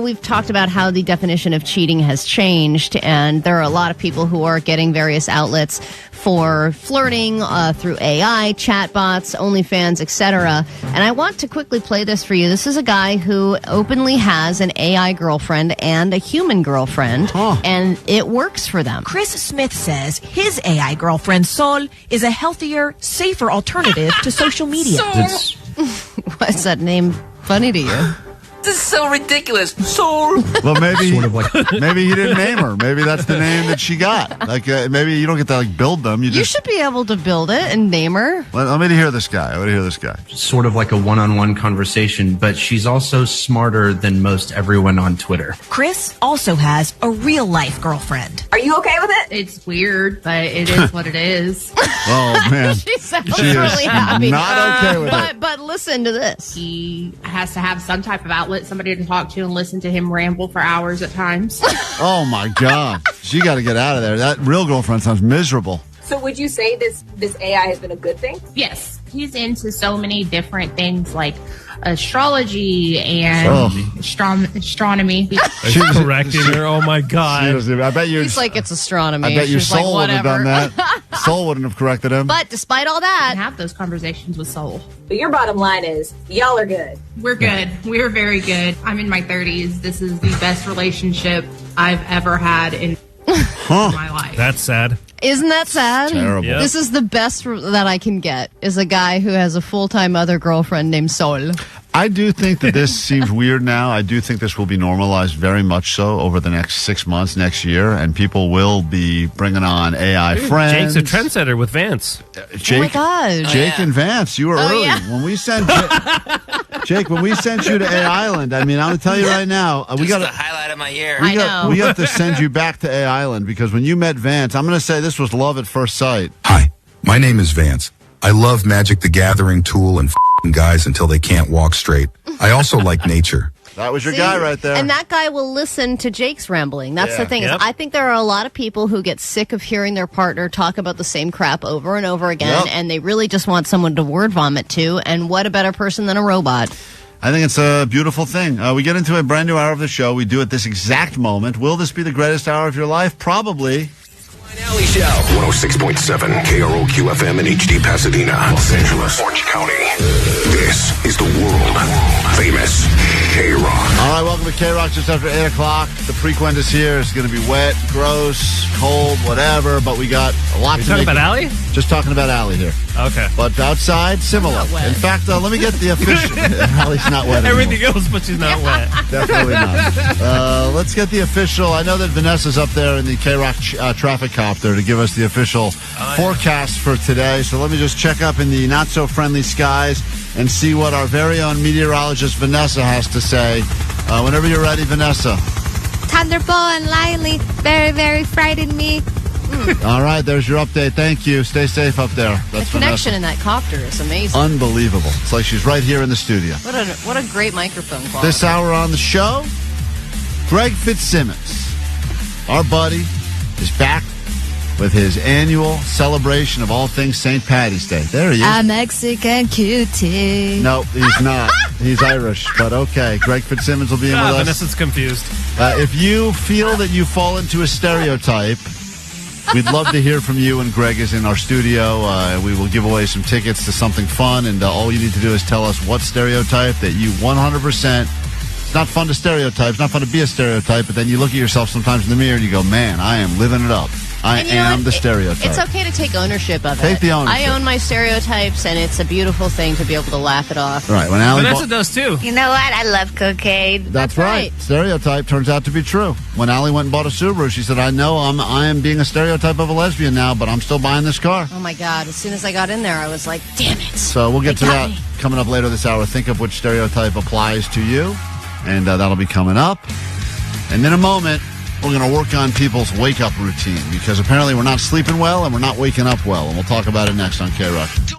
We've talked about how the definition of cheating has changed, and there are a lot of people who are getting various outlets for flirting through AI, chatbots, OnlyFans, etc. And I want to quickly play this for you. This is a guy who openly has an AI girlfriend and a human girlfriend, and it works for them. Chris Smith says his AI girlfriend, Sol, is a healthier, safer alternative to social media. Why is that name funny to you? This is so ridiculous. Soul. Well, maybe Sort of like- maybe he didn't name her. Maybe that's the name that she got. Like maybe you don't get to like build them. You You just should be able to build it and name her. let me hear this guy. I want to hear this guy. Sort of like a one-on-one conversation, but she's also smarter than most everyone on Twitter. Chris also has a real-life girlfriend. Are you okay with it? It's weird, but it is what it is. Oh man, She sounds She is really happy. not okay with it. But listen to this. He has to have some type of outlet, somebody to talk to and listen to him ramble for hours at times. Oh my God, she got to get out of there. That real girlfriend sounds miserable. So would you say this AI has been a good thing? Yes. He's into so many different things like astrology and astronomy. She's correcting her. Oh my God. I bet you. He's like, it's astronomy. I bet your She's like, soul would have done whatever. that. Soul wouldn't have corrected him. But despite all that, have those conversations with Soul. But your bottom line is, y'all are good. We're good. We're very good. I'm in my 30s. This is the best relationship I've ever had in my life. That's sad. isn't that sad? Terrible. Yep. This is the best that I can get, is a guy who has a full-time other girlfriend named Sol. I do think that this seems weird now. I do think this will be normalized very much so over the next 6 months, next year, and people will be bringing on AI friends. Jake's a trendsetter with Vance. Jake, oh my God. Jake and Vance, you were early. Yeah. When we sent Jake, when we sent you to A Island, I mean, I'm going to tell you right now, we got the highlight of my year. we got to send you back to A Island because when you met Vance, I'm going to say this was love at first sight. Hi, my name is Vance. I love Magic the Gathering tool and guys until they can't walk straight. I also like nature. That was your guy right there. And that guy will listen to Jake's rambling. That's the thing. Is I think there are a lot of people who get sick of hearing their partner talk about the same crap over and over again, and they really just want someone to word vomit to. And what a better person than a robot? I think it's a beautiful thing. We get into a brand new hour of the show. We do it this exact moment. Will this be the greatest hour of your life? Probably. Alley Show. 106.7 KROQ FM in HD Pasadena, Los Angeles, Orange County. This is the world famous KROQ. All right, welcome to KROQ just after 8 o'clock. The Prequent is here. It's going to be wet, gross, cold, whatever, but we got a lot to talking make about Allie? Just talking about Allie here. Okay. But outside, similar. In fact, let me get the official. Allie's not wet anymore. Everything else, but she's not wet. Definitely not. Let's get the official. I know that Vanessa's up there in the KROQ traffic copter to give us the official forecast for today. So let me just check up in the not-so-friendly skies and see what our very own meteorologist Vanessa has to say. Whenever you're ready, Vanessa. Thunderbolt and Lively very, very frightened me. All right, there's your update. Thank you. Stay safe up there. The That's connection Vanessa. in that copter is amazing. Unbelievable. It's like she's right here in the studio. What a great microphone quality. This hour on the show, Greg Fitzsimmons, our buddy, is back with his annual celebration of all things St. Patty's Day. There he is. A Mexican cutie. No, he's not. He's Irish, but okay. Greg Fitzsimmons will be in with us. Vanessa's confused. If you feel that you fall into a stereotype, we'd love to hear from you when Greg is in our studio. We will give away some tickets to something fun, and all you need to do is tell us what stereotype that you 100%. It's not fun to stereotype. It's not fun to be a stereotype, but then you look at yourself sometimes in the mirror and you go, man, I am living it up. I am the stereotype. It's okay to take ownership of it. Take the ownership. I own my stereotypes, and it's a beautiful thing to be able to laugh it off. Right. When Allie Vanessa does too. You know what? I love cocaine. That's right. Stereotype turns out to be true. When Allie went and bought a Subaru, she said, I know I am being a stereotype of a lesbian now, but I'm still buying this car. Oh, my God. As soon as I got in there, I was like, damn it. So we'll get to that coming up later this hour. Think of which stereotype applies to you, and that'll be coming up. And in a moment, we're going to work on people's wake-up routine, because apparently we're not sleeping well and we're not waking up well, and we'll talk about it next on KROQ.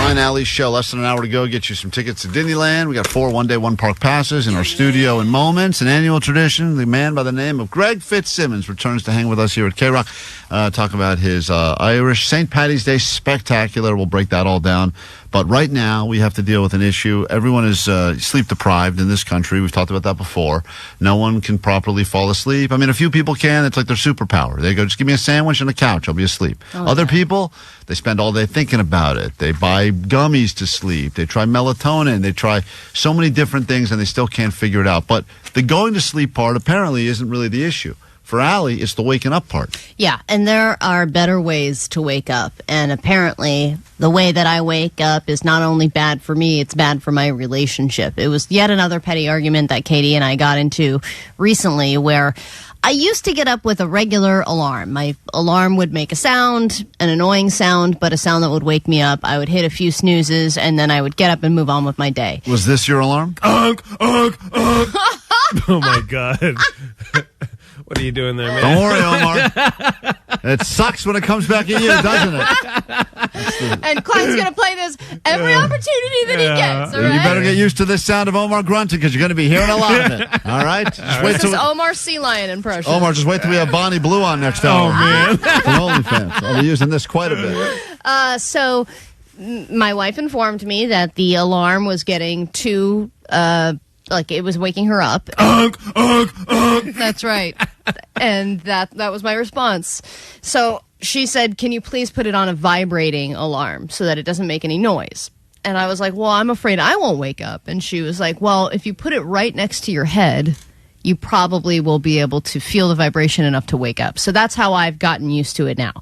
Klein Alley's show. Less than an hour to go. Get you some tickets to Disneyland. We got 4 one-day, one-park passes in our studio in moments. An annual tradition. The man by the name of Greg Fitzsimmons returns to hang with us here at KROQ. Talk about his Irish St. Paddy's Day spectacular. We'll break that all down. But right now, we have to deal with an issue. Everyone is sleep deprived in this country. We've talked about that before. No one can properly fall asleep. I mean, a few people can. It's like their superpower. They go, just give me a sandwich and a couch. I'll be asleep. Other people, they spend all day thinking about it. They buy gummies to sleep. They try melatonin. They try so many different things, and they still can't figure it out. But the going to sleep part apparently isn't really the issue. For Allie, it's the waking up part. Yeah, and there are better ways to wake up. And apparently, the way that I wake up is not only bad for me, it's bad for my relationship. It was yet another petty argument that Katie and I got into recently where I used to get up with a regular alarm. My alarm would make a sound, an annoying sound, but a sound that would wake me up. I would hit a few snoozes, and then I would get up and move on with my day. Was this your alarm? Oh, my God. What are you doing there, man? Don't worry, Omar. It sucks when it comes back at you, doesn't it? And Klein's going to play this every opportunity that he gets, all right? You better get used to this sound of Omar grunting because you're going to be hearing a lot of it. All right? Just wait This is Omar's Sea Lion impression. Omar, just wait till we have Bonnie Blue on next hour. Oh, man. From OnlyFans. I'll be using this quite a bit. So my wife informed me that the alarm was getting too, like it was waking her up. That's right. And that was my response. So she said, can you please put it on a vibrating alarm so that it doesn't make any noise? And I was like, well, I'm afraid I won't wake up. And she was like, well, if you put it right next to your head, you probably will be able to feel the vibration enough to wake up. So that's how I've gotten used to it now.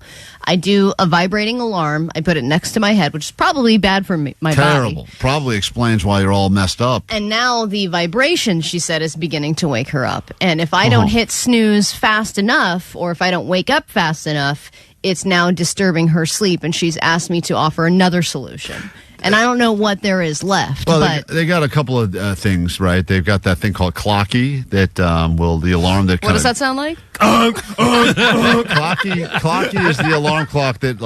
I do a vibrating alarm. I put it next to my head, which is probably bad for my body. Terrible. Probably explains why you're all messed up. And now the vibration, she said, is beginning to wake her up. And if I don't hit snooze fast enough, or if I don't wake up fast enough, it's now disturbing her sleep. And she's asked me to offer another solution. And I don't know what there is left. Well, but they got a couple of things, right? They've got that thing called Clocky that the alarm that. What does that sound like? Clocky is the alarm clock that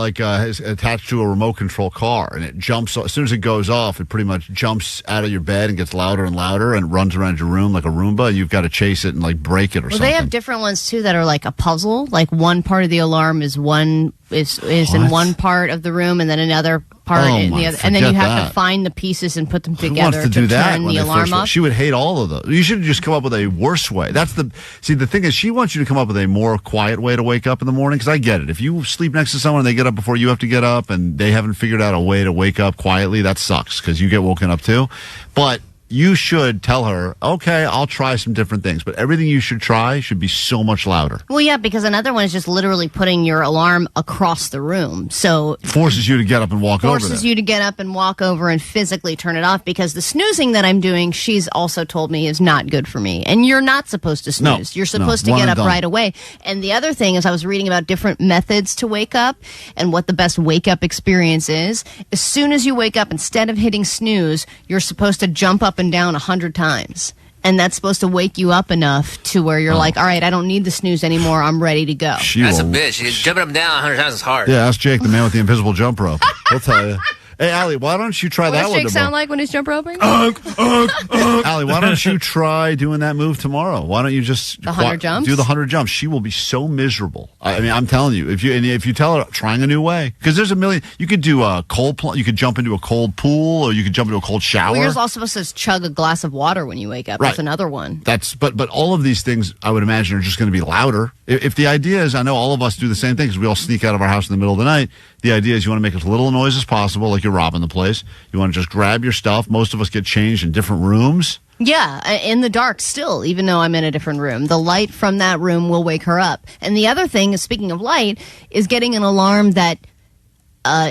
is attached to a remote control car, and it jumps as soon as it goes off. It pretty much jumps out of your bed and gets louder and louder, and runs around your room like a Roomba. You've got to chase it and break it or something. They have different ones too that are like a puzzle. Like one part of the alarm is in one part of the room, and then another part in the other, and then you have to find the pieces and put them together to turn the alarm off. She would hate all of those. You should just come up with a worse way. The thing is, she wants you to come up with a more quiet way to wake up in the morning, because I get it. If you sleep next to someone and they get up before you have to get up and they haven't figured out a way to wake up quietly, that sucks because you get woken up too. But you should tell her, okay, I'll try some different things, but everything you should try should be so much louder. Well, yeah, because another one is just literally putting your alarm across the room. So forces you to get up and walk over there. Forces you to get up and walk over and physically turn it off, because the snoozing that I'm doing, she's also told me, is not good for me. And you're not supposed to snooze. You're supposed to get up right away. And the other thing is, I was reading about different methods to wake up and what the best wake up experience is. As soon as you wake up, instead of hitting snooze, you're supposed to jump up and down 100 times. And that's supposed to wake you up enough to where you're like, all right, I don't need the snooze anymore. I'm ready to go. That's a bitch. Jumping up and down 100 times is hard. Yeah, ask Jake, the man with the invisible jump rope. He'll tell you. Hey, Allie, why don't you try that one? What does Jake sound like when he's jump roping? Allie, why don't you try doing that move tomorrow? Why don't you just the 100 jumps? Do the 100 jumps? She will be so miserable. I mean, I'm telling you, if you tell her trying a new way, because there's a million. You could do a you could jump into a cold pool, or you could jump into a cold shower. Well, you're also supposed to chug a glass of water when you wake up. Right. That's another one. But all of these things, I would imagine, are just going to be louder. If the idea is, I know all of us do the same thing because we all sneak out of our house in the middle of the night. The idea is you want to make as little noise as possible, like you're robbing the place. You want to just grab your stuff. Most of us get changed in different rooms. Yeah, in the dark still, even though I'm in a different room. The light from that room will wake her up. And the other thing, speaking of light, is getting an alarm that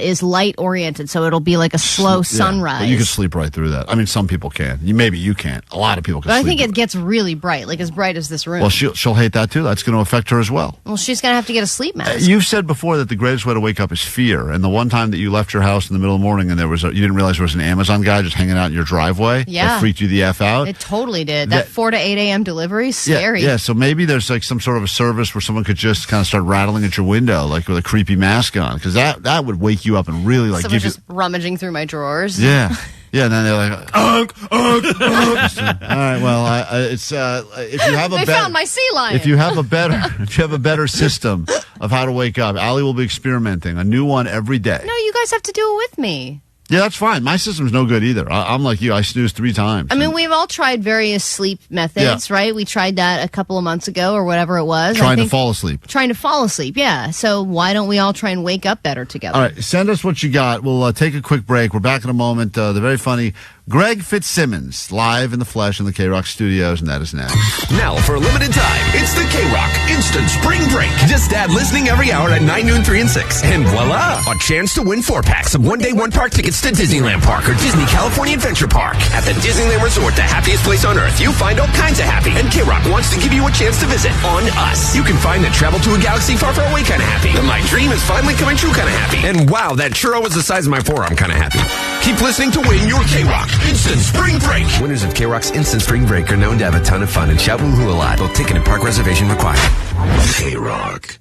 is light oriented, so it'll be like a slow sunrise. But you can sleep right through that. I mean, some people can. Maybe you can't. A lot of people can. But sleep I think it gets really bright, like as bright as this room. Well, she'll hate that too. That's going to affect her as well. Well, she's going to have to get a sleep mask. You've said before that the greatest way to wake up is fear. And the one time that you left your house in the middle of the morning and you didn't realize there was an Amazon guy just hanging out in your driveway, that freaked you the F out. It totally did. That 4 to 8 a.m. delivery, scary. Yeah. So maybe there's like some sort of a service where someone could just kind of start rattling at your window, like with a creepy mask on, because that would would wake you up and really like Someone's give just rummaging through my drawers. you. Yeah. Yeah, and then they're like, ugh. All right, well, it's if you have a They found my sea lion. if you have a better system of how to wake up, Allie will be experimenting a new one every day. No, you guys have to do it with me. Yeah, that's fine. My system's no good either. I'm like you. I snooze 3 times. I mean, we've all tried various sleep methods, right? We tried that a couple of months ago or whatever it was. Trying to fall asleep. Trying to fall asleep, yeah. So why don't we all try and wake up better together? All right, send us what you got. We'll take a quick break. We're back in a moment. The very funny Greg Fitzsimmons, live in the flesh in the KROQ studios, and that is next. Now, for a limited time, it's the KROQ Instant Spring Break. Just add listening every hour at 9, noon, 3, and 6. And voila! A chance to win 4-packs of one-day, one-park tickets to Disneyland Park or Disney California Adventure Park. At the Disneyland Resort, the happiest place on earth, you find all kinds of happy. And KROQ wants to give you a chance to visit on us. You can find the travel to a galaxy far, far away kind of happy. The my dream is finally coming true kind of happy. And wow, that churro was the size of my forearm kind of happy. Keep listening to win your KROQ Instant Spring Break. Winners of KROQ's Instant Spring Break are known to have a ton of fun and shout woohoo a lot. Both ticket and park reservation required. KROQ.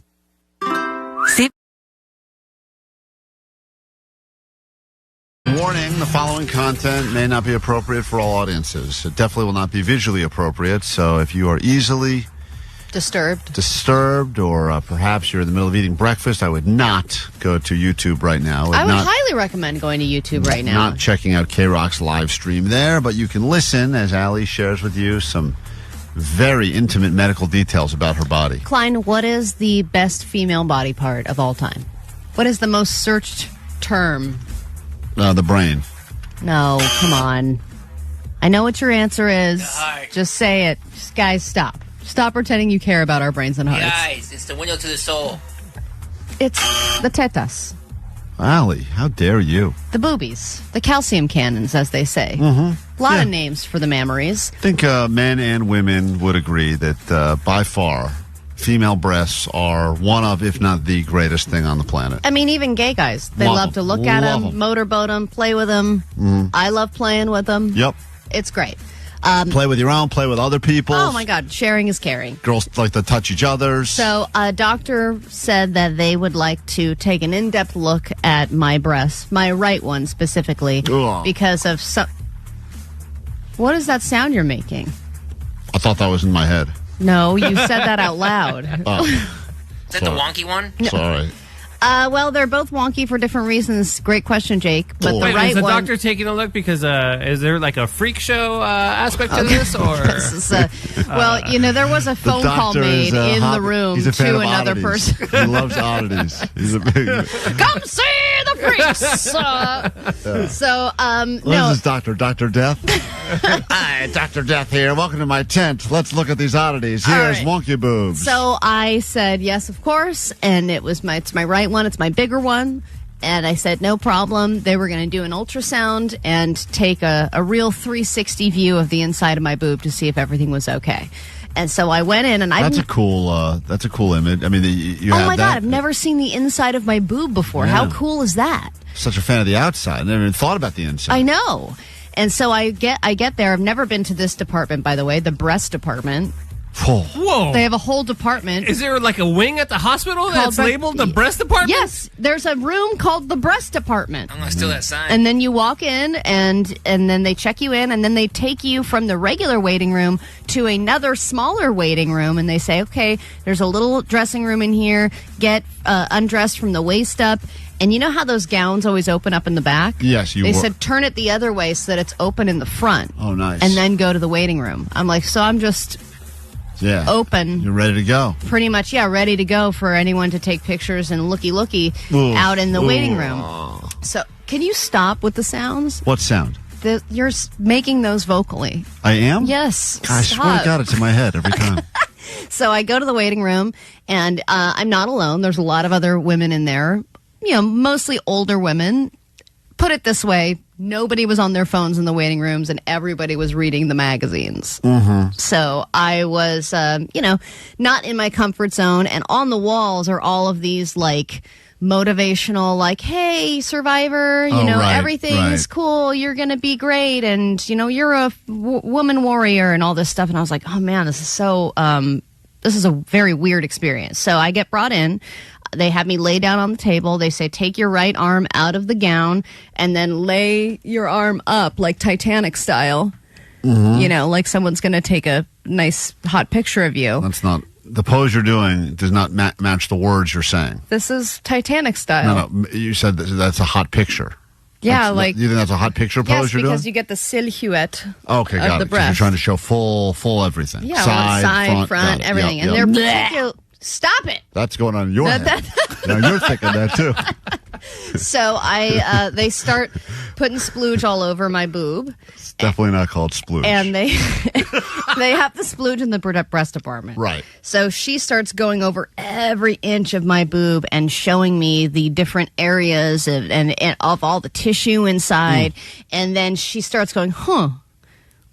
Warning, the following content may not be appropriate for all audiences. It definitely will not be visually appropriate, so if you are easily disturbed or perhaps you're in the middle of eating breakfast, I would not go to YouTube right now. I would highly recommend going to YouTube right now. Not checking out KROQ's live stream there, but you can listen as Allie shares with you some very intimate medical details about her body. Klein, what is the best female body part of all time? What is the most searched term? The brain. No, come on. I know what your answer is. Just say it. Just, guys, stop. Stop pretending you care about our brains and hearts. Guys, it's the window to the soul. It's the tetas. Allie, how dare you? The boobies. The calcium cannons, as they say. A lot of names for the mammaries. I think men and women would agree that by far female breasts are one of, if not the greatest thing on the planet. I mean, even gay guys. They love to look at them, motorboat them, play with them. I love playing with them. Yep. It's great. Play with your own, play with other people's. Oh, my God. Sharing is caring. Girls like to touch each other's. So a doctor said that they would like to take an in-depth look at my breasts, my right one specifically, because of some... What is that sound you're making? I thought that was in my head. No, you said that out loud. Is that the wonky one? Sorry. Well, they're both wonky for different reasons. Great question, Jake. But the right is the one... doctor taking a look because is there like a freak show aspect to this, or? This is well, you know, there was a phone call made in the room to another person. He loves oddities. He's a big. Come see the freaks. What is this doctor? Dr. Death? Hi, Dr. Death here. Welcome to my tent. Let's look at these oddities. Here's wonky boobs. So I said yes, of course, and it's my right one. It's my bigger one. And I said, no problem. They were going to do an ultrasound and take a real 360 view of the inside of my boob to see if everything was okay. And so I went in, and that's a cool image. I mean, you oh have my that. God, I've never seen the inside of my boob before. Yeah. How cool is that? Such a fan of the outside. I never even thought about the inside. I know. And so I get there. I've never been to this department, by the way, the breast department. Whoa. They have a whole department. Is there like a wing at the hospital that's labeled the breast department? Yes, there's a room called the breast department. I'm going to steal that sign. And then you walk in, and then they check you in, and then they take you from the regular waiting room to another smaller waiting room, and they say, okay, there's a little dressing room in here. Get undressed from the waist up. And you know how those gowns always open up in the back? Yes, They said turn it the other way so that it's open in the front. Oh, nice. And then go to the waiting room. I'm like, so I'm just... open. You're ready to go. Pretty much, yeah, ready to go for anyone to take pictures and looky out in the waiting room. So, can you stop with the sounds? What sound? You're making those vocally. I am? Yes. I swear to God, it's in my head every time. So I go to the waiting room, and I'm not alone. There's a lot of other women in there, you know, mostly older women. Put it this way, nobody was on their phones in the waiting rooms, and everybody was reading the magazines. So I was, not in my comfort zone, and on the walls are all of these, like, motivational, like, hey, survivor, everything's cool, you're going to be great, and, you're a woman warrior and all this stuff. And I was like, oh, man, this is so... this is a very weird experience. So I get brought in. They have me lay down on the table. They say, take your right arm out of the gown and then lay your arm up like Titanic style. Mm-hmm. You know, like someone's going to take a nice hot picture of you. That's not... The pose you're doing does not match the words you're saying. This is Titanic style. No, you said that's a hot picture. Yeah, you think that's a hot picture pose you're doing? Yes, because you get the silhouette okay, got of the it. breast. You're trying to show full everything. Yeah, side, front everything. And they're particular. Stop it. That's going on in your head. Now you're thinking that too. So they start putting splooge all over my boob. It's definitely not called splooge. And they have the splooge in the breast department. Right. So she starts going over every inch of my boob and showing me the different areas and of all the tissue inside. And then she starts going,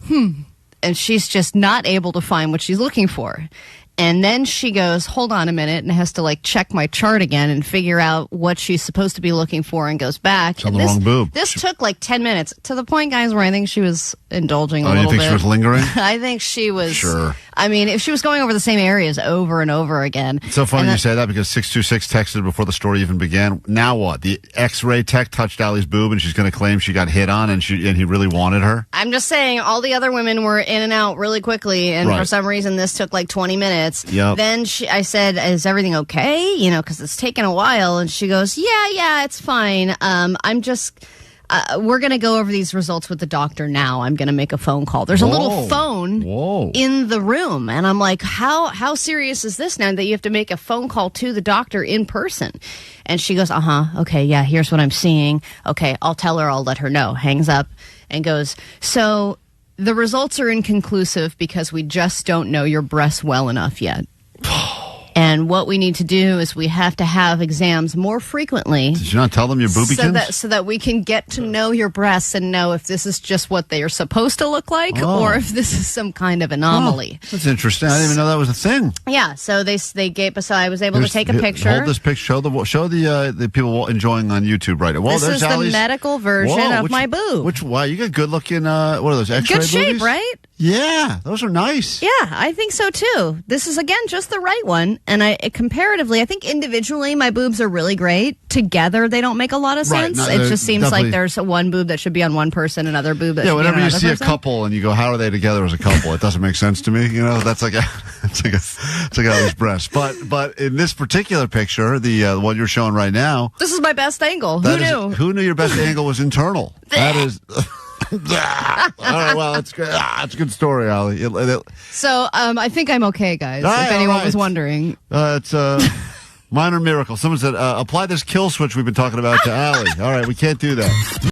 and she's just not able to find what she's looking for. And then she goes, hold on a minute, and has to like check my chart again and figure out what she's supposed to be looking for, and goes back. It's on the wrong boob. This took like 10 minutes, to the point, guys, where I think she was indulging a little bit. Oh, you think she was lingering? I think she was. Sure. I mean, if she was going over the same areas over and over again. It's so funny you say that, because 626 texted before the story even began. Now what? The X-ray tech touched Allie's boob, and she's going to claim she got hit on, and he really wanted her? I'm just saying, all the other women were in and out really quickly, and Right. for some reason this took like 20 minutes. Yep. Then I said, is everything okay? You know, because it's taken a while. And she goes, yeah, it's fine. I'm just... we're going to go over these results with the doctor now. I'm going to make a phone call. There's a little phone in the room. And I'm like, how serious is this now that you have to make a phone call to the doctor in person? And she goes, okay, yeah, here's what I'm seeing. Okay, I'll tell her, I'll let her know. Hangs up and goes, so the results are inconclusive because we just don't know your breasts well enough yet. And what we need to do is we have to have exams more frequently. Did you not tell them your boobykins? So that we can get to know your breasts and know if this is just what they are supposed to look like or if this is some kind of anomaly. That's interesting. I didn't even know that was a thing. Yeah, so they gave us. So I was able to take a picture. Hold this picture. Show the people enjoying on YouTube right now. Well, this is Allie's, the medical version of my boob. Wow, you got good looking. What are those? X-ray Good shape, boobies? right? Yeah, those are nice. Yeah, I think so too. This is again just the right one, and comparatively, I think individually my boobs are really great. Together, they don't make a lot of sense. No, it just seems like there's one boob that should be on one person, another boob that should be on another person. Whenever you see a couple and you go, "How are they together as a couple?" It doesn't make sense to me. You know, that's like Allie's breasts. But in this particular picture, the one you're showing right now, this is my best angle. Who knew? Who knew your best angle was internal? That is. All right, well, it's good. It's a good story, Allie. So I think I'm okay, guys. If anyone was wondering, it's a minor miracle. Someone said, "Apply this kill switch we've been talking about to Allie." All right, we can't do that.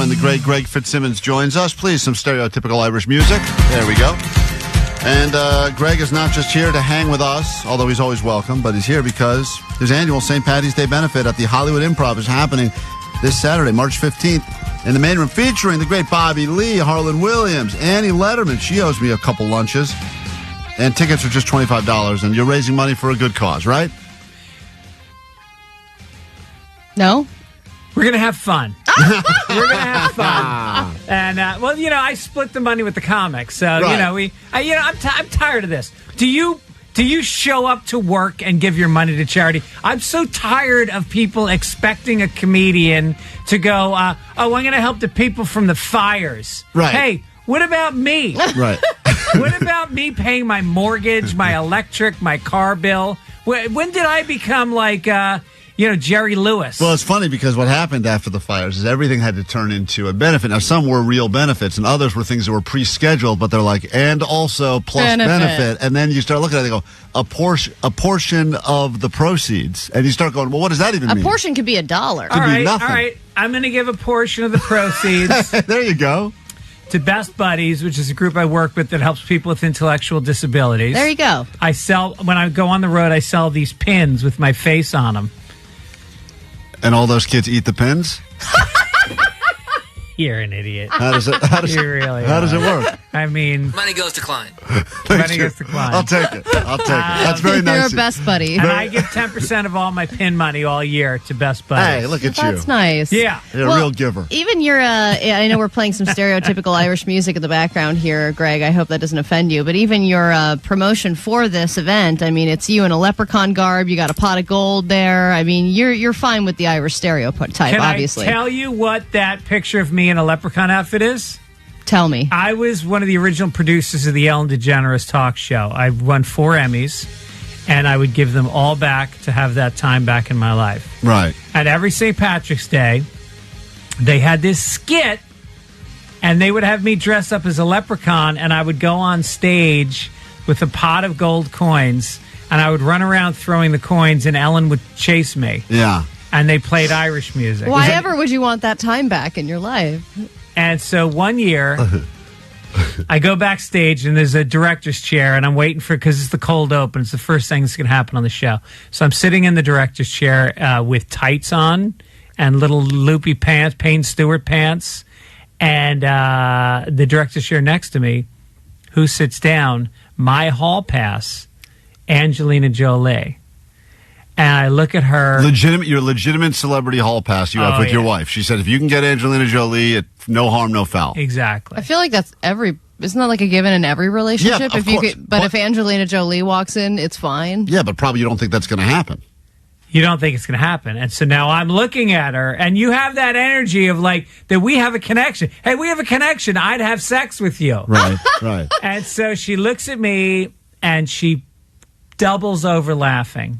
and the great Greg Fitzsimmons joins us. Please, some stereotypical Irish music. There we go. And Greg is not just here to hang with us, although he's always welcome, but he's here because his annual St. Paddy's Day benefit at the Hollywood Improv is happening this Saturday, March 15th, in the main room, featuring the great Bobby Lee, Harlan Williams, Annie Letterman. She owes me a couple lunches. And tickets are just $25, and you're raising money for a good cause, right? No? We're going to have fun. We're going to have fun. And, well, you know, I split the money with the comics. So, right. I'm tired of this. Do you show up to work and give your money to charity? I'm so tired of people expecting a comedian to go, I'm going to help the people from the fires. Right. Hey, what about me? Right. What about me paying my mortgage, my electric, my car bill? When did I become like, Jerry Lewis? Well, it's funny because what happened after the fires is everything had to turn into a benefit. Now, some were real benefits, and others were things that were pre-scheduled, but they're like, and also plus benefit. And then you start looking at it and go, a portion of the proceeds. And you start going, well, what does that even mean? A portion could be $1. All right. I'm going to give a portion of the proceeds. There you go. To Best Buddies, which is a group I work with that helps people with intellectual disabilities. There you go. When I go on the road, I sell these pins with my face on them. And all those kids eat the pins? You're an idiot. How does it work? I mean, money goes to Klein. Money goes to Klein. I'll take it. That's very nice. You're a Best Buddy. And I give 10% of all my pin money all year to Best Buddies. Hey, look at you. That's nice. Yeah. You're a real giver. Even your, I know we're playing some stereotypical Irish music in the background here, Greg. I hope that doesn't offend you. But even your promotion for this event, I mean, it's you in a leprechaun garb. You got a pot of gold there. I mean, you're fine with the Irish stereotype, obviously. Can I tell you what that picture of me in a leprechaun outfit is? Tell me. I was one of the original producers of the Ellen DeGeneres talk show. I won 4 Emmys, and I would give them all back to have that time back in my life. Right. And every St. Patrick's Day, they had this skit, and they would have me dress up as a leprechaun, and I would go on stage with a pot of gold coins, and I would run around throwing the coins, and Ellen would chase me. Yeah. And they played Irish music. Why ever would you want that time back in your life? And so one year, I go backstage, and there's a director's chair, and I'm waiting because it's the cold open. It's the first thing that's going to happen on the show. So I'm sitting in the director's chair with tights on and little loopy pants, Payne Stewart pants, and the director's chair next to me, who sits down, my hall pass, Angelina Jolie. And I look at her. Your legitimate celebrity hall pass you have with your wife. She said, if you can get Angelina Jolie, no harm, no foul. Exactly. I feel like that's isn't that like a given in every relationship? Yeah, of course. But if Angelina Jolie walks in, it's fine. Yeah, but probably you don't think that's going to happen. You don't think it's going to happen. And so now I'm looking at her, and you have that energy of like, that we have a connection. Hey, we have a connection. I'd have sex with you. Right, right. And so she looks at me, and she doubles over laughing.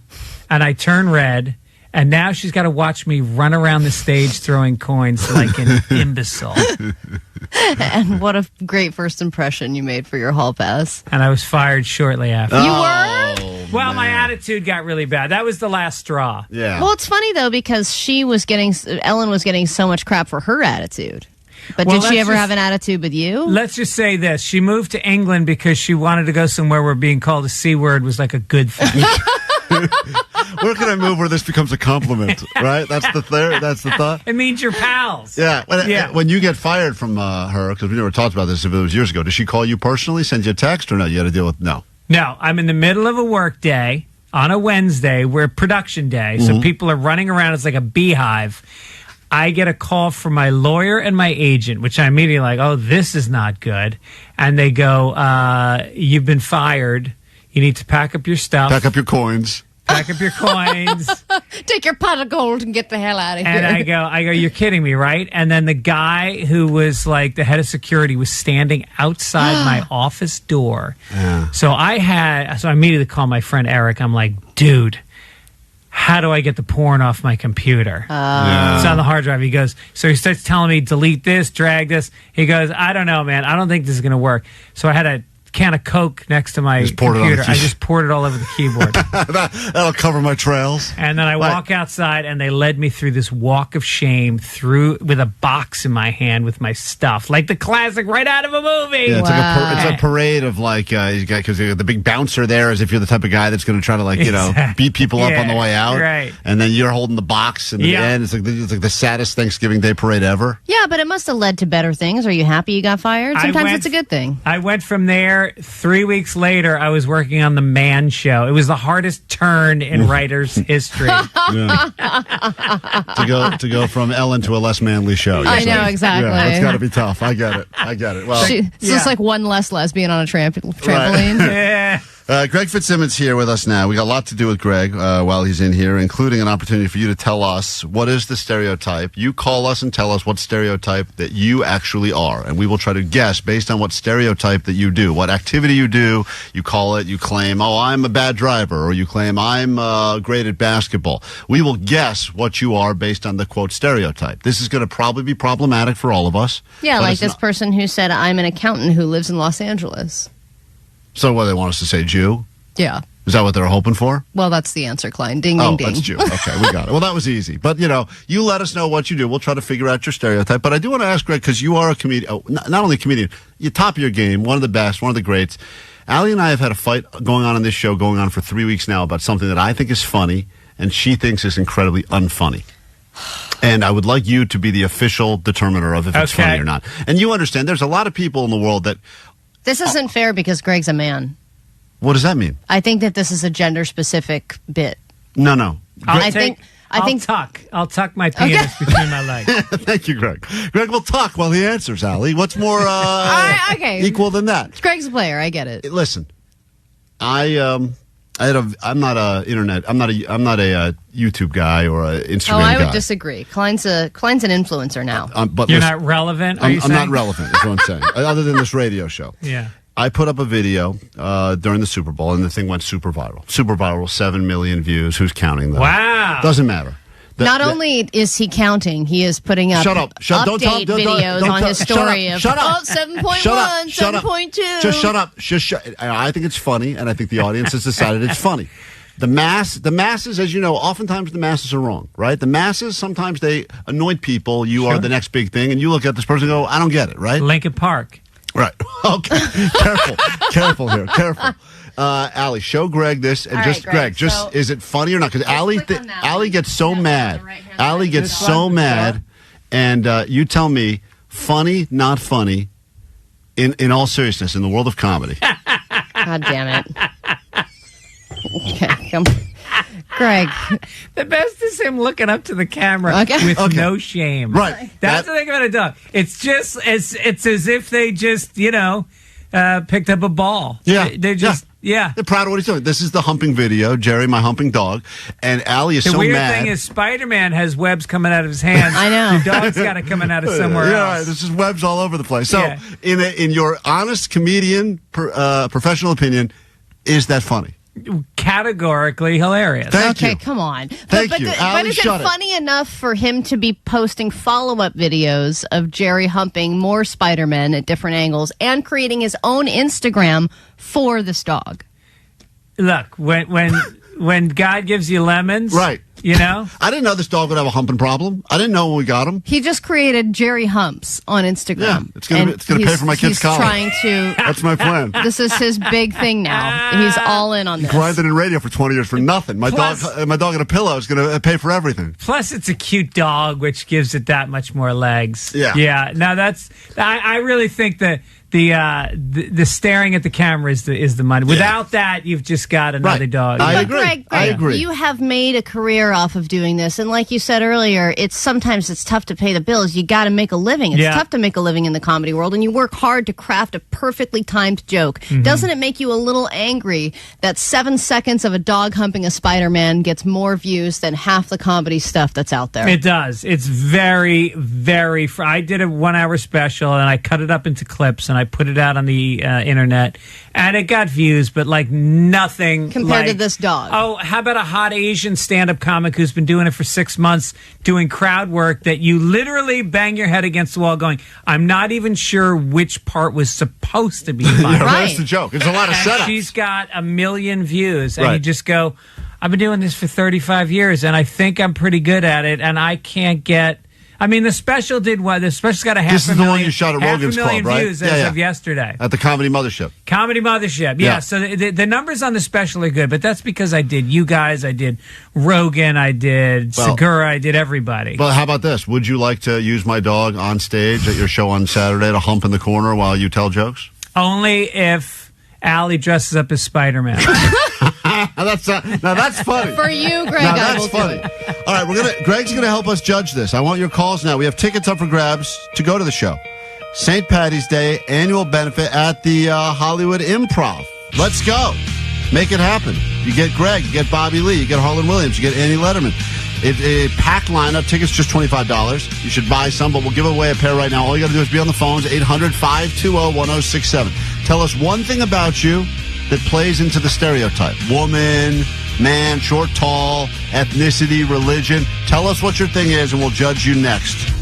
And I turn red, and now she's got to watch me run around the stage throwing coins like an imbecile. And what a great first impression you made for your hall pass. And I was fired shortly after. You were? Well, my attitude got really bad. That was the last straw. Yeah. Well, it's funny, though, because Ellen was getting so much crap for her attitude. But did she ever have an attitude with you? Let's just say this. She moved to England because she wanted to go somewhere where being called a C word was like a good thing. Where can I move where this becomes a compliment? Right? That's the thought. It means you're pals. Yeah. When you get fired from her, because we never talked about this if it was years ago, does she call you personally, send you a text, or no? You got to deal with no. No, I'm in the middle of a work day on a Wednesday. We're production day, so people are running around. It's like a beehive. I get a call from my lawyer and my agent, which I immediately like, oh, this is not good. And they go, you've been fired. You need to pack up your stuff. Pack up your coins. Pack up your coins. Take your pot of gold and get the hell out of here. And I go, you're kidding me, right? And then the guy who was like the head of security was standing outside my office door. Yeah. So I immediately called my friend Eric. I'm like, dude, how do I get the porn off my computer? It's on the hard drive. He goes, so he starts telling me, delete this, drag this. He goes, I don't know, man. I don't think this is going to work. So I had to can of Coke next to my computer. I just poured it all over the keyboard. That'll cover my trails. And then I walk outside, and they led me through this walk of shame with a box in my hand with my stuff, like the classic right out of a movie. Yeah, it's a parade of because the big bouncer there, as if you're the type of guy that's going to try to beat people up on the way out, right? And then you're holding the box, and at the end, it's like the saddest Thanksgiving Day parade ever. Yeah, but it must have led to better things. Are you happy you got fired? Sometimes it's a good thing. I went from there. 3 weeks later, I was working on The Man Show. It was the hardest turn in writers' history. To go from Ellen to a less manly show. I know, exactly. Yeah, that's got to be tough. I get it. Well, it's like one less lesbian on a trampoline. Right. Yeah. Greg Fitzsimmons here with us now. We got a lot to do with Greg while he's in here, including an opportunity for you to tell us what is the stereotype. You call us and tell us what stereotype that you actually are, and we will try to guess based on what stereotype that you do, what activity you do. You call it, you claim, oh, I'm a bad driver, or you claim I'm great at basketball. We will guess what you are based on the quote stereotype. This is going to probably be problematic for all of us. Yeah, like this person who said, I'm an accountant who lives in Los Angeles. So what, they want us to say Jew? Yeah. Is that what they're hoping for? Well, that's the answer, Klein. Ding, ding, ding. Oh, that's Jew. Okay, we got it. Well, that was easy. But, you let us know what you do. We'll try to figure out your stereotype. But I do want to ask, Greg, because you are a comedian. Oh, not only a comedian, you're top of your game, one of the best, one of the greats. Allie and I have had a fight going on in this show, going on for 3 weeks now, about something that I think is funny, and she thinks is incredibly unfunny. And I would like you to be the official determiner of if it's funny or not. And you understand, there's a lot of people in the world that... This isn't fair because Greg's a man. What does that mean? I think that this is a gender-specific bit. No. I'll tuck my penis between my legs. Thank you, Greg. Greg will talk while he answers, Allie. What's more equal than that? Greg's a player. I get it. Listen, I'm not a YouTube guy or a Instagram guy. I would disagree. Klein's an influencer now. But you're not relevant. I'm not relevant. Is what I'm saying. Other than this radio show. Yeah. I put up a video during the Super Bowl, and the thing went super viral. Super viral, 7 million views. Who's counting them? Wow. Doesn't matter. Not only is he counting, he is putting up update videos on his story of 7.1, 7.2. Just shut up. I think it's funny, and I think the audience has decided it's funny. The masses, as you know, oftentimes the masses are wrong, right? The masses, sometimes they anoint people. You are the next big thing, and you look at this person and go, I don't get it, right? Lincoln Park. Right. Okay. Careful here. Careful. Allie, show Greg this, and Greg, is it funny or not? Because Allie gets so mad. Allie gets so mad, and you tell me, funny, not funny, in all seriousness, in the world of comedy. God damn it. Okay, come on. Greg. The best is him looking up to the camera with no shame. Right. That's the thing about a dog. It's just it's as if they just, picked up a ball. Yeah. They're just They're proud of what he's doing. This is the humping video, Jerry, my humping dog, and Allie is so mad. The weird thing is Spider-Man has webs coming out of his hands. I know. The dog's got it coming out of somewhere else. Right. This is webs all over the place. So, in your honest comedian professional opinion, is that funny? Categorically hilarious. Thank you. Come on. Thank you. But is it funny enough for him to be posting follow-up videos of Jerry humping more Spider-Man at different angles and creating his own Instagram for this dog? Look, when God gives you lemons, right? I didn't know this dog would have a humping problem. I didn't know when we got him. He just created Jerry Humps on Instagram. Yeah, it's gonna pay for my kids' college. Trying to. That's my plan. This is his big thing now. He's all in on this. Grinded in radio for 20 years for nothing. My dog and a pillow is going to pay for everything. Plus, it's a cute dog, which gives it that much more legs. Yeah. Now I really think that the staring at the camera is the money. Without that, you've just got another dog. I agree. Greg, you have made a career off of doing this, and like you said earlier, sometimes it's tough to pay the bills. You got to make a living. It's tough to make a living in the comedy world, and you work hard to craft a perfectly timed joke. Mm-hmm. Doesn't it make you a little angry that 7 seconds of a dog humping a Spider-Man gets more views than half the comedy stuff that's out there? It does. It's very, very. I did a 1 hour special, and I cut it up into clips, and I put it out on the internet, and it got views, but like nothing compared to this dog. Oh, how about a hot Asian stand-up comedy comic who's been doing it for 6 months, doing crowd work that you literally bang your head against the wall going, I'm not even sure which part was supposed to be funny. That's the joke. It's a lot of setup. She's got 1 million views, and Right. you just go, I've been doing this for 35 years, and I think I'm pretty good at it, and I can't get... I mean, the special did what? The special's got a half This a is the million, one you shot at half Rogan's a million Club, right? views as of yesterday. At the Comedy Mothership. Comedy Mothership, yeah. So the numbers on the special are good, but that's because I did you guys, I did Rogan, I did Segura, I did everybody. But how about this? Would you like to use my dog on stage at your show on Saturday to hump in the corner while you tell jokes? Only if Allie dresses up as Spider-Man. Now that's funny. For you, Greg. Now I that's will do funny. it. All right, Greg's gonna help us judge this. I want your calls now. We have tickets up for grabs to go to the show. St. Patty's Day annual benefit at the Hollywood Improv. Let's go. Make it happen. You get Greg, you get Bobby Lee, you get Harlan Williams, you get Annie Letterman. A packed lineup. Tickets just $25. You should buy some, but we'll give away a pair right now. All you got to do is be on the phones, 800-520-1067. Tell us one thing about you that plays into the stereotype. Woman, man, short, tall, ethnicity, religion. Tell us what your thing is, and we'll judge you next.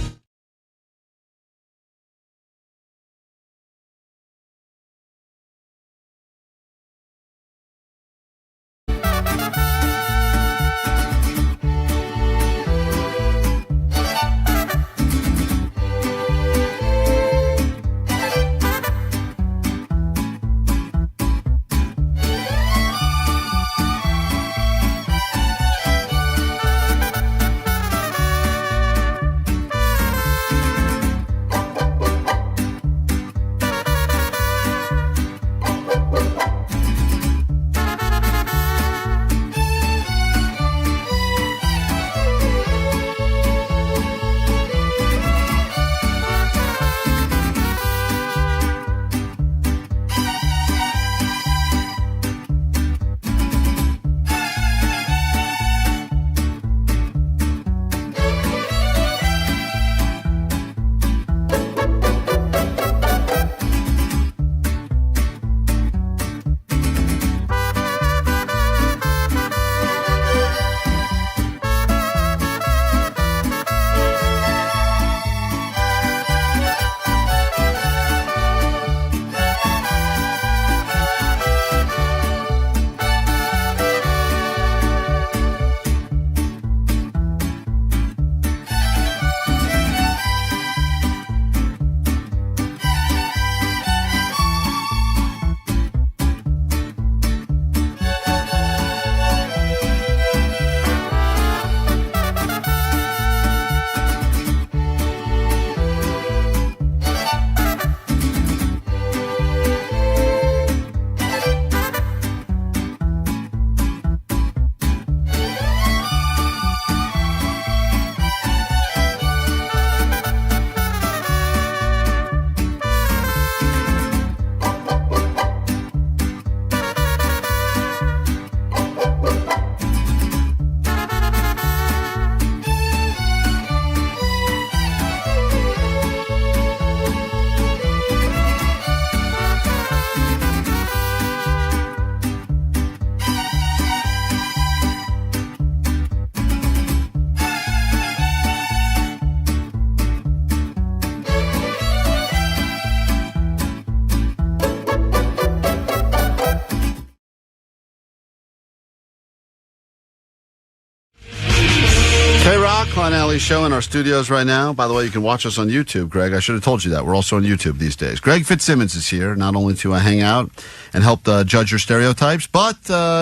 KROQ, Klein Alley Show in our studios right now. By the way, you can watch us on YouTube, Greg. I should have told you that. We're also on YouTube these days. Greg Fitzsimmons is here, not only to hang out and help judge your stereotypes, but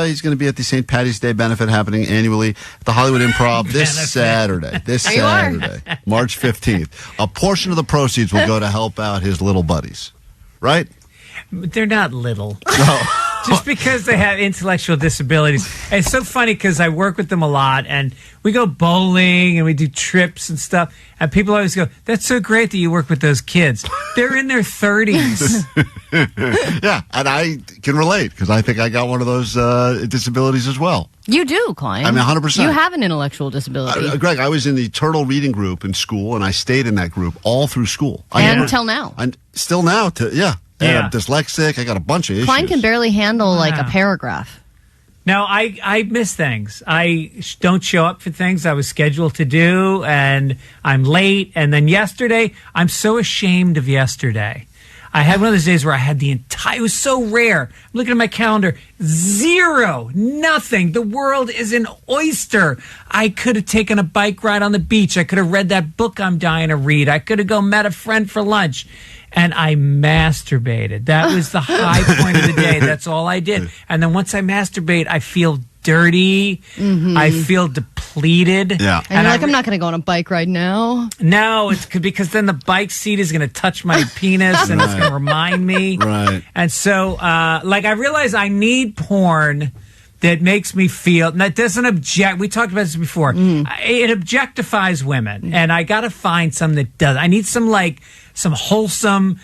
he's going to be at the St. Patty's Day benefit happening annually at the Hollywood Improv this Saturday. March 15th. A portion of the proceeds will go to help out his little buddies, right? They're not little. No. Just because they have intellectual disabilities. And it's so funny because I work with them a lot, and we go bowling and we do trips and stuff, and people always go, that's so great that you work with those kids. They're in their 30s. Yeah, and I can relate because I think I got one of those disabilities as well. You do, Klein. I mean, 100%. You have an intellectual disability. Greg, I was in the turtle reading group in school, and I stayed in that group all through school. Until now. And still now, yeah. And I'm dyslexic. I got a bunch of issues. Klein can barely handle like a paragraph. No, I miss things. I don't show up for things I was scheduled to do, and I'm late. And then yesterday, I'm so ashamed of yesterday. I had one of those days where I had it was so rare. I'm looking at my calendar, 0, nothing. The world is an oyster. I could have taken a bike ride on the beach. I could have read that book I'm dying to read. I could have met a friend for lunch. And I masturbated. That was the high point of the day. That's all I did. And then once I masturbate, I feel dirty. Mm-hmm. I feel depleted. Yeah. And you're like, I'm not going to go on a bike ride now. No, it's because then the bike seat is going to touch my penis and it's going to remind me. Right. And so, I realize I need porn that makes me feel, that doesn't object. We talked about this before. It objectifies women. And I got to find some that does. I need some wholesome,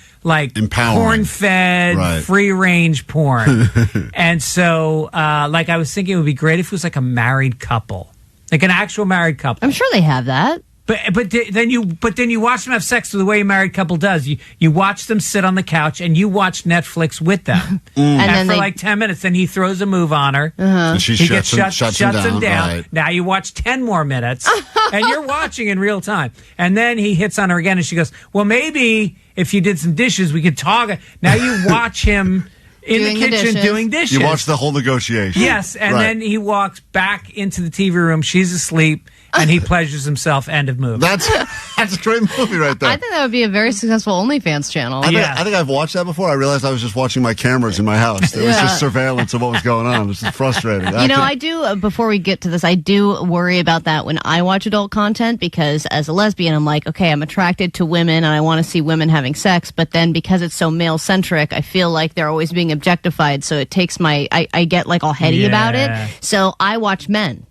porn-fed, free-range porn. And so, I was thinking it would be great if it was like a married couple, like an actual married couple. I'm sure they have that. But then you watch them have sex the way a married couple does. You watch them sit on the couch and you watch Netflix with them. And for 10 minutes, then he throws a move on her. And she shuts him down. Right. Now you watch 10 more minutes and you're watching in real time. And then he hits on her again and she goes, well, maybe if you did some dishes, we could talk. Now you watch him in the kitchen doing dishes. You watch the whole negotiation. Yes, and then he walks back into the TV room. She's asleep. And he pleasures himself. End of movie. That's a great movie right there. I think that would be a very successful OnlyFans channel. I think I've watched that before. I realized I was just watching my cameras in my house. There was just surveillance of what was going on. This is frustrating. I do, before we get to this, I do worry about that when I watch adult content because as a lesbian, I'm like, okay, I'm attracted to women and I want to see women having sex. But then because it's so male-centric, I feel like they're always being objectified. So it takes I get all heady about it. So I watch men.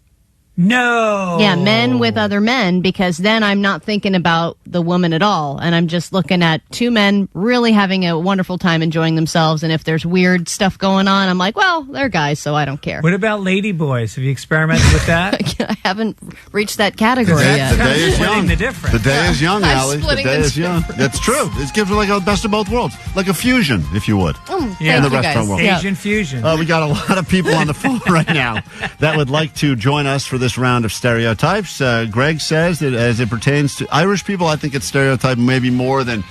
No. Yeah, men with other men, because then I'm not thinking about the woman at all. And I'm just looking at two men really having a wonderful time enjoying themselves. And if there's weird stuff going on, I'm like, well, they're guys, so I don't care. What about lady boys? Have you experimented with that? I haven't reached that category yet. The day is young. The difference. The day is young, Allie. The day is young. Difference. That's true. It gives like a best of both worlds. Like a fusion, if you would. In the restaurant world. Asian fusion. We got a lot of people on the phone right now that would like to join us for this round of stereotypes. Greg says that as it pertains to Irish people, I think it's stereotyped maybe more than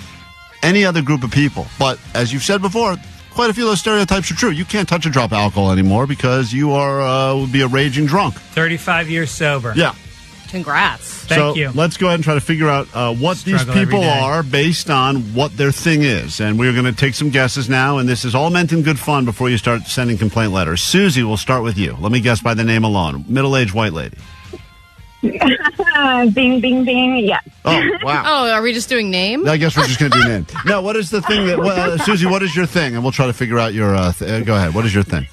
any other group of people. But as you've said before, quite a few of those stereotypes are true. You can't touch a drop of alcohol anymore because you would be a raging drunk. 35 years sober. Yeah. Congrats. Thank you. Let's go ahead and try to figure out what these people are based on what their thing is. And we're going to take some guesses now, and this is all meant in good fun before you start sending complaint letters. Susie, we'll start with you. Let me guess by the name alone. Middle-aged white lady. Bing, bing, bing, yeah. Oh, wow. Oh, are we just doing name? I guess we're just going to do name. Now, what is the thing that... Susie, what is your thing? And we'll try to figure out your... go ahead. What is your thing?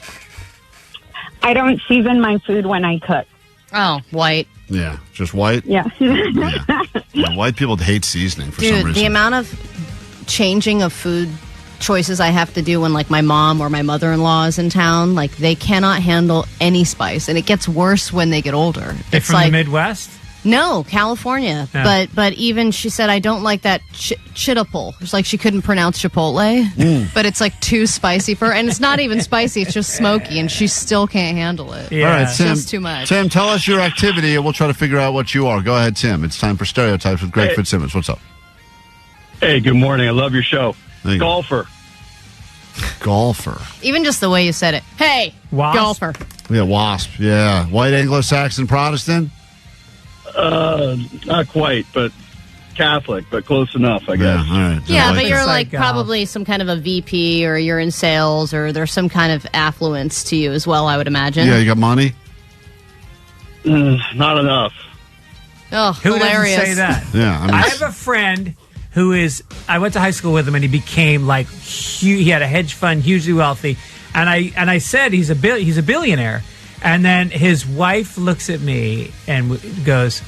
I don't season my food when I cook. Oh, white. Yeah, just white? Yeah. Yeah, white people hate seasoning for some reason. The amount of changing of food choices I have to do when my mom or my mother-in-law is in town, they cannot handle any spice, and it gets worse when they get older. They're from the Midwest? No, California. Yeah. But even she said, I don't like that chipotle. It's she couldn't pronounce Chipotle, but it's too spicy for her. And it's not even spicy, it's just smoky, and she still can't handle it. Yeah. All right, Tim, it's just too much. Tim, tell us your activity, and we'll try to figure out what you are. Go ahead, Tim. It's time for Stereotypes with Greg Fitzsimmons. What's up? Hey, good morning. I love your show. Golfer. Golfer. Even just the way you said it. Hey, wasp. Golfer. Yeah, wasp. Yeah. White Anglo-Saxon Protestant? Not quite, but Catholic, but close enough, I guess. Yeah, all right. Yeah, but you're probably some kind of a VP, or you're in sales, or there's some kind of affluence to you as well, I would imagine. Yeah, you got money? Not enough. Oh, Who hilarious. doesn't say that? Yeah, I have a friend who is, I went to high school with him, and he became he had a hedge fund, hugely wealthy. And I said he's a billionaire. And then his wife looks at me and goes,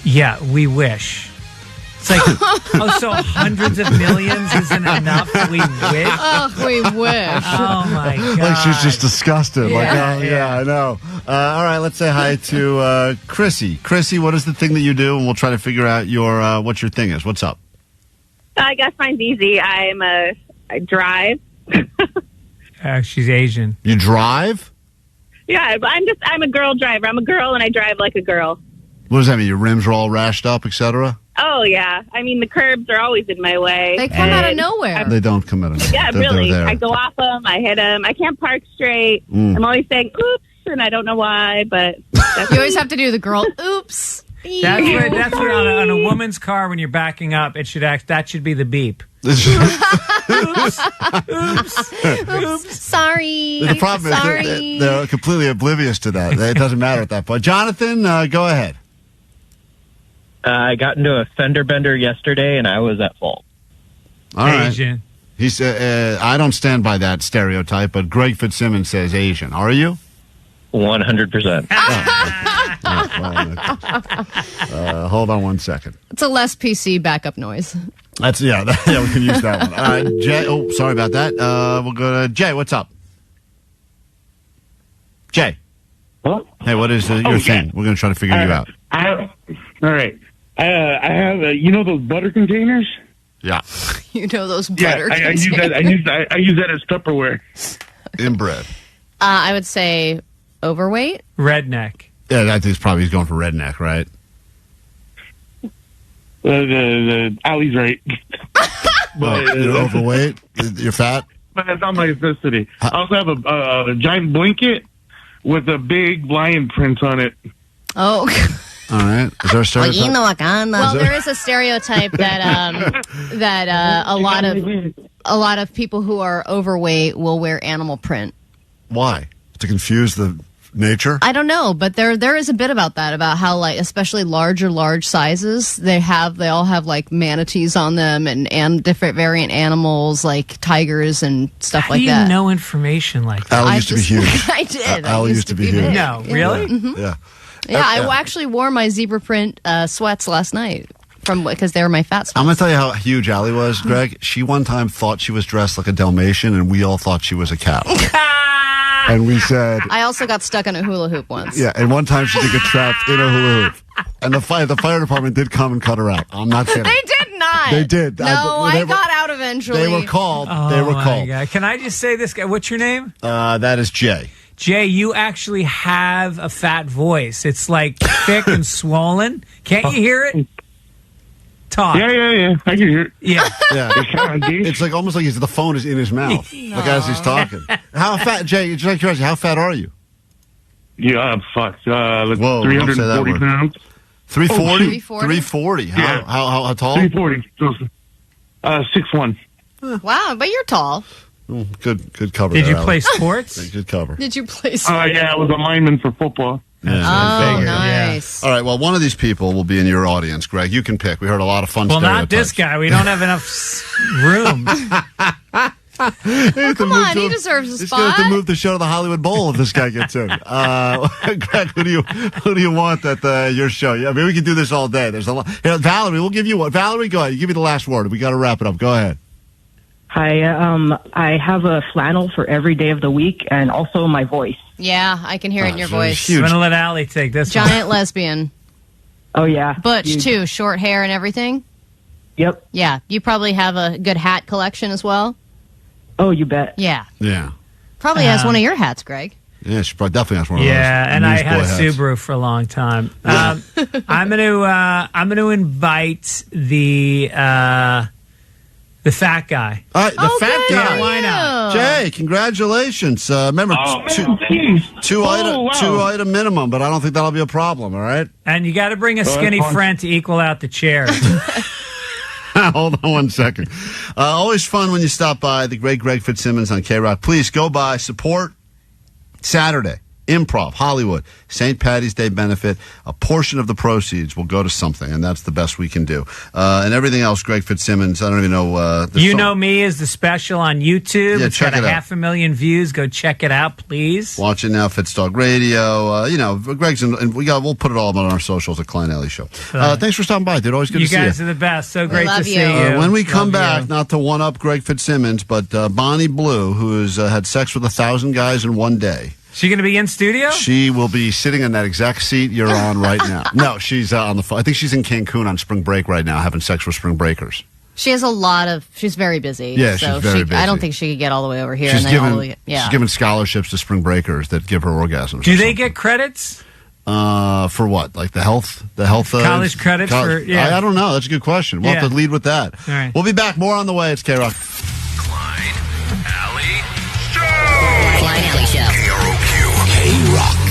yeah, we wish. It's so hundreds of millions isn't enough? We wish? Oh, we wish. Oh, my God. She's just disgusted. Yeah, I know. All right, let's say hi to Chrissy. Chrissy, what is the thing that you do? And we'll try to figure out what your thing is. What's up? I guess mine's easy. I drive. She's Asian. You drive? Yeah, but I'm a girl driver. I'm a girl and I drive like a girl. What does that mean? Your rims are all rashed up, etc.? Oh, yeah. I mean, the curbs are always in my way. They come out of nowhere. They don't come out of nowhere. Yeah, really. I go off them. I hit them. I can't park straight. I'm always saying, oops, and I don't know why, but... You always have to do the girl, oops. That's what on a woman's car, when you're backing up, that should be the beep. Oops. Sorry. The problem is they're completely oblivious to that. It doesn't matter at that point. Jonathan, go ahead. I got into a fender bender yesterday, and I was at fault. All right. Asian. He said, I don't stand by that stereotype, but Greg Fitzsimmons says Asian. Are you? 100%. Hold on one second. It's a less PC backup noise. We can use that one. All right, Jay. Oh, sorry about that. We'll go to Jay. What's up? Jay. What? Hey, what is your thing? We're going to try to figure you out. All right. I have, those butter containers? Yeah. You know those butter containers. I use that as Tupperware. Inbred. I would say overweight. Redneck. Yeah, I think he's going for redneck, right? The Ali's right. But, you're overweight? You're fat? But that's not my ethnicity. I also have a giant blanket with a big lion print on it. Oh. All right. Is there a stereotype? Well, there is a stereotype that a lot of people who are overweight will wear animal print. Why? To confuse the nature? I don't know, but there is a bit about that, about how, like, especially large sizes, they all have like manatees on them and different variant animals like tigers and stuff like that. How do you know information like that? Al used to be huge. I did. Al used to be huge. No, really? Mm-hmm. Yeah. Yeah, I actually wore my zebra print sweats last night because they were my fat sweats. I'm going to tell you how huge Allie was, Greg. She one time thought she was dressed like a Dalmatian, and we all thought she was a cow. And we said... I also got stuck on a hula hoop once. Yeah, and one time she did get trapped in a hula hoop. And the fire department did come and cut her out. I'm not kidding. They did not. They did. No, I got out eventually. They were called. God. Can I just say this guy? What's your name? That is Jay. Jay, you actually have a fat voice. It's like thick and swollen. Can't you hear it? Talk. Yeah. I can hear it. Yeah. It's like almost like the phone is in his mouth, like as he's talking. How fat, Jay? Just out of curiosity, how fat are you? Yeah, I'm fucked. Like Whoa, 340 pounds. 340? 340. Yeah. How tall? 340. 6'1". Wow, but you're tall. Good cover. Did there, you play sports? Good cover. Did you play sports? Yeah, I was a lineman for football. Yeah. Oh, nice. All right, well, one of these people will be in your audience, Greg. You can pick. We heard a lot of fun stereotypes. Well, not this guy. We don't have enough room. Come on, he deserves a spot. He's going to have to move the show to the Hollywood Bowl if this guy gets in. Greg, who do you want at your show? I mean, we can do this all day. There's a lot. Here, Valerie, we'll give you one. Valerie, go ahead. You give me the last word. We got to wrap it up. Go ahead. Hi, I have a flannel for every day of the week and also my voice. Yeah, I can hear it in your voice. I'm going to let Allie take this Giant lesbian. Oh, yeah. Butch, too. Short hair and everything. Yep. Yeah, you probably have a good hat collection as well. Oh, you bet. Yeah. Yeah. Probably has one of your hats, Greg. Yeah, she probably definitely has one of those. Yeah, and I had a hats. Subaru for a long time. I'm going to invite the fat guy. All right, the fat guy. Yeah, why not? Jay, congratulations. Remember, two item minimum, but I don't think that'll be a problem, all right? And you got to bring a skinny friend to equal out the chairs. Hold on one second. Always fun when you stop by the great Greg Fitzsimmons on KROQ. Please go by, support Saturday. Improv, Hollywood, St. Patty's Day benefit. A portion of the proceeds will go to something, and that's the best we can do. And everything else, Greg Fitzsimmons, I don't even know. Know Me is the special on YouTube. Yeah, it's check got it out. 500,000 views. Go check it out, please. Watch it now, Fitzdog Radio. Greg's and we'll put it all on our socials at Klein Alley Show. Thanks for stopping by, dude. Always good to see you. You guys are the best. So great to see you. When we come back, not to one up Greg Fitzsimmons, but Bonnie Blue, who has had sex with 1,000 guys in one day. She going to be in studio? She will be sitting in that exact seat you're on right now. No, she's on the phone. I think she's in Cancun on spring break right now, having sex with spring breakers. She's very busy. Yeah, so she's very busy. I don't think she could get all the way over here. She's She's giving scholarships to spring breakers that give her orgasms. Do they get credits? For what? Like the health college credits for? Yeah, I don't know. That's a good question. We'll have to lead with that. All right. We'll be back. More on the way. It's KROQ. Klein Alley Show. Klein Alley Show. KROQ. KROQ.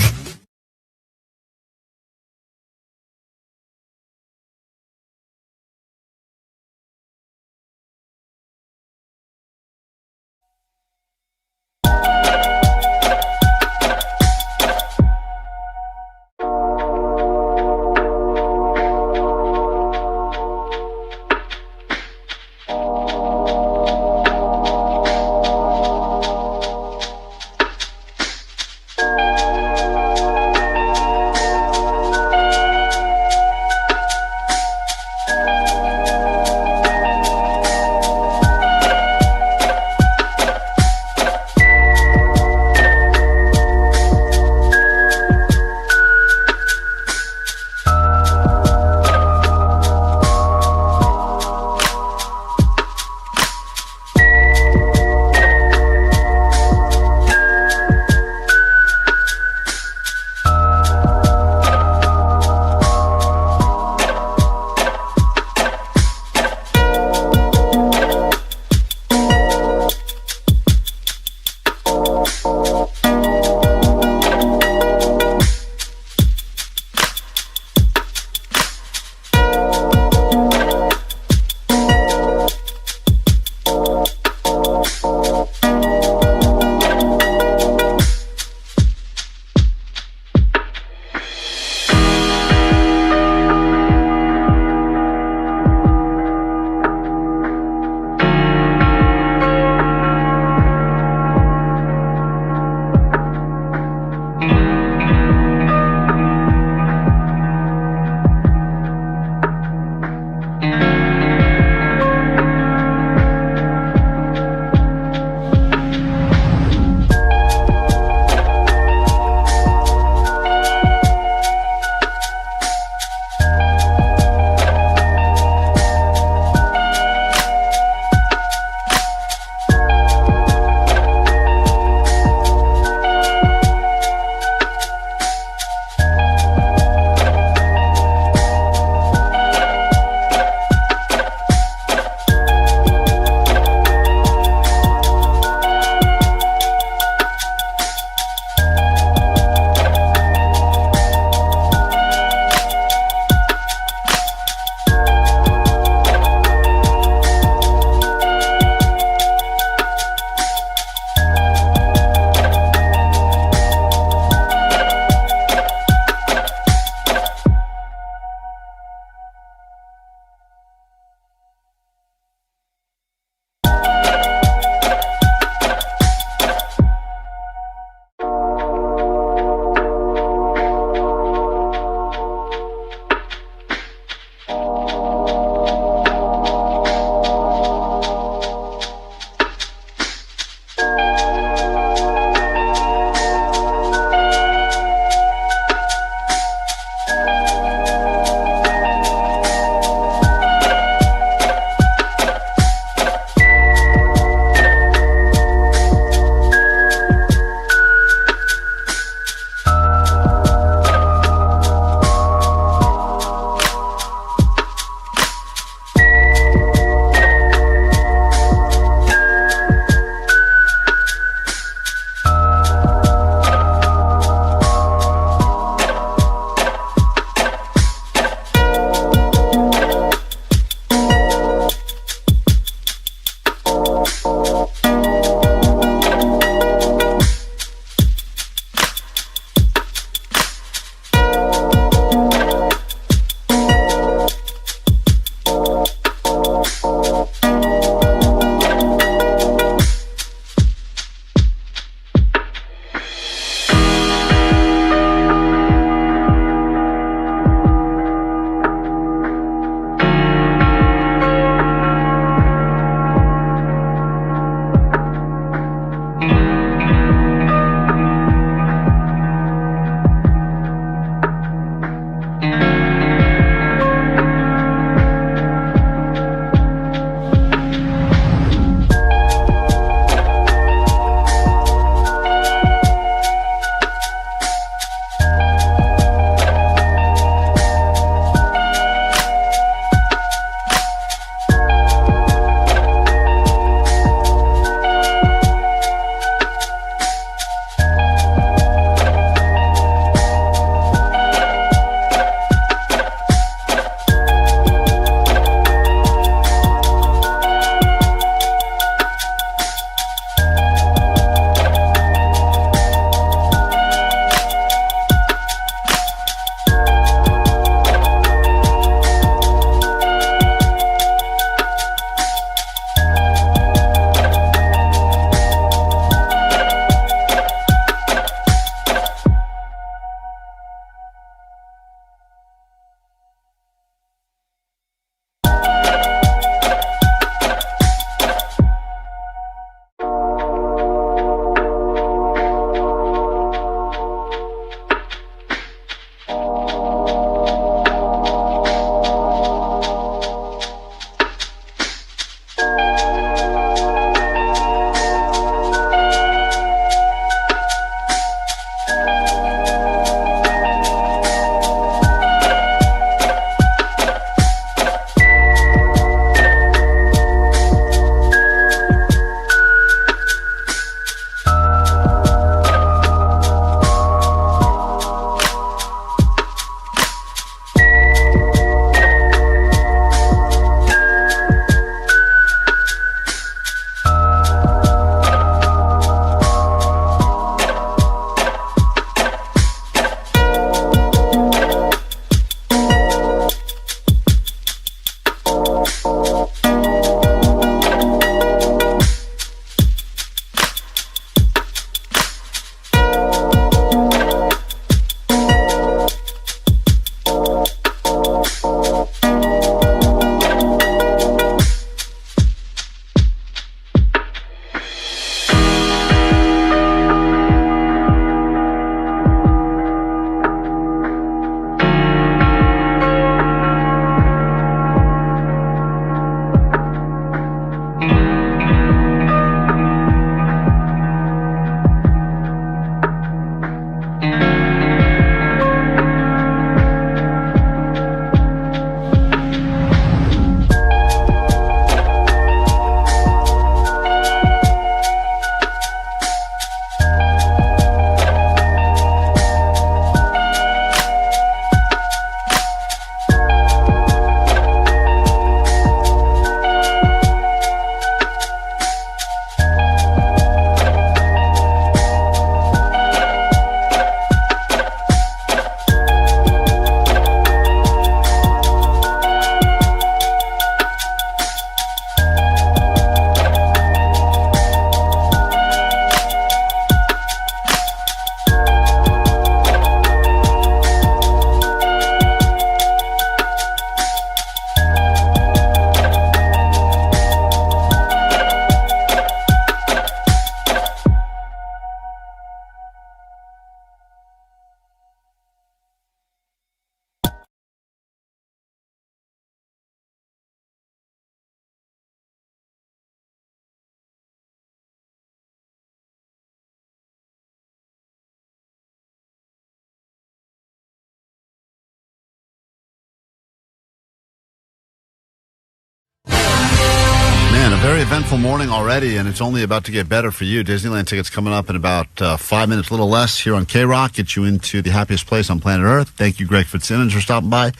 very eventful morning already, and it's only about to get better for you. Disneyland tickets coming up in about 5 minutes, a little less, here on KROQ. Get you into the happiest place on planet Earth. Thank you, Greg Fitzsimmons, for stopping by.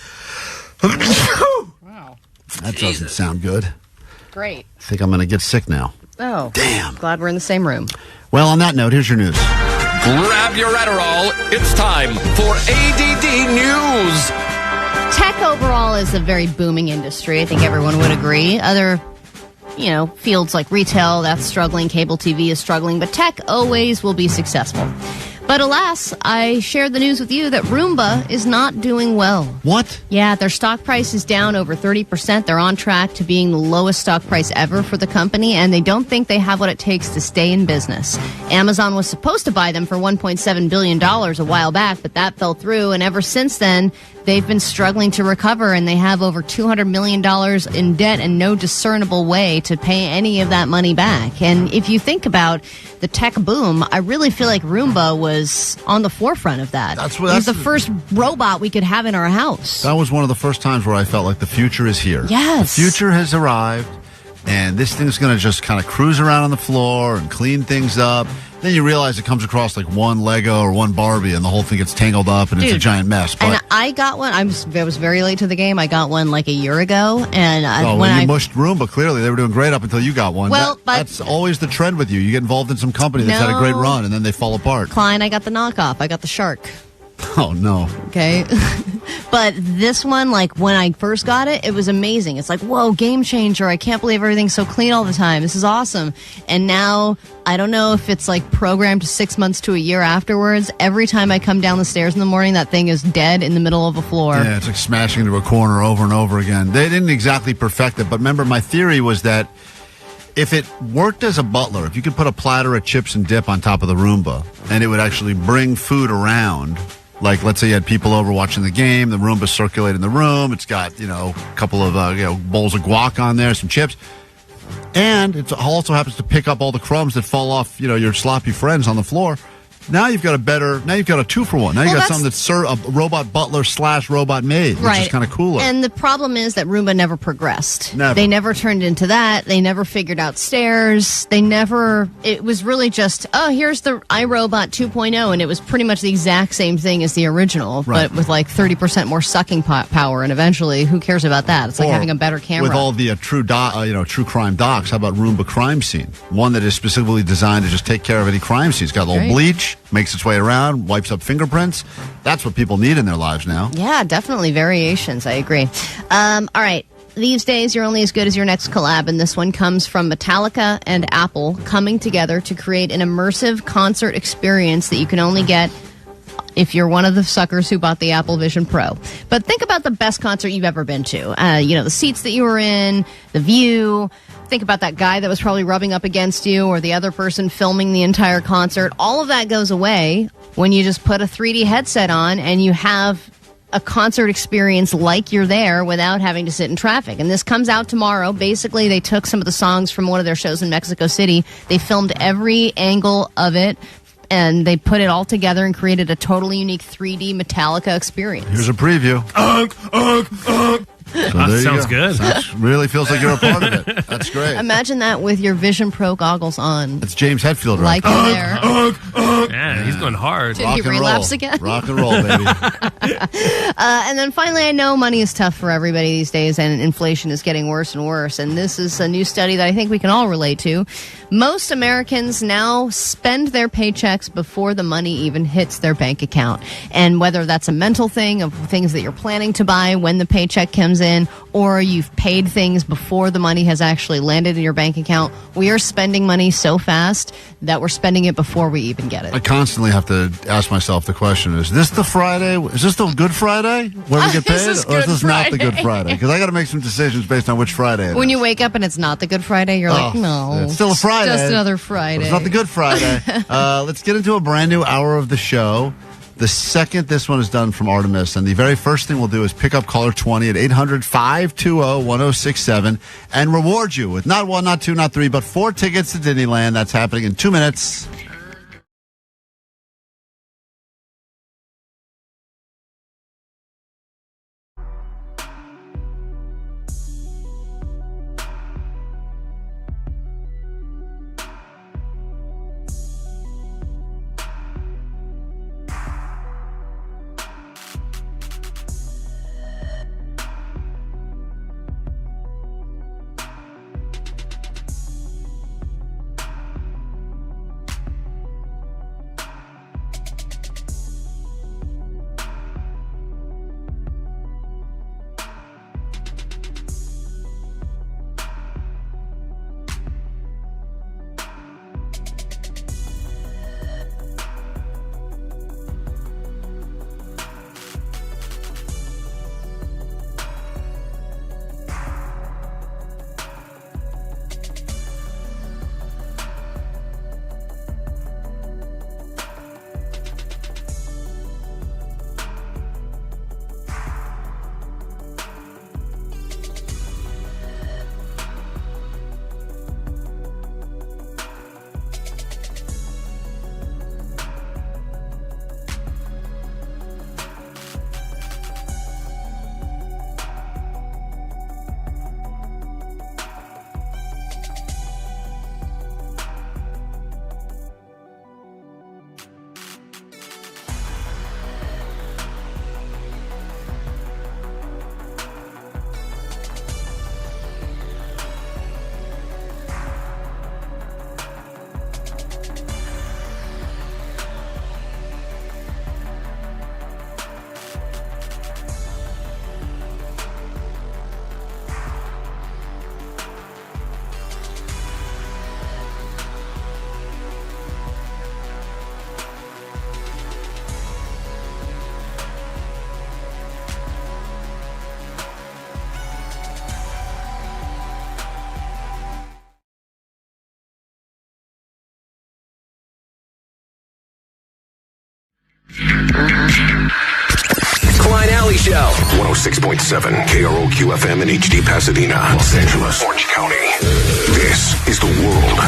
Wow. That doesn't sound good. Great. I think I'm going to get sick now. Oh. Damn. Glad we're in the same room. Well, on that note, here's your news. Grab your Adderall. It's time for ADD News. Tech overall is a very booming industry. I think everyone would agree. Other, fields like retail, that's struggling. Cable TV is struggling. But tech always will be successful. But alas, I shared the news with you that Roomba is not doing well. What? Yeah, their stock price is down over 30%. They're on track to being the lowest stock price ever for the company, and they don't think they have what it takes to stay in business. Amazon was supposed to buy them for $1.7 billion a while back, but that fell through, and ever since then, they've been struggling to recover, and they have over $200 million in debt and no discernible way to pay any of that money back. And if you think about the tech boom, I really feel like Roomba was on the forefront of that. It was the first robot we could have in our house. That was one of the first times where I felt like the future is here. Yes. The future has arrived, and this thing's going to just kind of cruise around on the floor and clean things up. Then you realize it comes across like one Lego or one Barbie, and the whole thing gets tangled up, and it's a giant mess. But, and I got one. I was very late to the game. I got one like a year ago, and when you mushed Roomba, clearly they were doing great up until you got one. Well, that's always the trend with you. You get involved in some company that's had a great run, and then they fall apart. Klein, I got the knockoff. I got the Shark. Oh, no. Okay. But this one, like, when I first got it, it was amazing. It's like, whoa, game changer. I can't believe everything's so clean all the time. This is awesome. And now, I don't know if it's, like, programmed 6 months to a year afterwards. Every time I come down the stairs in the morning, that thing is dead in the middle of a floor. Yeah, it's like smashing into a corner over and over again. They didn't exactly perfect it, but remember, my theory was that if it worked as a butler, if you could put a platter of chips and dip on top of the Roomba, and it would actually bring food around. Like, let's say you had people over watching the game, the Roomba circulating the room. It's got, a couple of, bowls of guac on there, some chips. And it also happens to pick up all the crumbs that fall off, your sloppy friends on the floor. Now you've got a 2-for-1. Now you've got something that's a robot butler / robot maid, which is kind of cooler. And the problem is that Roomba never progressed. Never. They never turned into that. They never figured out stairs. It was really just, here's the iRobot 2.0, and it was pretty much the exact same thing as the original, but with like 30% more sucking power, and eventually, who cares about that? It's like having a better camera. With all the true crime docs, how about Roomba Crime Scene? One that is specifically designed to just take care of any crime scene. It's got a little bleach. Makes its way around, wipes up fingerprints. That's what people need in their lives now. Yeah, definitely variations. I agree. All right. These days, you're only as good as your next collab, and this one comes from Metallica and Apple coming together to create an immersive concert experience that you can only get if you're one of the suckers who bought the Apple Vision Pro. But think about the best concert you've ever been to. The seats that you were in, the view. Think about that guy that was probably rubbing up against you, or the other person filming the entire concert. All of that goes away when you just put a 3D headset on and you have a concert experience like you're there without having to sit in traffic. And this comes out tomorrow. Basically, they took some of the songs from one of their shows in Mexico City. They filmed every angle of it, and they put it all together and created a totally unique 3D Metallica experience. Here's a preview. So that sounds good. Really feels like you're a part of it. That's great. Imagine that with your Vision Pro goggles on. It's James Hetfield, right? Like you're there. Yeah, he's going hard. Did he relapse again? Rock and roll, baby. And then finally, I know money is tough for everybody these days, and inflation is getting worse and worse. And this is a new study that I think we can all relate to. Most Americans now spend their paychecks before the money even hits their bank account. And whether that's a mental thing of things that you're planning to buy when the paycheck comes in, or you've paid things before the money has actually landed in your bank account, we are spending money so fast that we're spending it before we even get it. I constantly have to ask myself the question, is this the Friday? Is this the Good Friday where we get paid? Or is this not the Good Friday? Because I got to make some decisions based on which Friday it When is. you wake up and it's not the Good Friday, you're like, no. It's still a Friday. Just another Friday. It's not the Good Friday. Let's get into a brand new hour of the show. The second this one is done from Artemis, and the very first thing we'll do is pick up caller 20 at 800-520-1067 and reward you with not one, not two, not three, but 4 tickets to Disneyland. That's happening in 2 minutes. Klein Alley Show. 106.7 KROQ FM in HD Pasadena, Los Angeles, Orange County. This is the world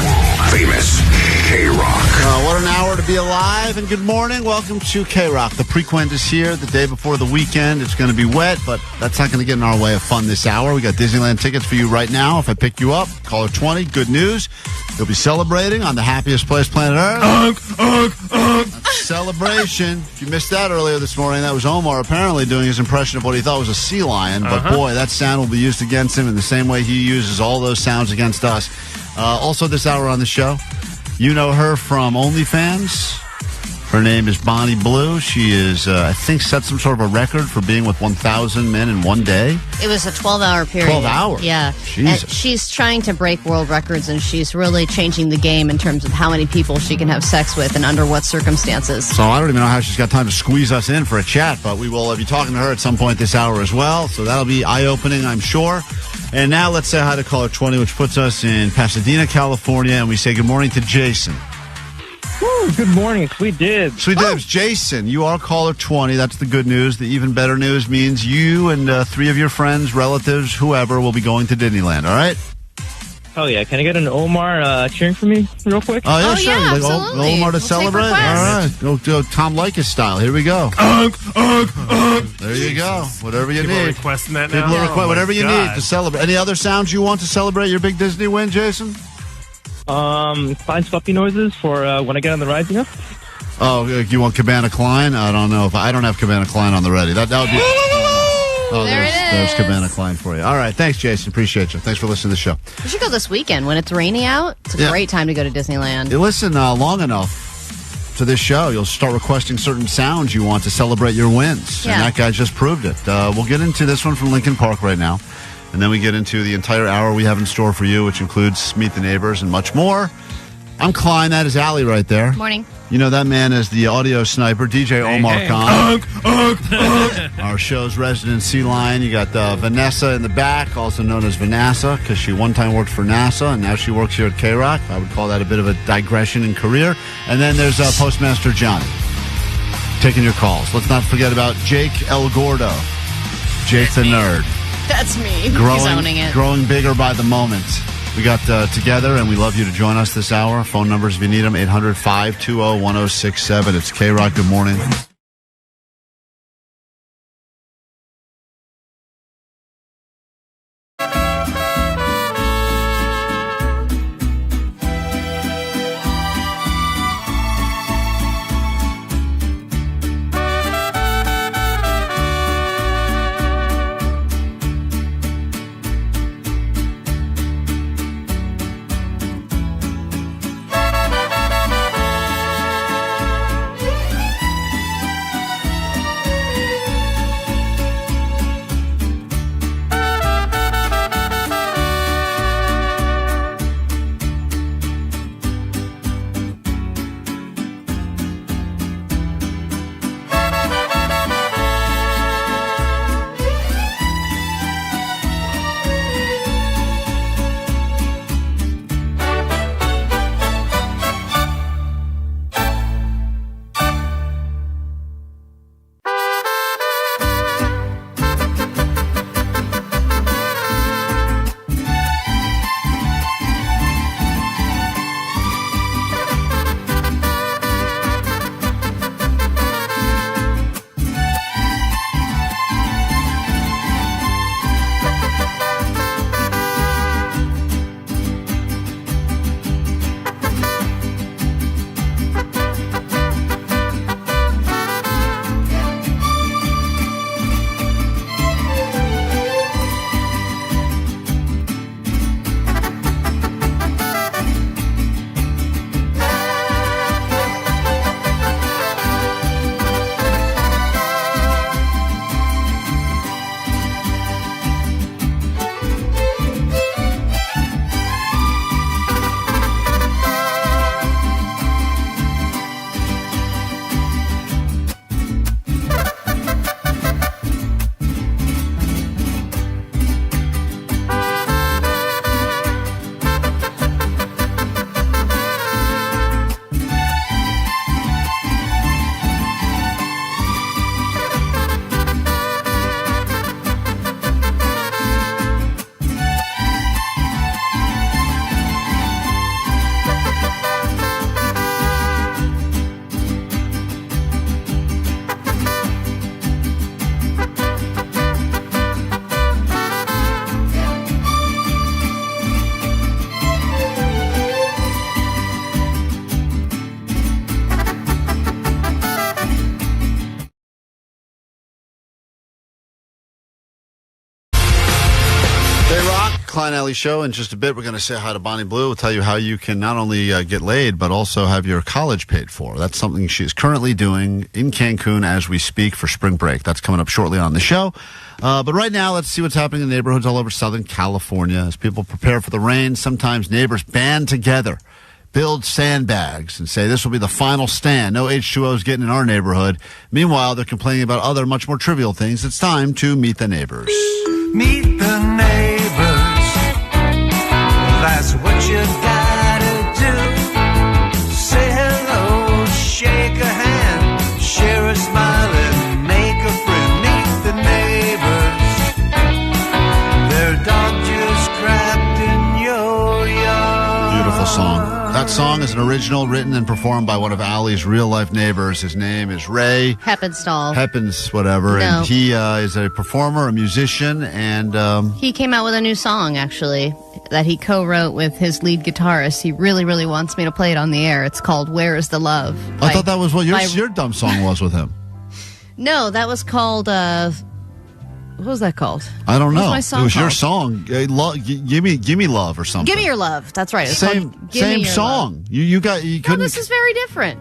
famous KROQ. What an hour to be alive, and good morning. Welcome to KROQ. The Prequent is here the day before the weekend. It's going to be wet, but that's not going to get in our way of fun this hour. We got Disneyland tickets for you right now. If I pick you up, caller 20, good news. You'll be celebrating on the happiest place planet Earth. Celebration. If you missed that earlier this morning, that was Omar apparently doing his impression of what he thought was a sea lion. But boy, that sound will be used against him in the same way he uses all those sounds against us. Also this hour on the show, you know her from OnlyFans. Her name is Bonnie Blue. She is, I think, set some sort of a record for being with 1,000 men in one day. It was a 12-hour period. 12 hours? Yeah. Jesus. She's trying to break world records, and she's really changing the game in terms of how many people she can have sex with and under what circumstances. So I don't even know how she's got time to squeeze us in for a chat, but we will be talking to her at some point this hour as well. So that'll be eye-opening, I'm sure. And now let's say hi to caller 20, which puts us in Pasadena, California, and we say good morning to Jason. Woo, good morning, Sweet Dibs. Sweet Dibs, Jason, you are caller 20. That's the good news. The even better news means you and 3 of your friends, relatives, whoever, will be going to Disneyland, all right? Oh, yeah. Can I get an Omar cheering for me real quick? Oh, yeah, sure. Yeah, like absolutely. Omar to celebrate? All right. Go Tom Leykis style. Here we go. There you go. Whatever you People need. are requesting that now? People are requesting whatever you God. need to celebrate. Any other sounds you want to celebrate your big Disney win, Jason? Klein's puppy noises for when I get on the ride, you know? Oh, you want Cabana Klein? I don't know. I don't have Cabana Klein on the ready. That would be... Oh, there's Cabana Klein for you. All right. Thanks, Jason. Appreciate you. Thanks for listening to the show. You should go this weekend when it's rainy out. It's a great time to go to Disneyland. You listen long enough to this show, you'll start requesting certain sounds you want to celebrate your wins. Yeah. And that guy just proved it. We'll get into this one from Lincoln Park right now. And then we get into the entire hour we have in store for you, which includes Meet the Neighbors and much more. I'm Klein. That is Allie right there. Morning. You know that man is the audio sniper, DJ Omar Khan. Our show's resident sea lion. You got Vanessa in the back, also known as Vanessa, because she one time worked for NASA, and now she works here at KROQ. I would call that a bit of a digression in career. And then there's Postmaster Johnny, taking your calls. Let's not forget about Jake El Gordo. Jake the nerd. That's me. He's owning it. Growing bigger by the moment. We got together, and we love you to join us this hour. Phone numbers, if you need them, 800-520-1067. It's KROQ. Good morning. Klein Alley Show. In just a bit, we're going to say hi to Bonnie Blue. We'll tell you how you can not only get laid, but also have your college paid for. That's something she's currently doing in Cancun as we speak for spring break. That's coming up shortly on the show. But right now, let's see what's happening in neighborhoods all over Southern California. As people prepare for the rain, sometimes neighbors band together, build sandbags, and say this will be the final stand. No H2Os getting in our neighborhood. Meanwhile, they're complaining about other much more trivial things. It's time to meet the neighbors. Meet the neighbors. That's what you gotta do. Say hello, shake a hand, share a smile, and make a friend. Meet the neighbors. Their dog just crapped in your yard. Beautiful song. That song is an original written and performed by one of Allie's real-life neighbors. His name is Ray Heppenstall. Heppens, whatever. No. And he is a performer, a musician, and He came out with a new song, actually, that he co-wrote with his lead guitarist. He really, really wants me to play it on the air. It's called Where Is the Love? I thought that was what your dumb song was with him. No, that was called... what was that called? I don't know. What was my song it was your called? song. Give me love or something. Give Me Your Love. That's right. It's Same called Give Me same Your song. Love. You couldn't. No, this is very different.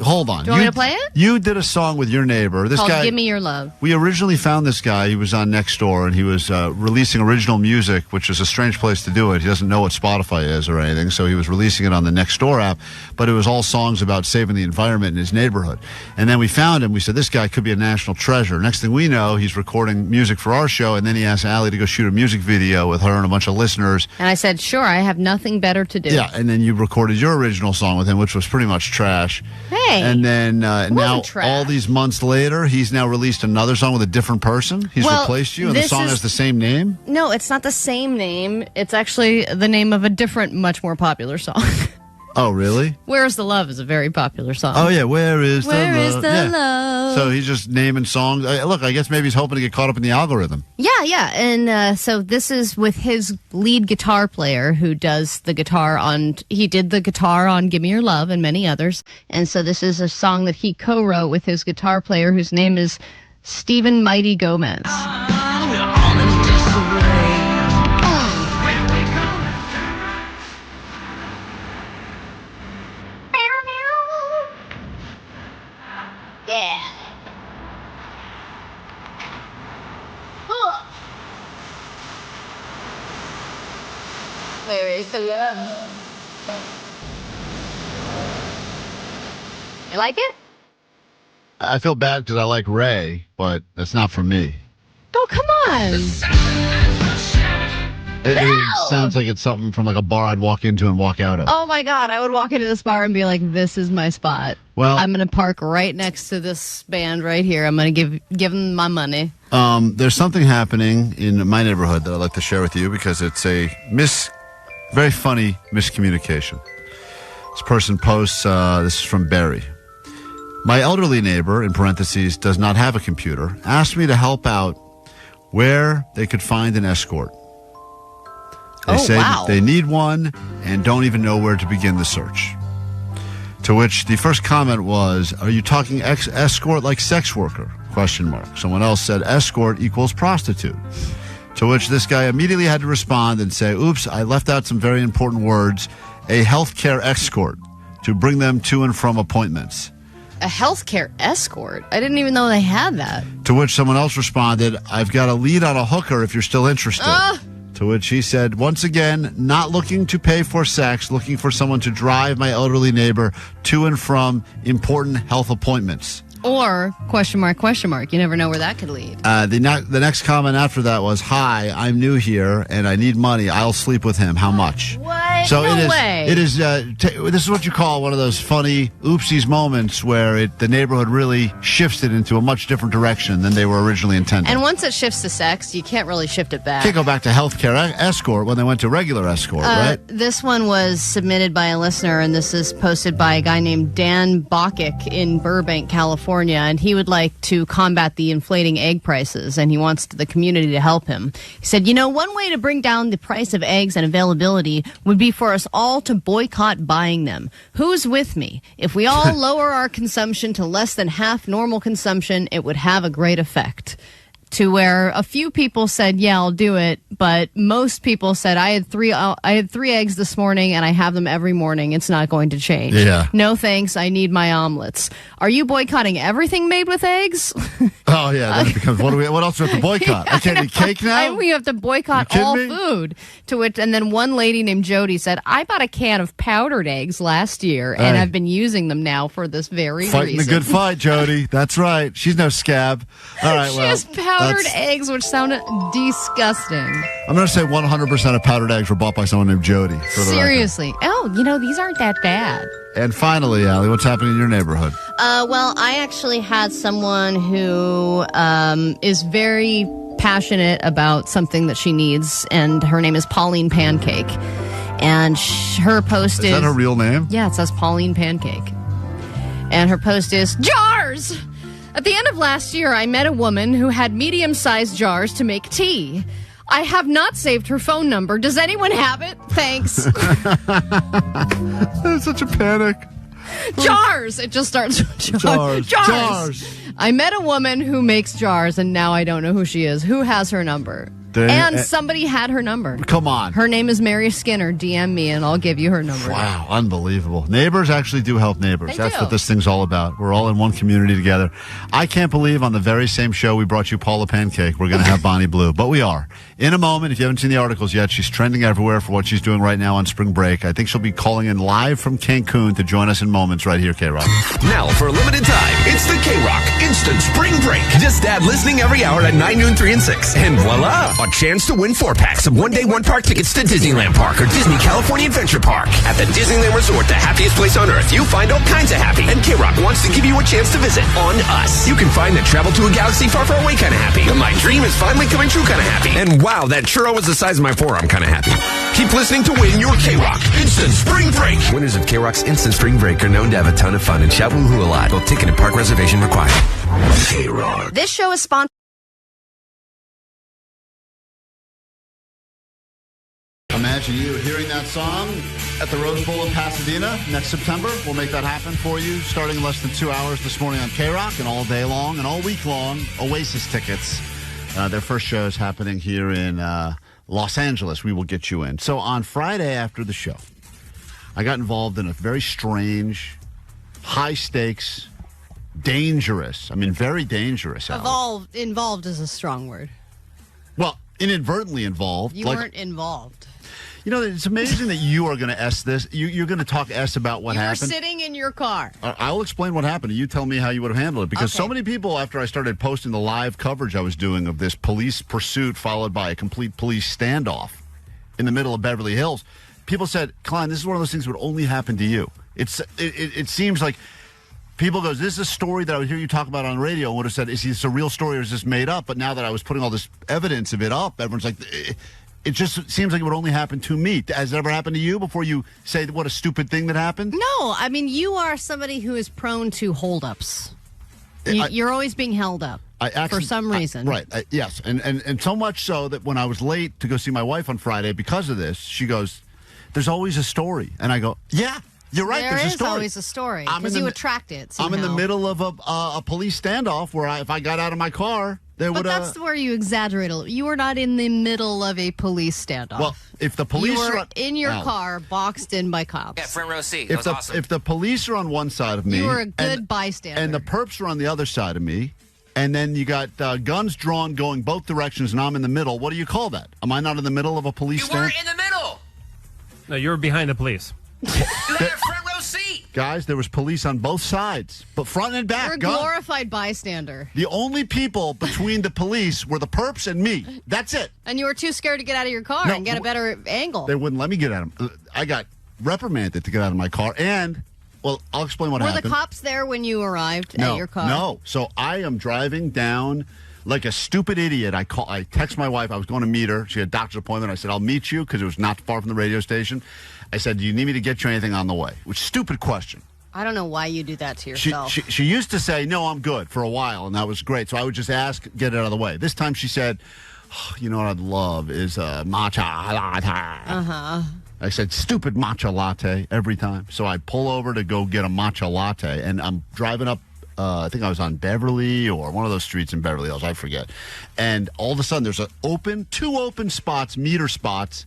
Hold on. Do you want me to play it? You did a song with your neighbor. This Called guy. Give Me Your Love. We originally found this guy. He was on Nextdoor, and he was releasing original music, which is a strange place to do it. He doesn't know what Spotify is or anything, so he was releasing it on the Nextdoor app, but it was all songs about saving the environment in his neighborhood. And then we found him. We said, this guy could be a national treasure. Next thing we know, he's recording music for our show, and then he asked Allie to go shoot a music video with her and a bunch of listeners. And I said, sure, I have nothing better to do. Yeah, and then you recorded your original song with him, which was pretty much trash. Hey. And then now, trash. all these months later, he's now released another song with a different person. He's Well, replaced you, and the this song is- has the same name? No, it's not the same name. It's actually the name of a different, much more popular song. Oh, really? Where's the Love is a very popular song. Oh, yeah, Where is Where the is Love? the Yeah. love? So he's just naming songs. Look, I guess maybe he's hoping to get caught up in the algorithm. Yeah. And so this is with his lead guitar player who does the guitar on, he did the guitar on Give Me Your Love and many others. And so this is a song that he co-wrote with his guitar player whose name is Stephen Mighty Gomez. Yeah. Where is the love? You like it? I feel bad because I like Ray, but that's not for me. Oh, come on. It sounds like it's something from like a bar I'd walk into and walk out of. Oh my God, I would walk into this bar and be like, this is my spot. Well- I'm going to park right next to this band right here. I'm going to give them my money. There's something happening in my neighborhood that I'd like to share with you because it's a very funny miscommunication. This person posts, this is from Barry. My elderly neighbor, in parentheses, does not have a computer, asked me to help out where they could find an escort. They say they need one and don't even know where to begin the search. To which the first comment was, are you talking escort like sex worker? ? Someone else said escort equals prostitute. To which this guy immediately had to respond and say, oops, I left out some very important words, a healthcare escort to bring them to and from appointments. A healthcare escort? I didn't even know they had that. To which someone else responded, I've got a lead on a hooker if you're still interested. To which he said, once again, not looking to pay for sex, looking for someone to drive my elderly neighbor to and from important health appointments. Or, ? You never know where that could lead. The next comment after that was, hi, I'm new here and I need money. I'll sleep with him. How much? What? So No it is. way. It is. This is what you call one of those funny oopsies moments where the neighborhood really shifts it into a much different direction than they were originally intended. And once it shifts to sex, you can't really shift it back. Can't go back to healthcare escort when they went to regular escort, right? This one was submitted by a listener, and this is posted by a guy named Dan Bockick in Burbank, California, and he would like to combat the inflating egg prices, and he wants the community to help him. He said, one way to bring down the price of eggs and availability would be for us all to boycott buying them. Who's with me? If we all lower our consumption to less than half normal consumption, it would have a great effect. to where a few people said, yeah, I'll do it. But most people said, I had three eggs this morning and I have them every morning. It's not going to change. Yeah. No thanks. I need my omelets. Are you boycotting everything made with eggs? Oh, yeah. Then it becomes, what else do we have to boycott? I can't eat cake now? We have to boycott all food. To which, and then one lady named Jody said, I bought a can of powdered eggs last year and I've been using them now for this very Fighting reason. a good fight, Jody. That's right. She's no scab. All right, She well. has powdered eggs, which sounded disgusting. I'm going to say 100% of powdered eggs were bought by someone named Jody. For the Seriously. Oh, these aren't that bad. record. And finally, Allie, what's happening in your neighborhood? Well, I actually had someone who is very passionate about something that she needs, and her name is Pauline Pancake. And her post is... Is that her real name? Yeah, it says Pauline Pancake. And her post is, jars! At the end of last year, I met a woman who had medium-sized jars to make tea. I have not saved her phone number. Does anyone have it? Thanks. There's such a panic. Jars! It just starts with jars. Jars! I met a woman who makes jars, and now I don't know who she is. Who has her number? And somebody had her number. Come on. Her name is Mary Skinner. DM me, and I'll give you her number. Wow, unbelievable. Neighbors actually do help neighbors. They That's do. what this thing's all about. We're all in one community together. I can't believe on the very same show we brought you Paula Pancake, we're going to have Bonnie Blue. But we are. In a moment, if you haven't seen the articles yet, she's trending everywhere for what she's doing right now on spring break. I think she'll be calling in live from Cancun to join us in moments right here, K-Rock. Now, for a limited time, it's the KROQ Instant Spring Break. Just add listening every hour at 9, noon, 3, and 6. And voila, a chance to win 4-packs of one-day, one-park tickets to Disneyland Park or Disney California Adventure Park. At the Disneyland Resort, the happiest place on earth, you find all kinds of happy. And KROQ wants to give you a chance to visit on us. You can find the travel to a galaxy far, far away kind of happy. The my dream is finally coming true kind of happy. And wow, that churro was the size of my forearm kind of happy. Keep listening to win your KROQ Instant Spring Break. Winners of KROQ's Instant Spring Break are known to have a ton of fun and shout woohoo a lot. Both ticket and park reservation required. KROQ. This show is sponsored. Imagine you hearing that song at the Rose Bowl in Pasadena next September. We'll make that happen for you starting in less than 2 hours this morning on KROQ, and all day long and all week long. Oasis tickets. Their first show is happening here in Los Angeles. We will get you in. So on Friday after the show, I got involved in a very strange, high-stakes, dangerous, very dangerous. Involved is a strong word. Well, inadvertently involved. You weren't involved. You know, it's amazing that you are going to S this. You're going to talk S about what happened. You're sitting in your car. I'll explain what happened. You tell me how you would have handled it. Because so many people, after I started posting the live coverage I was doing of this police pursuit followed by a complete police standoff in the middle of Beverly Hills, people said, Klein, this is one of those things that would only happen to you. It seems like people goes, this is a story that I would hear you talk about on radio and would have said, is this a real story or is this made up? But now that I was putting all this evidence of it up, everyone's like... It just seems like it would only happen to me. Has it ever happened to you before you say what a stupid thing that happened? No, you are somebody who is prone to holdups. You're always being held up for some reason. Right, yes. And so much so that when I was late to go see my wife on Friday because of this, she goes, there's always a story. And I go, yeah, you're right, there's a story. There is always a story because you attract it somehow. I'm in the middle of a police standoff where if I got out of my car... But that's where you exaggerate a little. You were not in the middle of a police standoff. Well, if the police you were are in your car, boxed in by cops. Yeah, front row seat. If awesome. If the police are on one side of me, you were a good bystander, and the perps are on the other side of me, and then you got guns drawn going both directions, and I'm in the middle. What do you call that? Am I not in the middle of a police stand? You weren't in the middle. No, you were behind the police. You had a front row seat. Guys, there was police on both sides, but front and back. You're a glorified bystander. The only people between the police were the perps and me. That's it. And you were too scared to get out of your car and get a better angle. They wouldn't let me get out of them. I got reprimanded to get out of my car, and, well, I'll explain what happened. Were the cops there when you arrived at your car? No. So I am driving down like a stupid idiot. I text my wife. I was going to meet her. She had a doctor's appointment. I said, I'll meet you because it was not far from the radio station. I said, do you need me to get you anything on the way? Which stupid question. I don't know why you do that to yourself. She used to say, no, I'm good for a while, and that was great. So I would just ask, get it out of the way. This time she said, oh, you know what I'd love is a matcha latte. Uh-huh. I said, stupid matcha latte every time. So I pull over to go get a matcha latte, and I'm driving up I think I was on Beverly or one of those streets in Beverly Hills. I forget. And all of a sudden, there's two open spots, meter spots.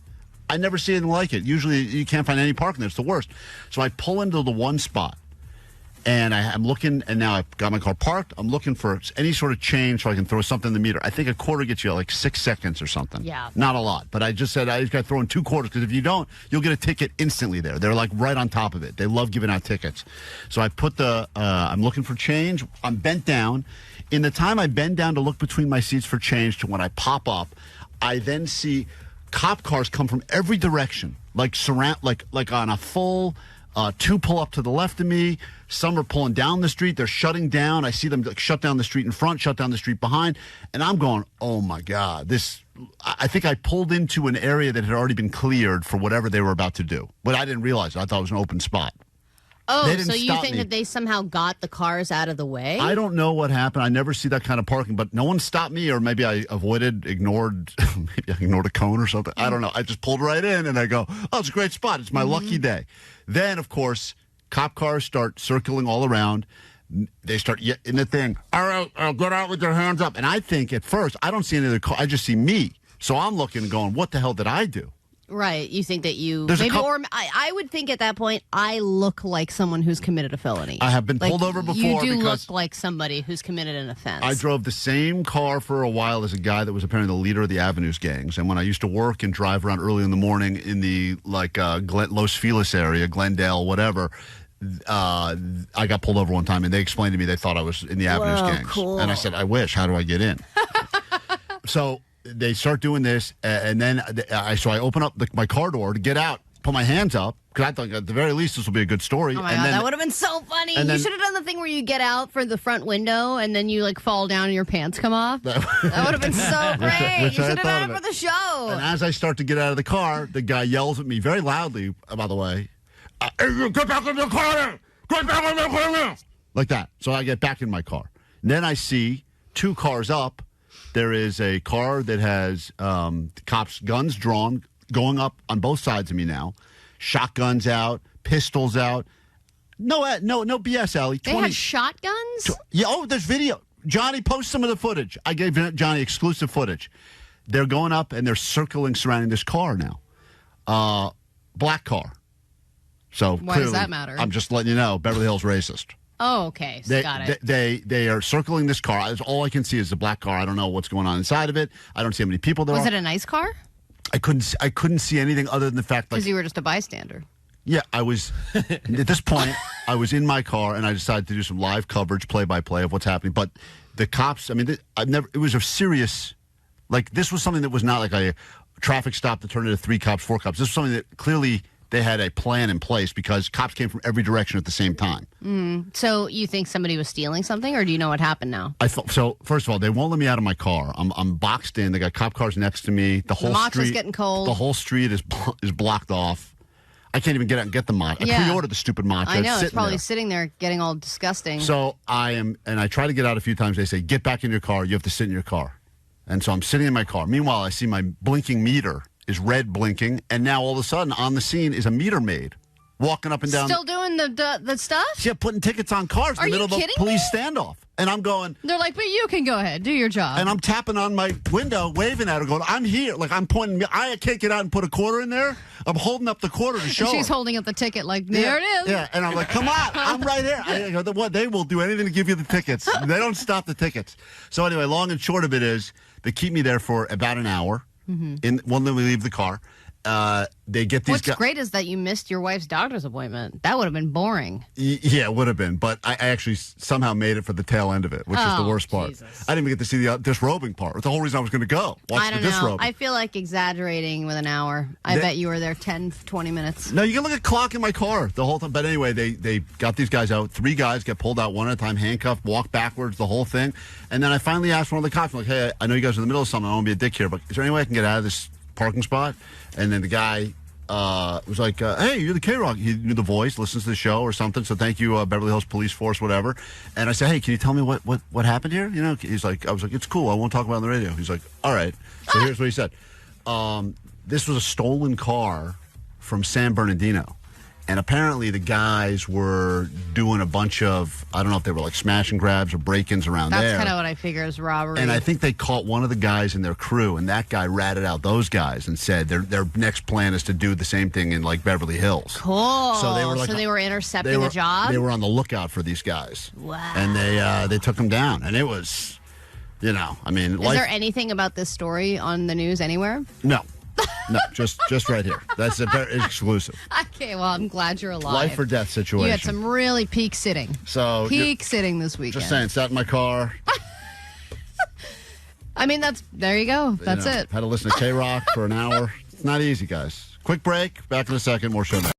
I never see anything like it. Usually, you can't find any parking there. It's the worst. So I pull into the one spot. And I'm looking, and now I've got my car parked. I'm looking for any sort of change so I can throw something in the meter. I think a quarter gets you like 6 seconds or something. Yeah. Not a lot. But I just said I just got to throw in 2 quarters because if you don't, you'll get a ticket instantly there. They're like right on top of it. They love giving out tickets. So I put I'm looking for change. I'm bent down. In the time I bend down to look between my seats for change to when I pop up, I then see cop cars come from every direction, like on a full... 2 pull up to the left of me. Some are pulling down the street. They're shutting down. I see them shut down the street in front, shut down the street behind. And I'm going, oh, my God. I think I pulled into an area that had already been cleared for whatever they were about to do. But I didn't realize it. I thought it was an open spot. Oh, so you think that they somehow got the cars out of the way? I don't know what happened. I never see that kind of parking, but no one stopped me, or maybe I ignored a cone or something. I don't know. I just pulled right in, and I go, oh, it's a great spot. It's my lucky day. Then, of course, cop cars start circling all around. They start in the thing. All right, get out with your hands up. And I think at first, I don't see any other car. I just see me. So I'm looking and going, what the hell did I do? Right. You think that I would think at that point, I look like someone who's committed a felony. I have been pulled over before. You do look like somebody who's committed an offense. I drove the same car for a while as a guy that was apparently the leader of the Avenues gangs. And when I used to work and drive around early in the morning in the Los Feliz area, Glendale, whatever, I got pulled over one time and they explained to me they thought I was in the Avenues gangs. Cool. And I said, I wish. How do I get in? So they start doing this, and then I open up my car door to get out, put my hands up, because I thought at the very least this will be a good story. Oh my God, that would have been so funny. You should have done the thing where you get out for the front window, and then you fall down and your pants come off. That would have been so great. You should have done it for the show. And as I start to get out of the car, the guy yells at me very loudly, by the way, get back in the car! Get back in the car! Like that. So I get back in my car. And then I see 2 cars up. There is a car that has cops' guns drawn, going up on both sides of me now. Shotguns out, pistols out. No BS, Allie. They had shotguns? There's video. Johnny, post some of the footage. I gave Johnny exclusive footage. They're going up and they're circling surrounding this car now. Black car. So why does that matter? I'm just letting you know, Beverly Hills racist. Oh, okay. Got it. They are circling this car. All I can see is the black car. I don't know what's going on inside of it. I don't see how many people there are. Was it a nice car? I couldn't see anything other than the fact because you were just a bystander. Yeah, I was. At this point, I was in my car and I decided to do some live coverage, play-by-play of what's happening. But the cops, it was a serious, this was something that was not like a traffic stop that turned into 3 cops, 4 cops. This was something that clearly they had a plan in place because cops came from every direction at the same time. So you think somebody was stealing something, or do you know what happened now? So first of all, they won't let me out of my car. I'm boxed in. They got cop cars next to me. The whole street is getting cold. The whole street is blocked off. I can't even get out and get the matcha. I pre-ordered the stupid matcha. I know, it's probably sitting there getting all disgusting. So I try to get out a few times. They say, get back in your car. You have to sit in your car. And so I'm sitting in my car. Meanwhile, I see my blinking meter is red blinking, and now all of a sudden on the scene is a meter maid walking up and down. Still doing the stuff? Yeah, putting tickets on cars in the middle of a police standoff. And I'm going... They're like, but you can go ahead, do your job. And I'm tapping on my window, waving at her, going, I'm here. I'm pointing... I can't get out and put a quarter in there. I'm holding up the quarter to show She's her. holding up the ticket there it is. Yeah, and I'm like, come on, I'm right here. I go, what? They will do anything to give you the tickets. They don't stop the tickets. So anyway, long and short of it is, they keep me there for about an hour. When we leave the car. They get these. What's great is that you missed your wife's doctor's appointment. That would have been boring. Yeah, it would have been. But I actually somehow made it for the tail end of it, which is the worst part. Jesus. I didn't even get to see the disrobing part. It's the whole reason I was going to go. I don't know. I feel like exaggerating with an hour. I bet you were there 10, 20 minutes. No, you can look at the clock in my car the whole time. But anyway, they got these guys out. 3 guys get pulled out one at a time, handcuffed, walk backwards, the whole thing. And then I finally asked one of the cops, I'm like, hey, I know you guys are in the middle of something. I don't want to be a dick here, but is there any way I can get out of this parking spot? And then the guy was like, hey, you're the KROQ. He knew the voice, listens to the show or something, so thank you, Beverly Hills Police Force, whatever. And I said, hey, can you tell me what happened here? You know, he's like, I was like, it's cool, I won't talk about it on the radio. He's like, all right. So here's what he said. This was a stolen car from San Bernardino. And apparently the guys were doing a bunch of, I don't know if they were like smash and grabs or break-ins around there. That's kind of what I figure is robbery. And I think they caught one of the guys in their crew, and that guy ratted out those guys and said their next plan is to do the same thing in like Beverly Hills. Cool. So they were intercepting the job? They were on the lookout for these guys. Wow. And they took them down. And it was, I mean. Is there anything about this story on the news anywhere? No. No, just right here. That's very exclusive. Okay, well, I'm glad you're alive. Life or death situation. You had some really peak sitting. Peak sitting this weekend. Just saying, sat in my car. I mean, there you go. That's it. Had to listen to KROQ for an hour. It's not easy, guys. Quick break. Back in a second. More show next.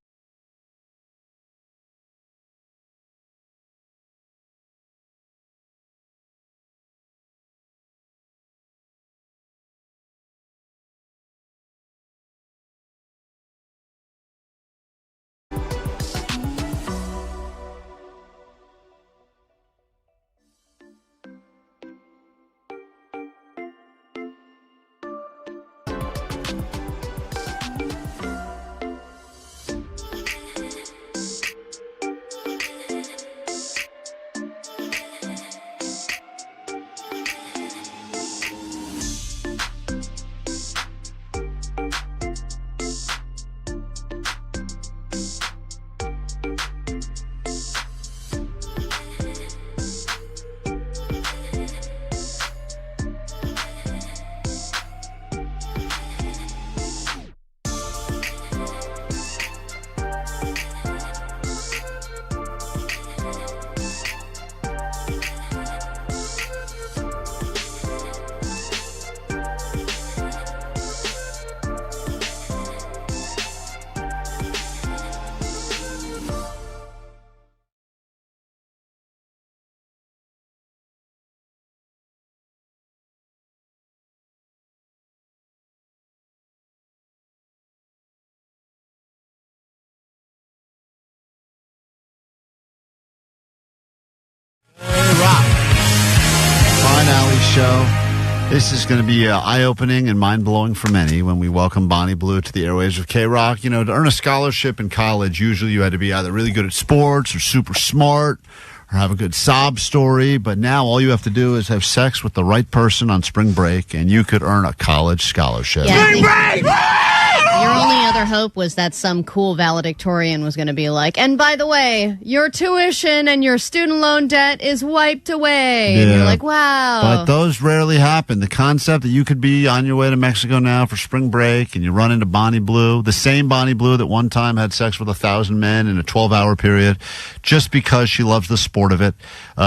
Show. This is going to be eye-opening and mind-blowing for many when we welcome Bonnie Blue to the airwaves of KROQ. To earn a scholarship in college, usually you had to be either really good at sports or super smart or have a good sob story. But now all you have to do is have sex with the right person on spring break, and you could earn a college scholarship. Yeah. Spring break! Your only other hope was that some cool valedictorian was going to be like, and by the way, your tuition and your student loan debt is wiped away. Yeah. And you're like, wow. But those rarely happen. The concept that you could be on your way to Mexico now for spring break and you run into Bonnie Blue, the same Bonnie Blue that one time had sex with 1,000 men in a 12-hour period, just because she loves the sport of it.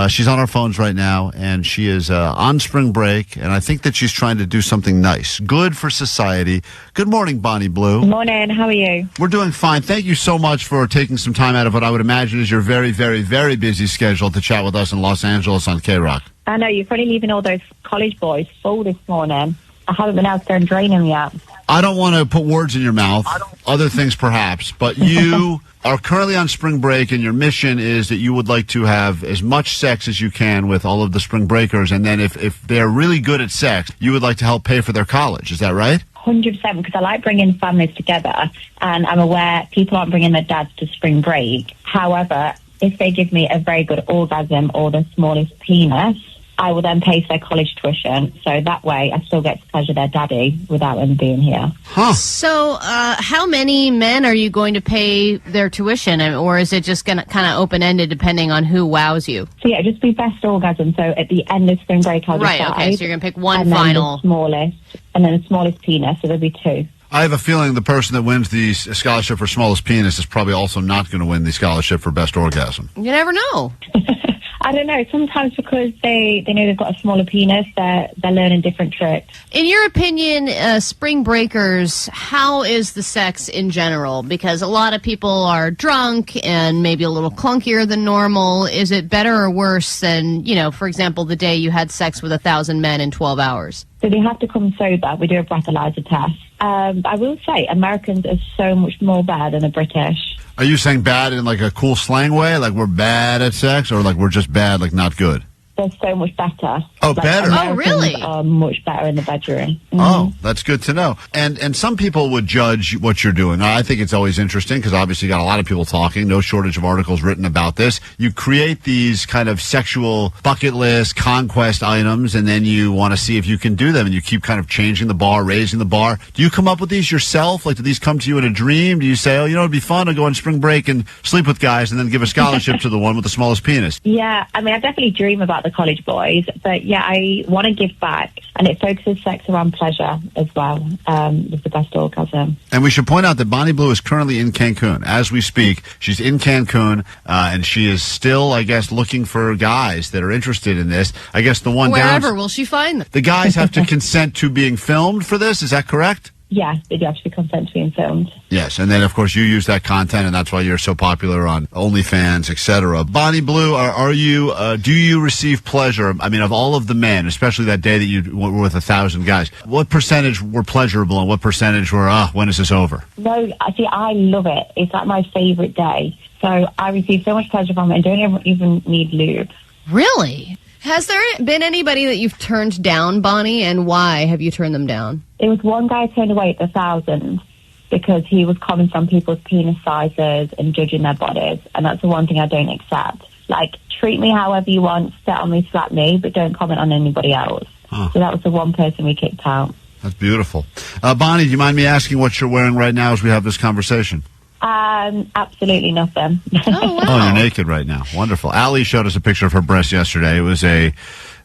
She's on our phones right now, and she is on spring break, and I think that she's trying to do something nice, good for society. Good morning, Bonnie Blue. Good morning. How are you? We're doing fine. Thank you so much for taking some time out of what I would imagine is your very, very, very busy schedule to chat with us in Los Angeles on KROQ. I know, you're probably leaving all those college boys full this morning. I haven't been able to go and drain them yet. I don't want to put words in your mouth, other things perhaps, but you are currently on spring break, and your mission is that you would like to have as much sex as you can with all of the spring breakers, and then if they're really good at sex, you would like to help pay for their college. Is that right? 100%, because I like bringing families together, and I'm aware people aren't bringing their dads to spring break. However, if they give me a very good orgasm or the smallest penis, I will then pay for their college tuition, so that way I still get to pleasure their daddy without them being here. Huh. So how many men are you going to pay their tuition, or is it just going to kind of open-ended depending on who wows you? So yeah, just be best orgasm, so at the end of spring break I'll decide. Right, okay, so you're going to pick one and final. Then the smallest, and then the smallest penis, so there'll be two. I have a feeling the person that wins the scholarship for smallest penis is probably also not going to win the scholarship for best orgasm. You never know. I don't know. Sometimes because they know they've got a smaller penis, they're learning different tricks. In your opinion, spring breakers, how is the sex in general? Because a lot of people are drunk and maybe a little clunkier than normal. Is it better or worse than, for example, the day you had sex with 1,000 men in 12 hours? So they have to come sober. We do a breathalyzer test. I will say Americans are so much more bad than the British. Are you saying bad in like a cool slang way? Like we're bad at sex, or like we're just bad, like not good? they're so much better. Oh, better. Americans Oh, really? Are much better in the bedroom. Oh, that's good to know. And some people would judge what you're doing. I think it's always interesting because obviously you got a lot of people talking. No shortage of articles written about this. You create these kind of sexual bucket list conquest items, and then you want to see if you can do them, and you keep kind of changing the bar, raising the bar. Do you come up with these yourself? Like, do these come to you in a dream? Do you say, oh, it'd be fun to go on spring break and sleep with guys and then give a scholarship to the one with the smallest penis? Yeah, I mean, I definitely dream about the college boys, but yeah, I want to give back, and it focuses sex around pleasure as well, with the best orgasm. And we should point out that Bonnie Blue is currently in Cancun. As we speak, she's in Cancun, and she is still, I guess, looking for guys that are interested in this. I guess the one Wherever will she find them? the guys have to consent to being filmed for this. Is that correct? Yeah, they do have to be consent to being filmed. Yes, and then of course you use that content, and that's why you're so popular on OnlyFans, etc. Bonnie Blue, are you? Do you receive pleasure? I mean, of all of the men, especially that day that you were with 1,000 guys, what percentage were pleasurable, and what percentage were, when is this over? No, see, I love it. It's like my favorite day. So I receive so much pleasure from it, and don't even need lube. Really? Has there been anybody that you've turned down, Bonnie, and why have you turned them down? It was one guy turned away at 1,000 because he was commenting on people's penis sizes and judging their bodies, and that's the one thing I don't accept. Like, treat me however you want, sit on me, slap me, but don't comment on anybody else. Huh. So that was the one person we kicked out. That's beautiful. Bonnie, do you mind me asking what you're wearing right now as we have this conversation? Absolutely nothing. Oh, you're naked right now. Wonderful. Allie showed us a picture of her breast yesterday. It was a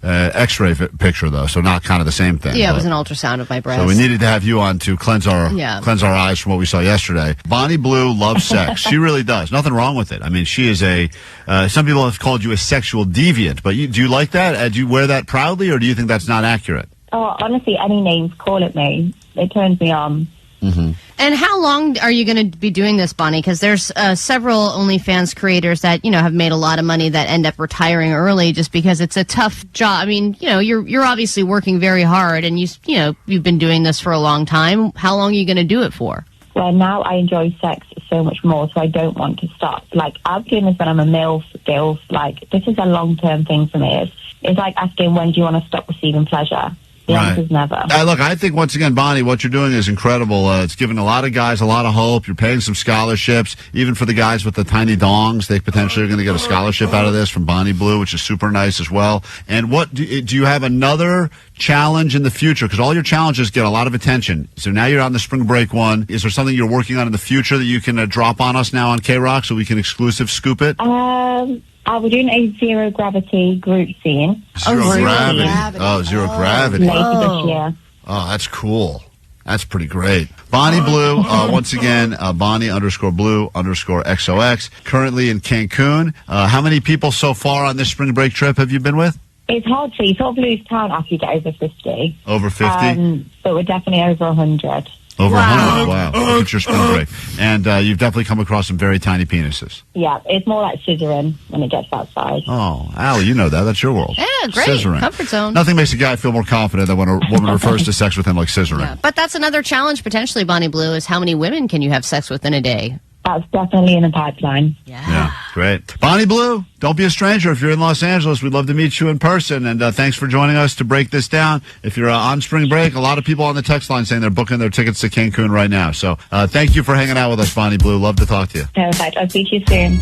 X-ray picture, though, so not kind of the same thing. Yeah, it was an ultrasound of my breast. So we needed to have you on to cleanse our eyes from what we saw yesterday. Bonnie Blue loves sex. She really does. Nothing wrong with it. I mean, she is some people have called you a sexual deviant, but do you like that? Do you wear that proudly, or do you think that's not accurate? Oh, honestly, any names, call it me. It turns me on. Mm-hmm. And how long are you going to be doing this, Bonnie? Because there's several OnlyFans creators that have made a lot of money that end up retiring early just because it's a tough job. I mean, you're obviously working very hard, and you've been doing this for a long time. How long are you going to do it for? Well, now I enjoy sex so much more, so I don't want to stop. Like, I'm doing this when I'm a MILF, DILF. Like, this is a long-term thing for me. It's like asking, when do you want to stop receiving pleasure? The answer's never. Look, I think, once again, Bonnie, what you're doing is incredible. It's giving a lot of guys a lot of hope. You're paying some scholarships. Even for the guys with the tiny dongs, they potentially are going to get a scholarship out of this from Bonnie Blue, which is super nice as well. And what do you have another challenge in the future? Because all your challenges get a lot of attention. So now you're on the spring break one. Is there something you're working on in the future that you can drop on us now on KROQ so we can exclusive scoop it? We're doing a zero gravity group scene. Zero gravity. Oh, zero gravity. Later this year. Oh, that's cool. That's pretty great. Bonnie Blue, once again, Bonnie_Blue_XOX, currently in Cancun. How many people so far on this spring break trip have you been with? It's hard to see. You sort of lose count after you get over 50. Over 50? But we're definitely over 100. Over 100, wow. Look at your spring break. And you've definitely come across some very tiny penises. Yeah, it's more like scissoring when it gets that size. Oh, Allie, you know that. That's your world. Yeah, great. Scissoring. Comfort zone. Nothing makes a guy feel more confident than when a woman refers to sex with him like scissoring. Yeah, but that's another challenge, potentially, Bonnie Blue, is how many women can you have sex with in a day? That's definitely in the pipeline. Yeah, great. Bonnie Blue, don't be a stranger. If you're in Los Angeles, we'd love to meet you in person. And thanks for joining us to break this down. If you're on spring break, a lot of people on the text line saying they're booking their tickets to Cancun right now. So thank you for hanging out with us, Bonnie Blue. Love to talk to you. Perfect. I'll see you soon.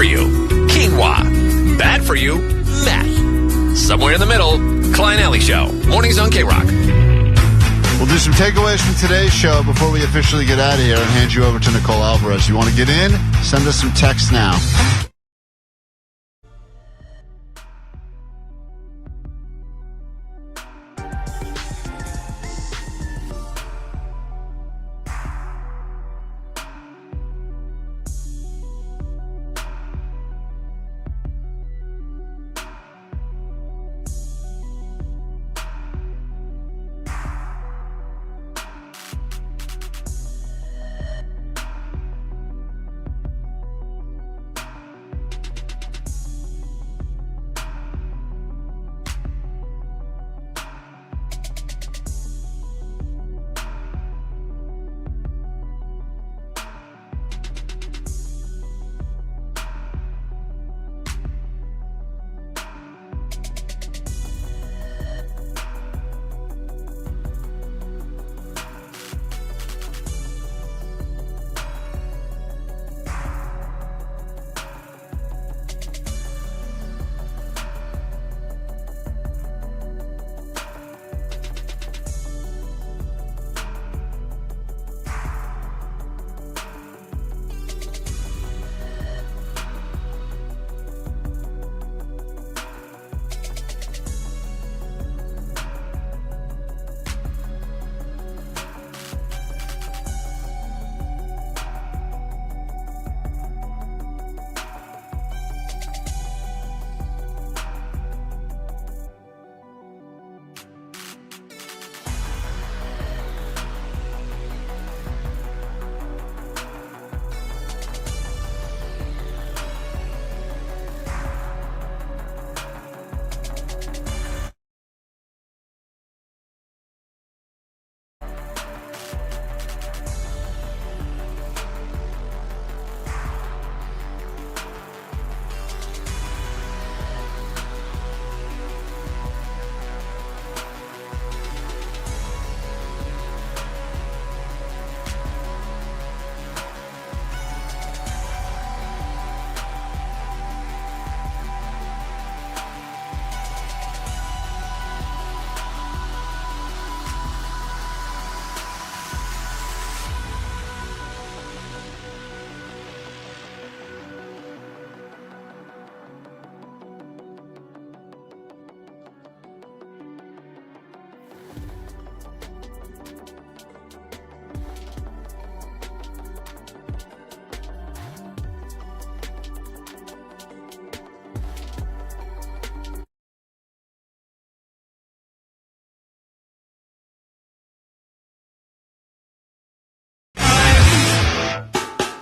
for you, quinoa. Bad for you, meth. Somewhere in the middle, Klein Alley Show. Mornings on KROQ. We'll do some takeaways from today's show before we officially get out of here and hand you over to Nicole Alvarez. You want to get in? Send us some text now.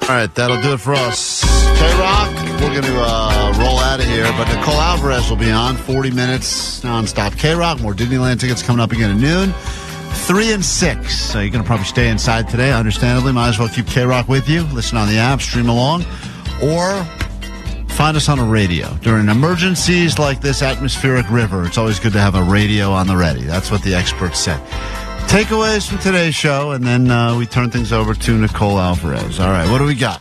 All right, that'll do it for us. KROQ, we're going to roll out of here, but Nicole Alvarez will be on 40 minutes nonstop. KROQ, more Disneyland tickets coming up again at noon. 3 and 6. So you're going to probably stay inside today, understandably. Might as well keep KROQ with you. Listen on the app, stream along, or find us on a radio. During emergencies like this atmospheric river, it's always good to have a radio on the ready. That's what the experts say. Takeaways from today's show, and then we turn things over to Nicole Alvarez. All right, what do we got?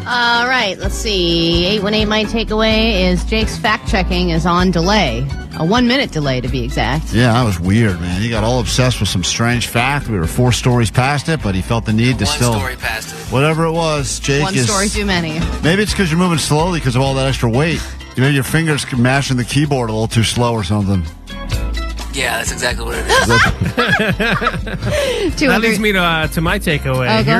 All right, let's see. 818, my takeaway is Jake's fact-checking is on delay. A 1-minute delay, to be exact. Yeah, that was weird, man. He got all obsessed with some strange fact. We were 4 stories past it, but he felt the need to still... 1 story past it. Whatever it was, Jake One story too many. Maybe it's because you're moving slowly because of all that extra weight. Maybe your fingers mashing the keyboard a little too slow or something. Yeah, that's exactly what it is. That leads me to my takeaway. Oh, go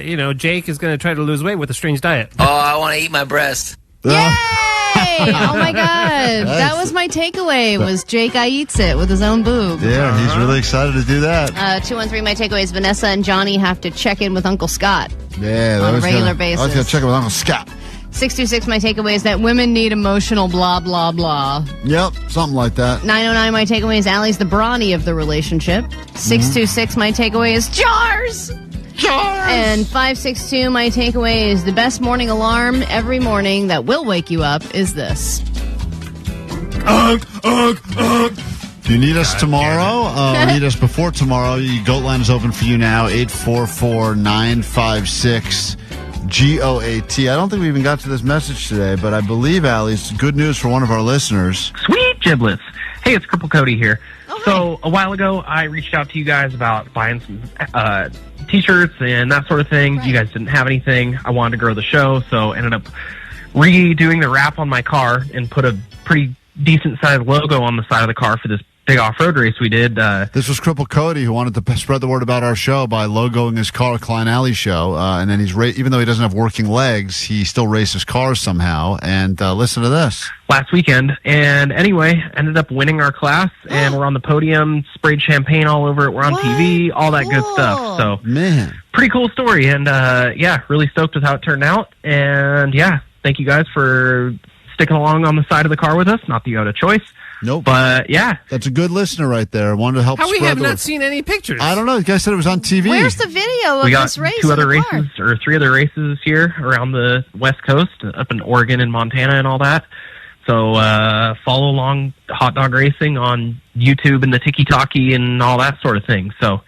Here's, Jake is going to try to lose weight with a strange diet. Oh, I want to eat my breast. Yay! Oh, my God. That was my takeaway, was Jake eats it with his own boob. Yeah, he's really excited to do that. 213, my takeaway is Vanessa and Johnny have to check in with Uncle Scott. Yeah, on a regular basis. I was going to check in with Uncle Scott. 626, my takeaway is that women need emotional blah, blah, blah. Yep, something like that. 909, my takeaway is Allie's the brawny of the relationship. 626, my takeaway is jars! Jars! And 562, my takeaway is the best morning alarm every morning that will wake you up is this. Ugh, ugh, ugh. Do you need us tomorrow? Need us before tomorrow? Goat line is open for you now, 844-956 GOAT. I don't think we even got to this message today, but I believe, Allie, it's good news for one of our listeners. Sweet giblets. Hey, it's Cripple Cody here. So a while ago, I reached out to you guys about buying some T-shirts and that sort of thing. Right. You guys didn't have anything. I wanted to grow the show, so ended up redoing the wrap on my car and put a pretty decent-sized logo on the side of the car for this big off-road race we did. This was Cripple Cody who wanted to spread the word about our show by logoing his car, Klein Alley Show, and then even though he doesn't have working legs, he still races cars somehow. And listen to this. Last weekend, and anyway, ended up winning our class, and we're on the podium, sprayed champagne all over it, we're on TV, all that good stuff. So, man, pretty cool story, and yeah, really stoked with how it turned out, and yeah, thank you guys for sticking along on the side of the car with us. Not that you had a choice. Nope. But yeah. That's a good listener right there. I wanted to help How we spread have the not word. seen any pictures? I don't know. The guy said it was on TV. Where's the video of We got this race? 2 other in the car? races, or 3 other races here around the West Coast, up in Oregon and Montana and all that. So follow along Hot Dog Racing on YouTube and the Tiki-Taki and all that sort of thing. So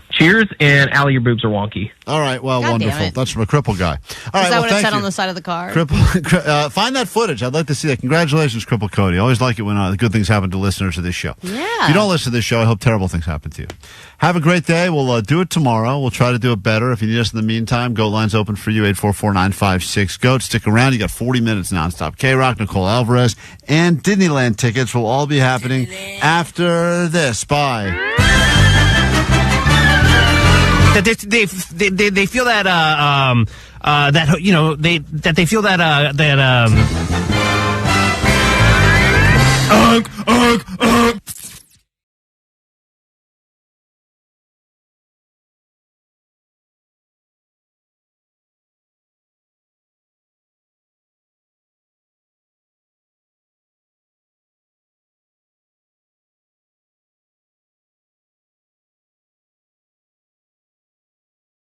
cheers, and Allie, your boobs are wonky. All right, well, God damn wonderful. it. That's from a cripple guy. All right, Is that well, what it thank said you. on the side of the car? Find that footage. I'd like to see that. Congratulations, Cripple Cody. I always like it when good things happen to listeners of this show. Yeah. If you don't listen to this show, I hope terrible things happen to you. Have a great day. We'll do it tomorrow. We'll try to do it better. If you need us in the meantime, Goat Line's open for you, 844-956-GOAT. Stick around. You got 40 minutes nonstop. KROQ, Nicole Alvarez, and Disneyland tickets will all be happening after this. Bye. That they feel that that you know they feel that